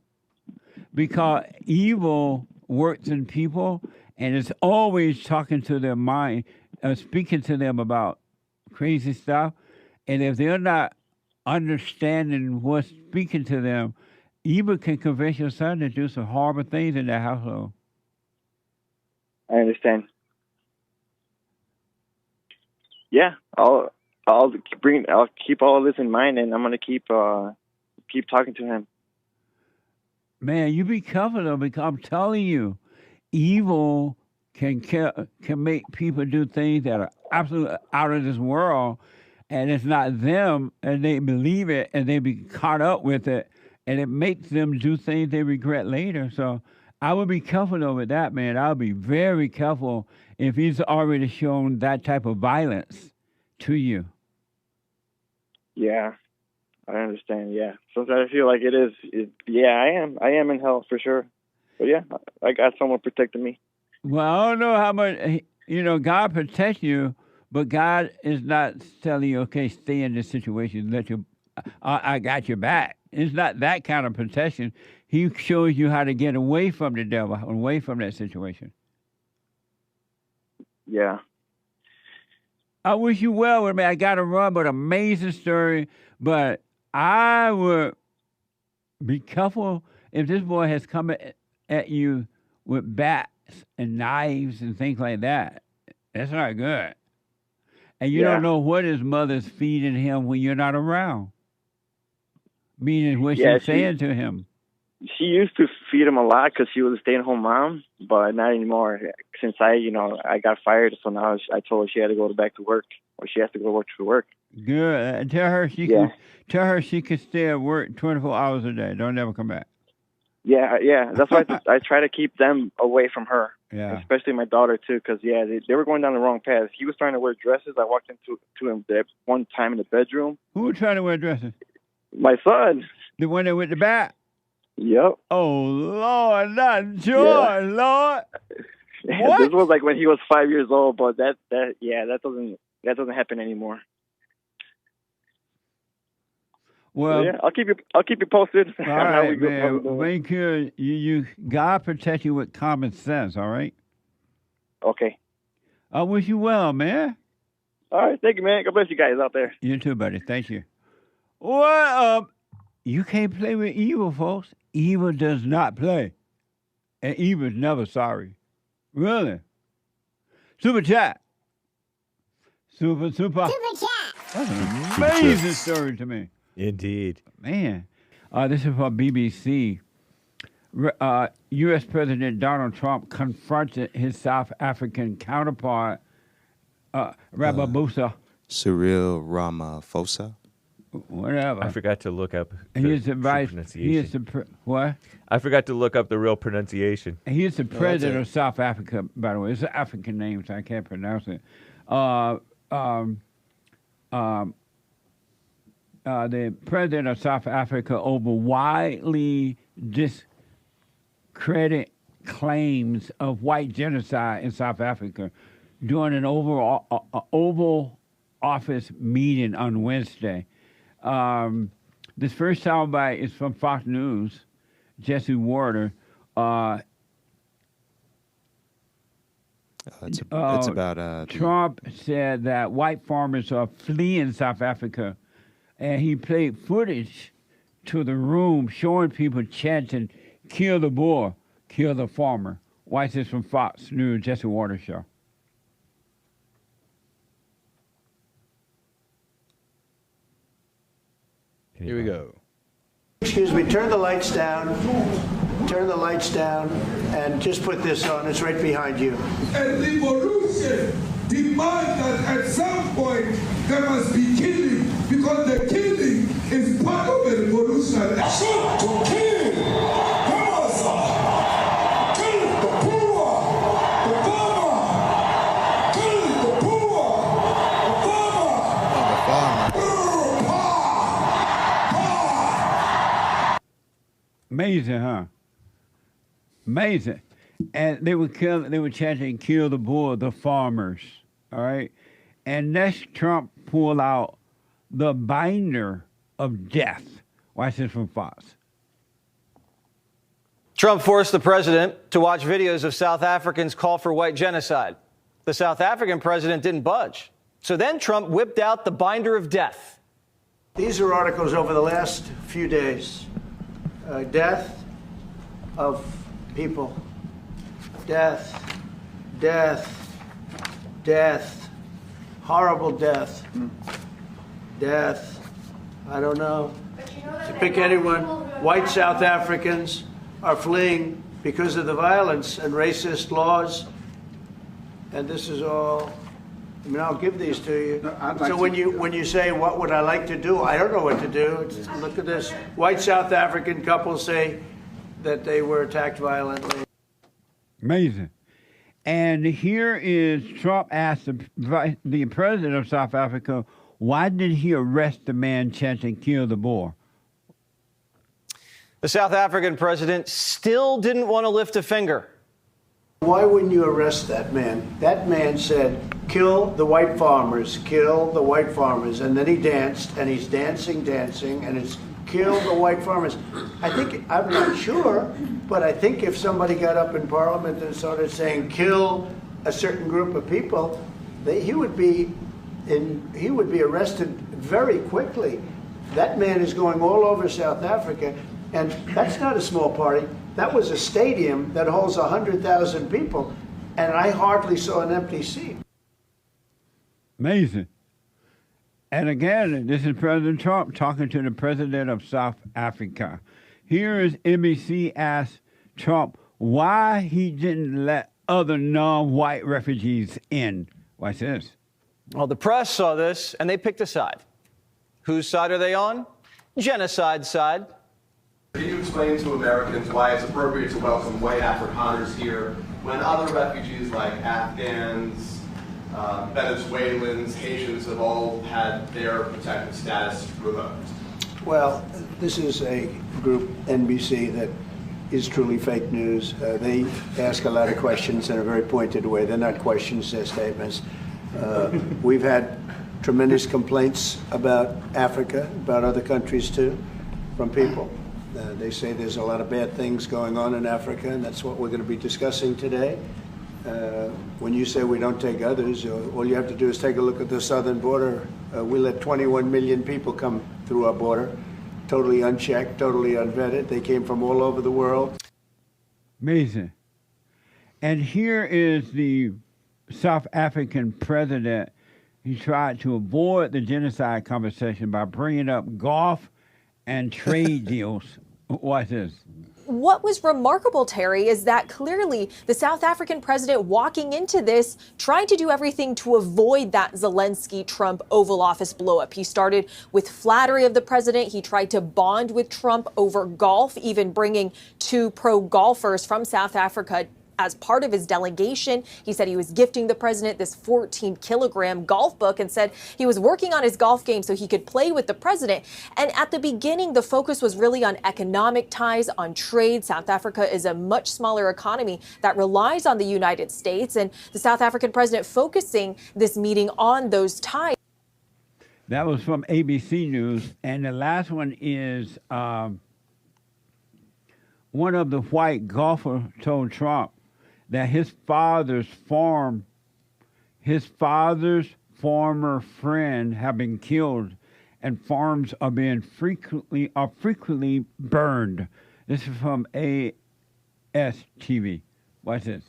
because evil works in people, and it's always talking to their mind, speaking to them about crazy stuff. And if they're not understanding what's speaking to them, evil can convince your son to do some horrible things in their household. I understand. Yeah, I'll keep all of this in mind, and I'm gonna keep talking to him. Man, you be careful though, because I'm telling you, evil can make people do things that are absolutely out of this world, and it's not them, and they believe it, and they be caught up with it, and it makes them do things they regret later. So I would be careful though with that, man. I would be very careful if he's already shown that type of violence to you. Yeah, I understand. Yeah, sometimes I feel like it is. I am in hell for sure. But yeah, I got someone protecting me. Well, I don't know how much, God protects you, but God is not telling you, okay, stay in this situation. I got your back. It's not that kind of protection. He shows you how to get away from the devil, away from that situation. Yeah. I wish you well with me. I got to run, but amazing story. But I would be careful if this boy has come at you with bats and knives and things like that. That's not good. And you don't know what his mother's feeding him when you're not around. Meaning what she's saying to him. She used to feed him a lot because she was a stay-at-home mom, but not anymore. Since I got fired, so now I told her she had to go back to work, or she has to go to work. Good. Tell her she can stay at work 24 hours a day. Don't ever come back. Yeah. That's why I try to keep them away from her. Yeah. Especially my daughter too, because they were going down the wrong path. He was trying to wear dresses. I walked into him there one time in the bedroom. Who was trying to wear dresses? My son. The one that with the bat? Yep. Oh Lord, not George, Lord. What? This was like when he was 5 years old, but that doesn't happen anymore. Well, so I'll keep you posted. All right, man. Make sure you God protect you with common sense. All right. Okay. I wish you well, man. All right, thank you, man. God bless you guys out there. You too, buddy. Thank you. Well, you can't play with evil, folks. Evil does not play, and evil is never sorry. Really. Super chat. Super. Super chat. That's an amazing story to me. Indeed. Man. This is from BBC. U.S. President Donald Trump confronted his South African counterpart, Ramaphosa. Cyril Ramaphosa. Whatever. I forgot to look up the He is the vice. pronunciation. He is the what? I forgot to look up the real pronunciation. He is the president of South Africa, by the way. It's an African name, so I can't pronounce it. The president of South Africa over widely discredit claims of white genocide in South Africa during an Oval Office meeting on Wednesday. This first soundbite is from Fox News, Jesse Warder. It's about Trump said that white farmers are fleeing South Africa, and he played footage to the room showing people chanting, "Kill the Boer, kill the farmer." Watch this from Fox News, Jesse Warder Show. Here we go. Excuse me, turn the lights down. Turn the lights down and just put this on. It's right behind you. A revolution demands that at some point there must be killing, because the killing is part of a revolution. Shoot to kill! Come on, sir! Kill the poor! The farmer! Kill the poor! The farmer! Amazing, huh? Amazing. And they were chanting, "Kill the Boer, the farmers." All right. And next, Trump pulled out the binder of death. Watch this from Fox. Trump forced the president to watch videos of South Africans call for white genocide. The South African president didn't budge. So then Trump whipped out the binder of death. These are articles over the last few days. Death of people. Death, death, death, horrible death. Death, I don't know. To pick anyone, white South Africans are fleeing because of the violence and racist laws. And this is all, I mean, I'll give these to you. So when you say, what would I like to do? I don't know what to do. Look at this. White South African couples say that they were attacked violently. Amazing. And here is Trump asked the president of South Africa, why did he arrest the man chanting, "Kill the Boer"? The South African president still didn't want to lift a finger. Why wouldn't you arrest that man? That man said, "Kill the white farmers, kill the white farmers." And then he danced, and he's dancing, and it's "kill the white farmers." I'm not sure, but I think if somebody got up in Parliament and started saying, "Kill a certain group of people," he would be arrested very quickly. That man is going all over South Africa, and that's not a small party. That was a stadium that holds 100,000 people, and I hardly saw an empty seat. Amazing. And again, this is President Trump talking to the president of South Africa. Here is NBC asked Trump why he didn't let other non-white refugees in. Watch this. Well, the press saw this, and they picked a side. Whose side are they on? Genocide side. Can you explain to Americans why it's appropriate to welcome white Afrikaners here when other refugees like Afghans, Venezuelans, Haitians have all had their protected status revoked? Well, this is a group, NBC, that is truly fake news. They ask a lot of questions in a very pointed way. They're not questions, they're statements. We've had tremendous complaints about Africa, about other countries too, from people. They say there's a lot of bad things going on in Africa, and that's what we're going to be discussing today. When you say we don't take others, all you have to do is take a look at the southern border. We let 21 million people come through our border, totally unchecked, totally unvetted. They came from all over the world. Amazing. And here is the South African president. He tried to avoid the genocide conversation by bringing up golf and trade deals. Watch this. What was remarkable, Terry, is that clearly the South African president walking into this tried to do everything to avoid that Zelensky-Trump Oval Office blowup. He started with flattery of the president. He tried to bond with Trump over golf, even bringing two pro golfers from South Africa as part of his delegation. He said he was gifting the president this 14-kilogram golf book and said he was working on his golf game so he could play with the president. And at the beginning, the focus was really on economic ties, on trade. South Africa is a much smaller economy that relies on the United States, and the South African president focusing this meeting on those ties. That was from ABC News. And the last one is one of the white golfers told Trump that his father's former friend have been killed and farms are being frequently burned. This is from ASTV. What's this?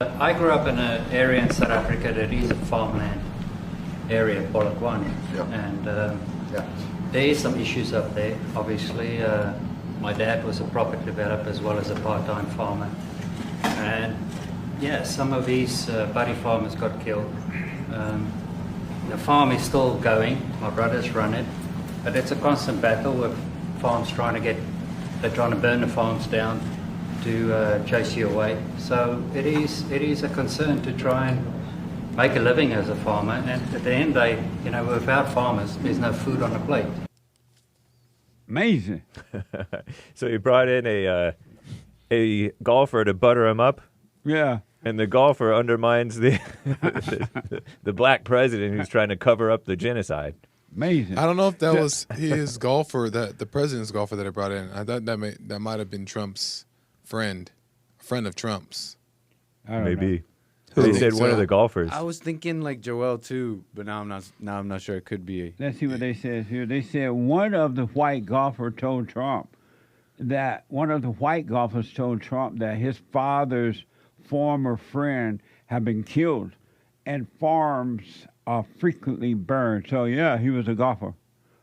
I grew up in an area in South Africa that is a farmland area, Polokwane, and there is some issues up there. Obviously, my dad was a property developer as well as a part-time farmer, and yeah, some of these buddy farmers got killed. The farm is still going. My brothers run it, but it's a constant battle with farms they're trying to burn the farms down to chase you away. So it is a concern to try and make a living as a farmer. And at the end, without farmers, there's no food on the plate. Amazing. So he brought in a golfer to butter him up. Yeah. And the golfer undermines the black president who's trying to cover up the genocide. Amazing. I don't know if that was his golfer, the president's golfer that I brought in. I thought that might have been Trump's friend, a friend of Trump's. Maybe. They said one of the golfers. I was thinking like Joel too, but now I'm not sure. It could be. Let's see what they said here. They said one of the white golfers told Trump that his father's former friend had been killed and farms are frequently burned. So yeah, he was a golfer,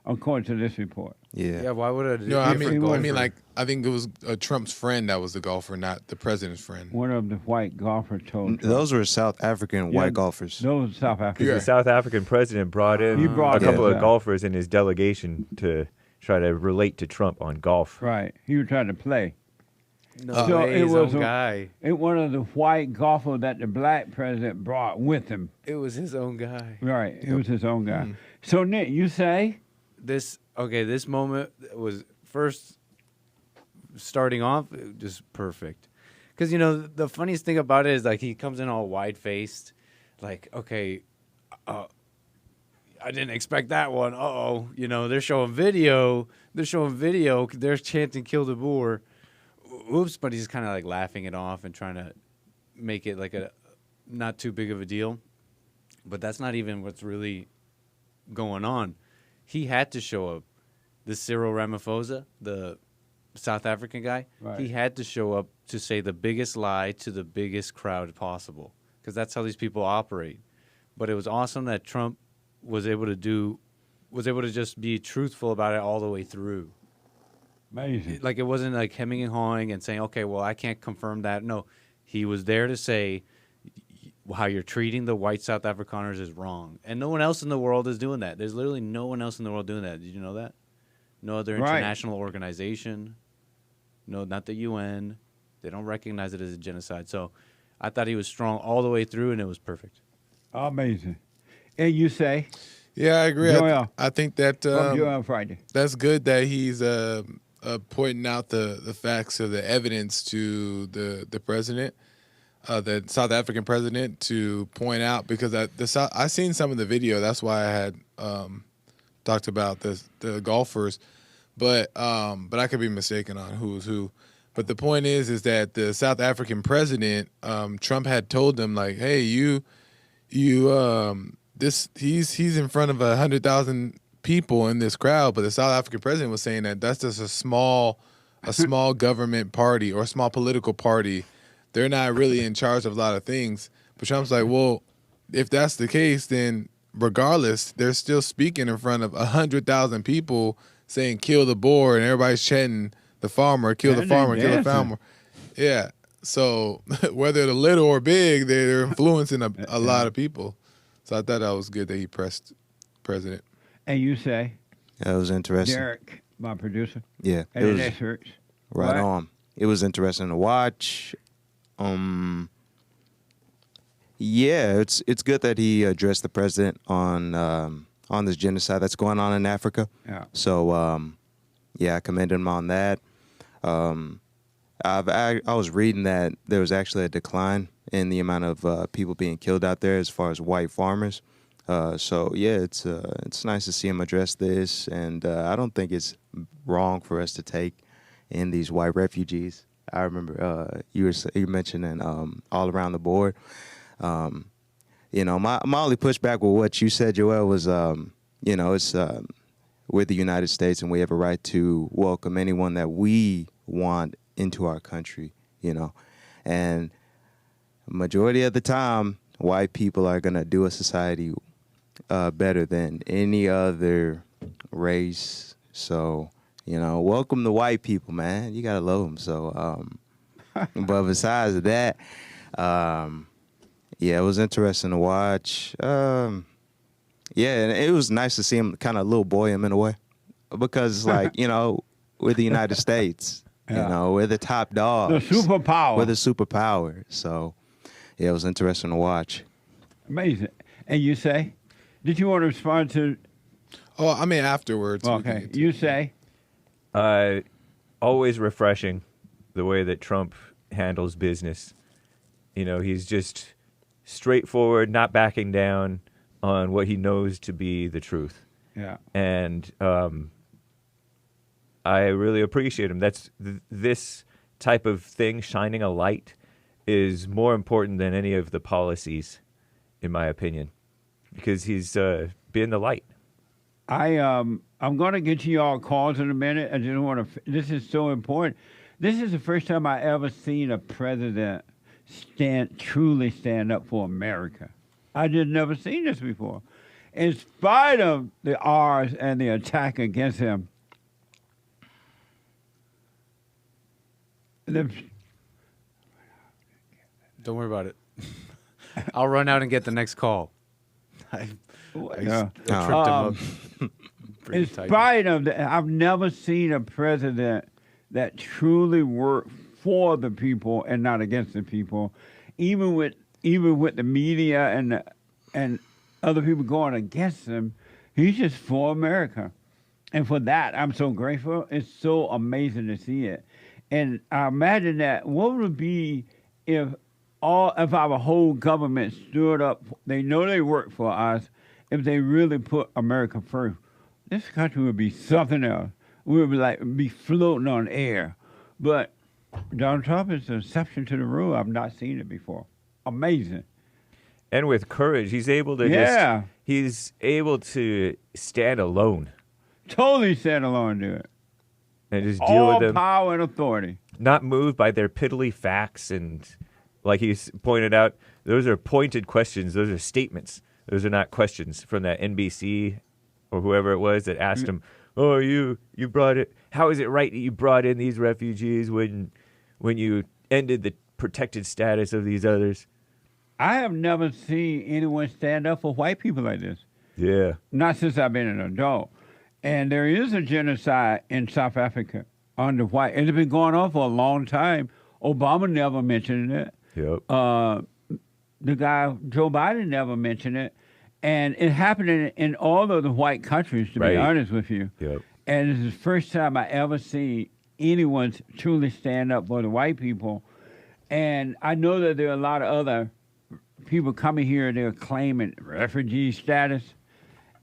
according to this report. Yeah. Yeah. Why would a No, I mean, like I think it was Trump's friend that was the golfer, not the president's friend. One of the white golfers told Trump. Those were South African white golfers. Those were South African. The South African president brought in a couple of golfers in his delegation to try to relate to Trump on golf. Right. He was trying to play. No way, his own guy. One of the white golfers that the black president brought with him. It was his own guy. Right. It was his own guy. So, Nick, you say? This moment was first starting off just perfect. Because, the funniest thing about it is, like, he comes in all wide-faced, like, okay, I didn't expect that one. Uh-oh. They're showing video. They're chanting, kill the Boer. Oops, but he's kind of like laughing it off and trying to make it like a not too big of a deal. But that's not even what's really going on. He had to show up. This Cyril Ramaphosa, the South African guy, he had to show up to say the biggest lie to the biggest crowd possible, because that's how these people operate. But it was awesome that Trump was able to just be truthful about it all the way through. Amazing. Like, it wasn't like hemming and hawing and saying, okay, well, I can't confirm that. No, he was there to say how you're treating the white South Afrikaners is wrong. And no one else in the world is doing that. There's literally no one else in the world doing that. Did you know that? No other international organization. No, not the UN. They don't recognize it as a genocide. So I thought he was strong all the way through, and it was perfect. Amazing. And you say? Yeah, I agree. Joel. I think that Joel Friday. That's good that he's pointing out the facts of the evidence to the president, the South African president, to point out, because I seen some of the video. That's why I had talked about the golfers, but I could be mistaken on who's who. But the point is that the South African president, Trump had told them, like, hey, he's in front of 100,000 people in this crowd, but the South African president was saying that that's just a small government party or a small political party. They're not really in charge of a lot of things. But Trump's like, well, if that's the case, then regardless, they're still speaking in front of 100,000 people saying kill the Boer, and everybody's chanting the farmer, kill the farmer, kill the farmer. Yeah. So whether they're little or big, they're influencing a lot of people. So I thought that was good that he pressed president. And you say? That was interesting. Derrick, my producer. Yeah. And it excerpts. Right on. It was interesting to watch. Yeah, it's good that he addressed the president on this genocide that's going on in Africa. Yeah. So yeah, I commend him on that. I was reading that there was actually a decline in the amount of people being killed out there as far as white farmers. So yeah, it's nice to see him address this, and I don't think it's wrong for us to take in these white refugees. I remember you were mentioning all around the board. You know, my only pushback with what you said, Joel, was you know, it's we're the United States, and we have a right to welcome anyone that we want into our country. You know, and majority of the time, white people are gonna do a society better than any other race. So, you know, welcome the white people, man. You gotta love them. So, but besides that, yeah, it was interesting to watch. Yeah, and it was nice to see him kind of little boy him in a way, because like, you know, we're the United States. Yeah. You know, we're the top dogs. The superpower. We're the superpower. So, yeah, it was interesting to watch. Amazing. And you say? Did you want to respond to? Oh, I mean afterwards. Okay. You say? Always refreshing the way that Trump handles business. You know, he's just straightforward, not backing down on what he knows to be the truth. Yeah. And I really appreciate him. That's this type of thing, shining a light, is more important than any of the policies, in my opinion, because he's being the light. I'm going to get to y'all calls in a minute. I just want to. This is so important. This is the first time I ever seen a president truly stand up for America. I just never seen this before. In spite of the R's and the attack against him, don't worry about it. I'll run out and get the next call. I tripped him up. In spite of that, I've never seen a president that truly worked for the people and not against the people, even with the media and other people going against him. He's just for America, and for that I'm so grateful. It's so amazing to see it, and I imagine that what would it be if our whole government stood up? They know they work for us. If they really put America first, this country would be something else. We would be floating on air. But Donald Trump is an exception to the rule. I've not seen it before. Amazing. And with courage, he's able to he's able to stand alone. Totally stand alone and do it. And just deal with them. All power and authority. Not moved by their piddly facts, and like he's pointed out, those are pointed questions. Those are statements. Those are not questions from that NBC or whoever it was that asked him, "Oh, you brought it. How is it right that you brought in these refugees when you ended the protected status of these others?" I have never seen anyone stand up for white people like this. Yeah. Not since I've been an adult. And there is a genocide in South Africa under white. It's been going on for a long time. Obama never mentioned it. Yep. The guy, Joe Biden, never mentioned it. And it happened in all of the white countries, to be honest with you. Yep. And this is the first time I ever see anyone truly stand up for the white people. And I know that there are a lot of other people coming here, they're claiming refugee status.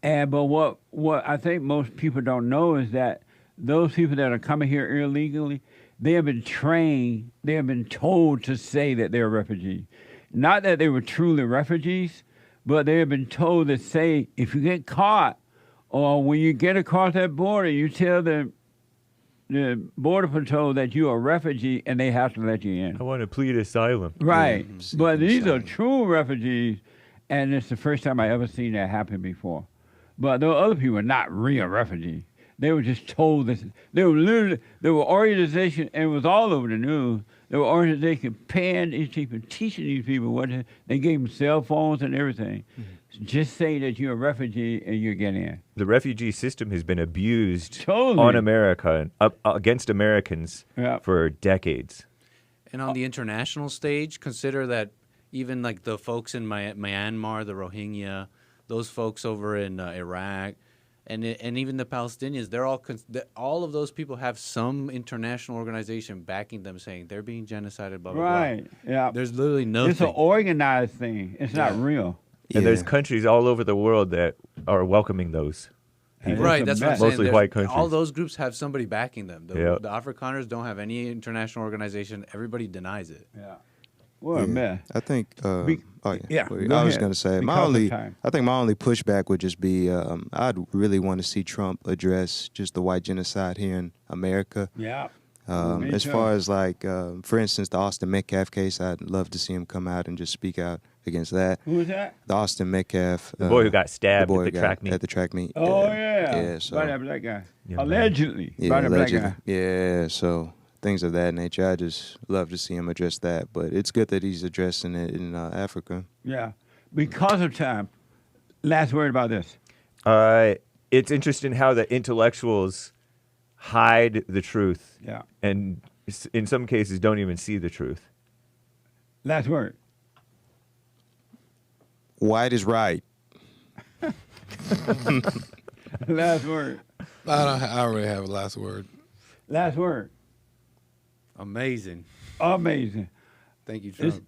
But what I think most people don't know is that those people that are coming here illegally, they have been trained, they have been told to say that they're refugees. Not that they were truly refugees, but they have been told to say, if you get caught, or when you get across that border, you tell the Border Patrol that you're a refugee and they have to let you in. I want to plead asylum. Right. But these are true refugees, and it's the first time I ever seen that happen before. But there were other people not real refugees. They were just told this. There were organizations, and it was all over the news. There were organizations paying these people, teaching these people what they gave them cell phones and everything. Mm-hmm. Just say that you're a refugee and you get in. The refugee system has been abused on America and against Americans for decades. And on the international stage, consider that even like the folks in Myanmar, the Rohingya, those folks over in Iraq, and even the Palestinians, they're all of those people have some international organization backing them, saying they're being genocided, blah blah Right. blah. Yeah. There's literally nothing. It's an organized thing. It's not real. And there's countries all over the world that are welcoming those people. Right, that's what I'm saying. Mostly white countries. All those groups have somebody backing them. The Yep. Afrikaners don't have any international organization. Everybody denies it. Yeah. What a mess. I think. yeah, Wait, go I was ahead. going to say Because of time. I think my only pushback would just be I'd really want to see Trump address just the white genocide here in America. Yeah. Me As too. far as like, for instance, the Austin Metcalf case, I'd love to see him come out and just speak out against that. Who was that? The Austin Metcalf, The boy who got stabbed the boy at the who got track meet. At the track meet. Oh, yeah. Yeah. So, By that black guy. Yeah, Allegedly. yeah, By the black allegedly. guy. Yeah. So things of that nature. I just love to see him address that. But it's good that he's addressing it in Africa. Yeah. Because of time. Last word about this. It's interesting how the intellectuals hide the truth. Yeah. And in some cases don't even see the truth. Last word. White is right. Last word. I don't really have a last word. Last word. Amazing. Amazing. Thank you, Trump.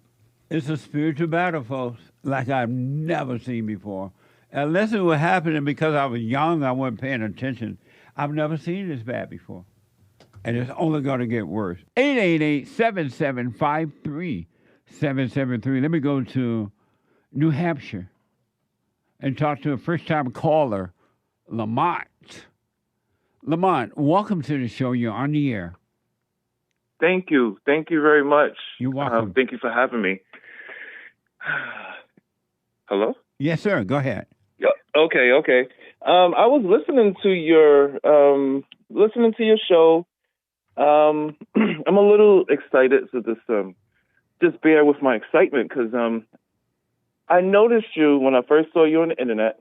It's a spiritual battle, folks, like I've never seen before. Unless it was happening because I was young, I wasn't paying attention. I've never seen this bad before. And it's only going to get worse. 888-7753-773. Let me go to New Hampshire and talk to a first-time caller, Lamont. Lamont, welcome to the show. You're on the air. Thank you. Thank you very much. You're welcome. Thank you for having me. Hello? Yes, sir. Go ahead. Yeah. Okay. I was listening to your show. I'm a little excited, so just bear with my excitement because I noticed you when I first saw you on the internet.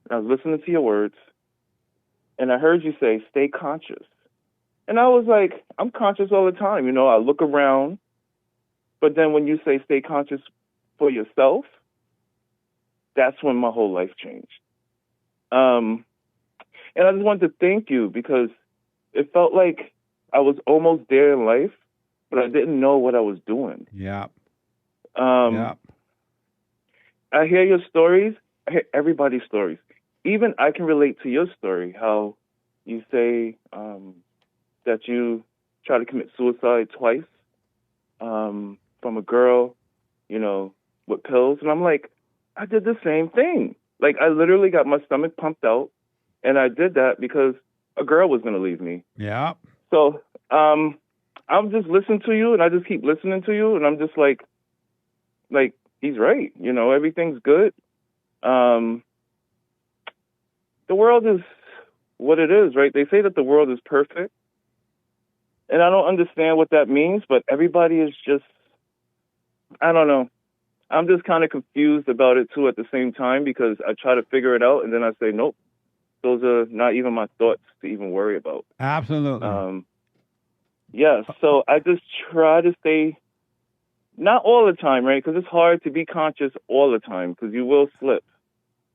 I was listening to your words, and I heard you say, "Stay conscious." And I was like, I'm conscious all the time. You know, I look around. But then when you say stay conscious for yourself, that's when my whole life changed. And I just wanted to thank you because it felt like I was almost there in life, but I didn't know what I was doing. Yeah. I hear your stories. I hear everybody's stories. Even I can relate to your story, how you say that you tried to commit suicide twice from a girl, you know, with pills. And I'm like, I did the same thing. Like, I literally got my stomach pumped out, and I did that because a girl was going to leave me. Yeah. So I'm just listening to you, and I just keep listening to you, and I'm just like, he's right. You know, everything's good. The world is what it is, right? They say that the world is perfect. And I don't understand what that means, but everybody is just, I don't know. I'm just kind of confused about it, too, at the same time, because I try to figure it out, and then I say, nope, those are not even my thoughts to even worry about. Absolutely. Yeah, so I just try to stay, not all the time, right? Because it's hard to be conscious all the time, because you will slip.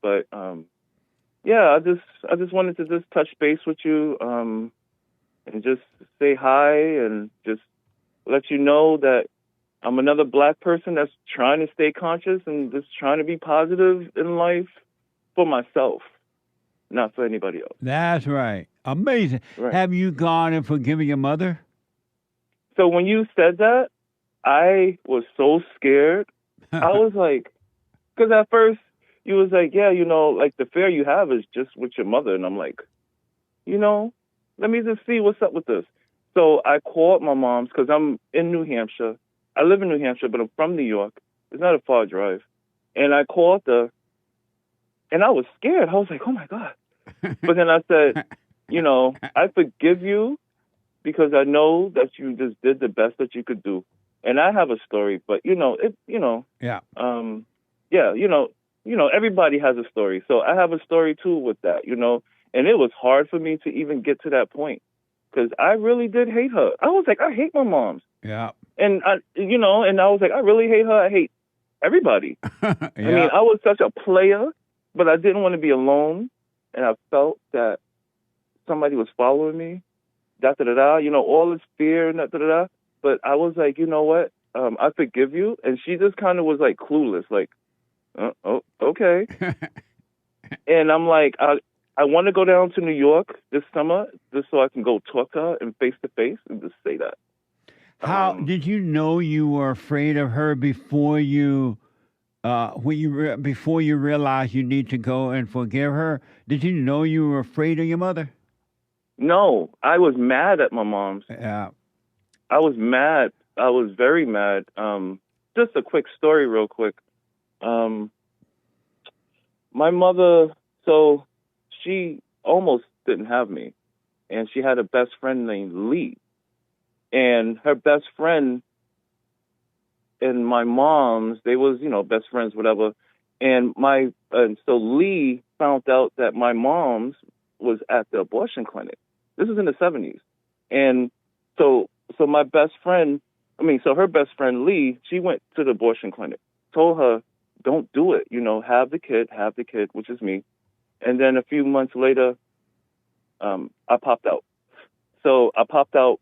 But, yeah, I just wanted to just touch base with you, and just say hi and just let you know that I'm another black person that's trying to stay conscious and just trying to be positive in life for myself, not for anybody else. That's right. Amazing. Right. Have you gone and forgiven your mother? So when you said that, I was so scared. I was like, because at first you was like, yeah, you know, like the fear you have is just with your mother. And I'm like, you know, let me just see what's up with this. So I called my mom's because I'm in New Hampshire. I live in New Hampshire, but I'm from New York. It's not a far drive. And I called her, and I was scared. I was like, oh, my God. But then I said, you know, I forgive you because I know that you just did the best that you could do. And I have a story, but, you know, yeah, everybody has a story. So I have a story, too, with that, you know. And it was hard for me to even get to that point. because I really did hate her. I was like, I hate my moms. Yeah. And I was like, I really hate her. I hate everybody. Yeah. I mean, I was such a player, but I didn't want to be alone. And I felt that somebody was following me, all this fear, But I was like, you know what? I forgive you. And she just kind of was like clueless, like, oh, okay. And I'm like, I want to go down to New York this summer just so I can go talk to her and face to face and just say that. How did you know you were afraid of her before you, before you realized you need to go and forgive her? Did you know you were afraid of your mother? No, I was mad at my mom's. Yeah. I was mad. I was very mad. Just a quick story real quick. My mother, so she almost didn't have me. And she had a best friend named Lee. And her best friend and my mom's, they was, best friends, whatever. And so Lee found out that my mom's was at the abortion clinic. This is in the 70s. And so my best friend, so her best friend Lee, she went to the abortion clinic, told her, don't do it, have the kid, which is me. And then a few months later, I popped out. So I popped out,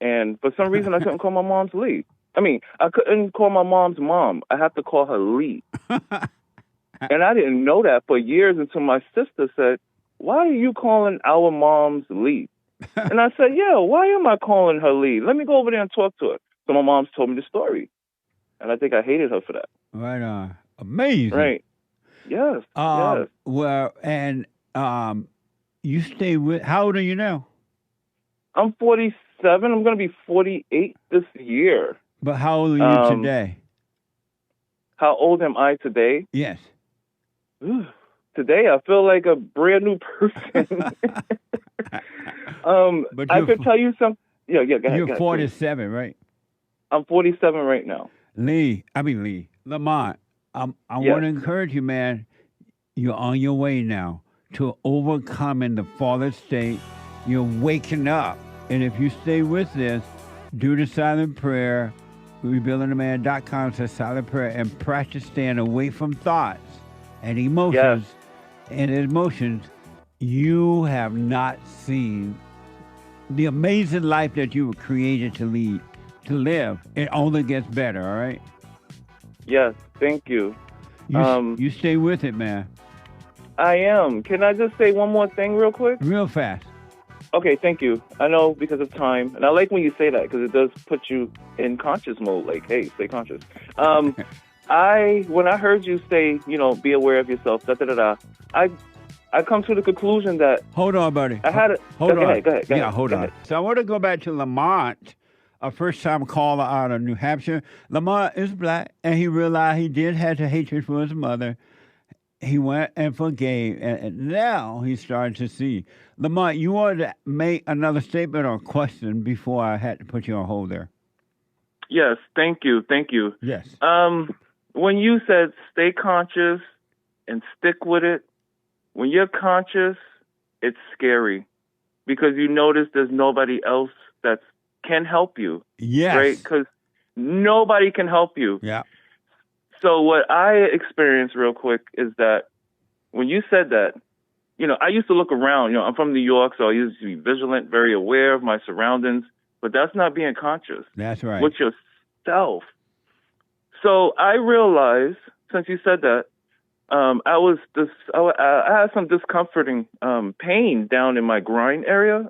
and for some reason I couldn't call my mom's Lee. I couldn't call my mom's mom. I have to call her Lee. And I didn't know that for years until my sister said, why are you calling our mom's Lee? And I said, yeah, why am I calling her Lee? Let me go over there and talk to her. So my mom's told me the story. And I think I hated her for that. Right on. Amazing. Right. Yes. Yes. Well, and you stay with, how old are you now? I'm 47. I'm going to be 48 this year. But how old are you today? How old am I today? Yes. Today, I feel like a brand new person. But I could tell you something. Yeah, go ahead. You're 47, right? I'm 47 right now. Lamont, I want to encourage you, man. You're on your way now to overcoming the fallen state. You're waking up. And if you stay with this, do the silent prayer. RebuildingTheMan.com says silent prayer, and practice staying away from thoughts and emotions. Yes. And emotions, you have not seen the amazing life that you were created to live. It only gets better, all right? Yes, thank you. You stay with it, man. I am. Can I just say one more thing real quick? Real fast. Okay, thank you. I know because of time, and I like when you say that because it does put you in conscious mode, like, hey, stay conscious. When I heard you say, be aware of yourself, I come to the conclusion that... Hold on, buddy. I had it. Hold on. Go ahead. Yeah, hold on. So I want to go back to Lamont, a first-time caller out of New Hampshire. Lamont is black, and he realized he did have the hatred for his mother. He went and forgave, and now he started to see. Lamont, you wanted to make another statement or question before I had to put you on hold there. Yes, thank you. Yes. When you said stay conscious and stick with it, when you're conscious, it's scary because you notice there's nobody else that can help you. Yes. Right? Because nobody can help you. Yeah. So what I experienced real quick is that when you said that, I used to look around. I'm from New York, so I used to be vigilant, very aware of my surroundings. But that's not being conscious. That's right. With yourself. So I realized, since you said that, I had some discomforting pain down in my groin area.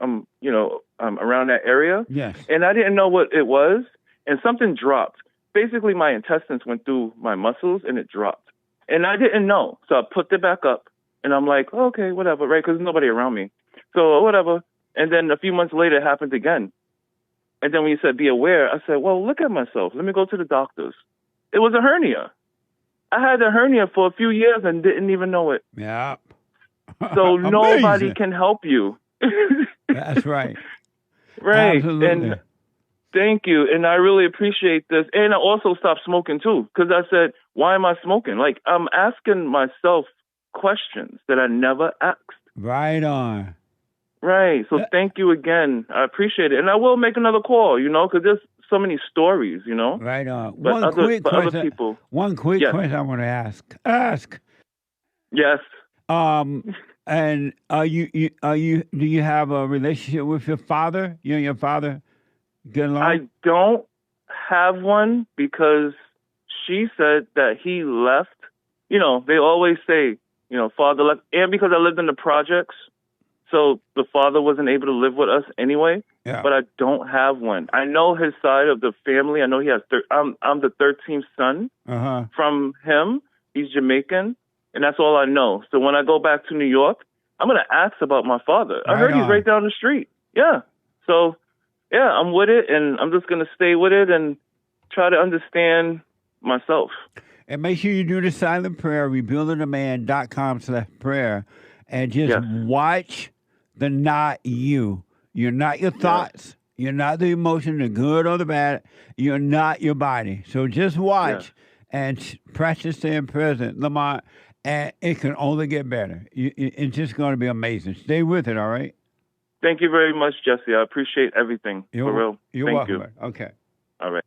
Around that area. Yes. And I didn't know what it was, and something dropped. Basically, my intestines went through my muscles, and it dropped. And I didn't know, so I put it back up, and I'm like, okay, whatever, right? Because there's nobody around me, so whatever. And then a few months later, it happened again. And then when you said be aware, I said, well, look at myself. Let me go to the doctors. It was a hernia. I had a hernia for a few years and didn't even know it. Yeah. So nobody can help you. That's right. Right. Absolutely. And thank you. And I really appreciate this. And I also stopped smoking too, because I said, why am I smoking? Like, I'm asking myself questions that I never asked. Right on. Right. So thank you again. I appreciate it. And I will make another call, because there's so many stories, Right on. But One quick other question. people. One quick Yes. question I want to ask. Yes. And do you have a relationship with your father? You and your father get along? I don't have one because she said that he left. They always say, father left. And because I lived in the projects, so the father wasn't able to live with us anyway. Yeah. But I don't have one. I know his side of the family. I know he has. I'm the 13th son from him. He's Jamaican, and that's all I know. So when I go back to New York, I'm gonna ask about my father. I heard he's right down the street. Yeah. So yeah, I'm with it, and I'm just gonna stay with it and try to understand myself. And make sure you do the silent prayer, rebuildingaman.com/prayer, and just watch the not you. You're not your thoughts. You're not the emotion, the good or the bad. You're not your body. So just watch and practice staying present, Lamont, and it can only get better. It's just going to be amazing. Stay with it, all right? Thank you very much, Jesse. I appreciate everything. For real. You're Thank welcome. you. Man. Okay. All right.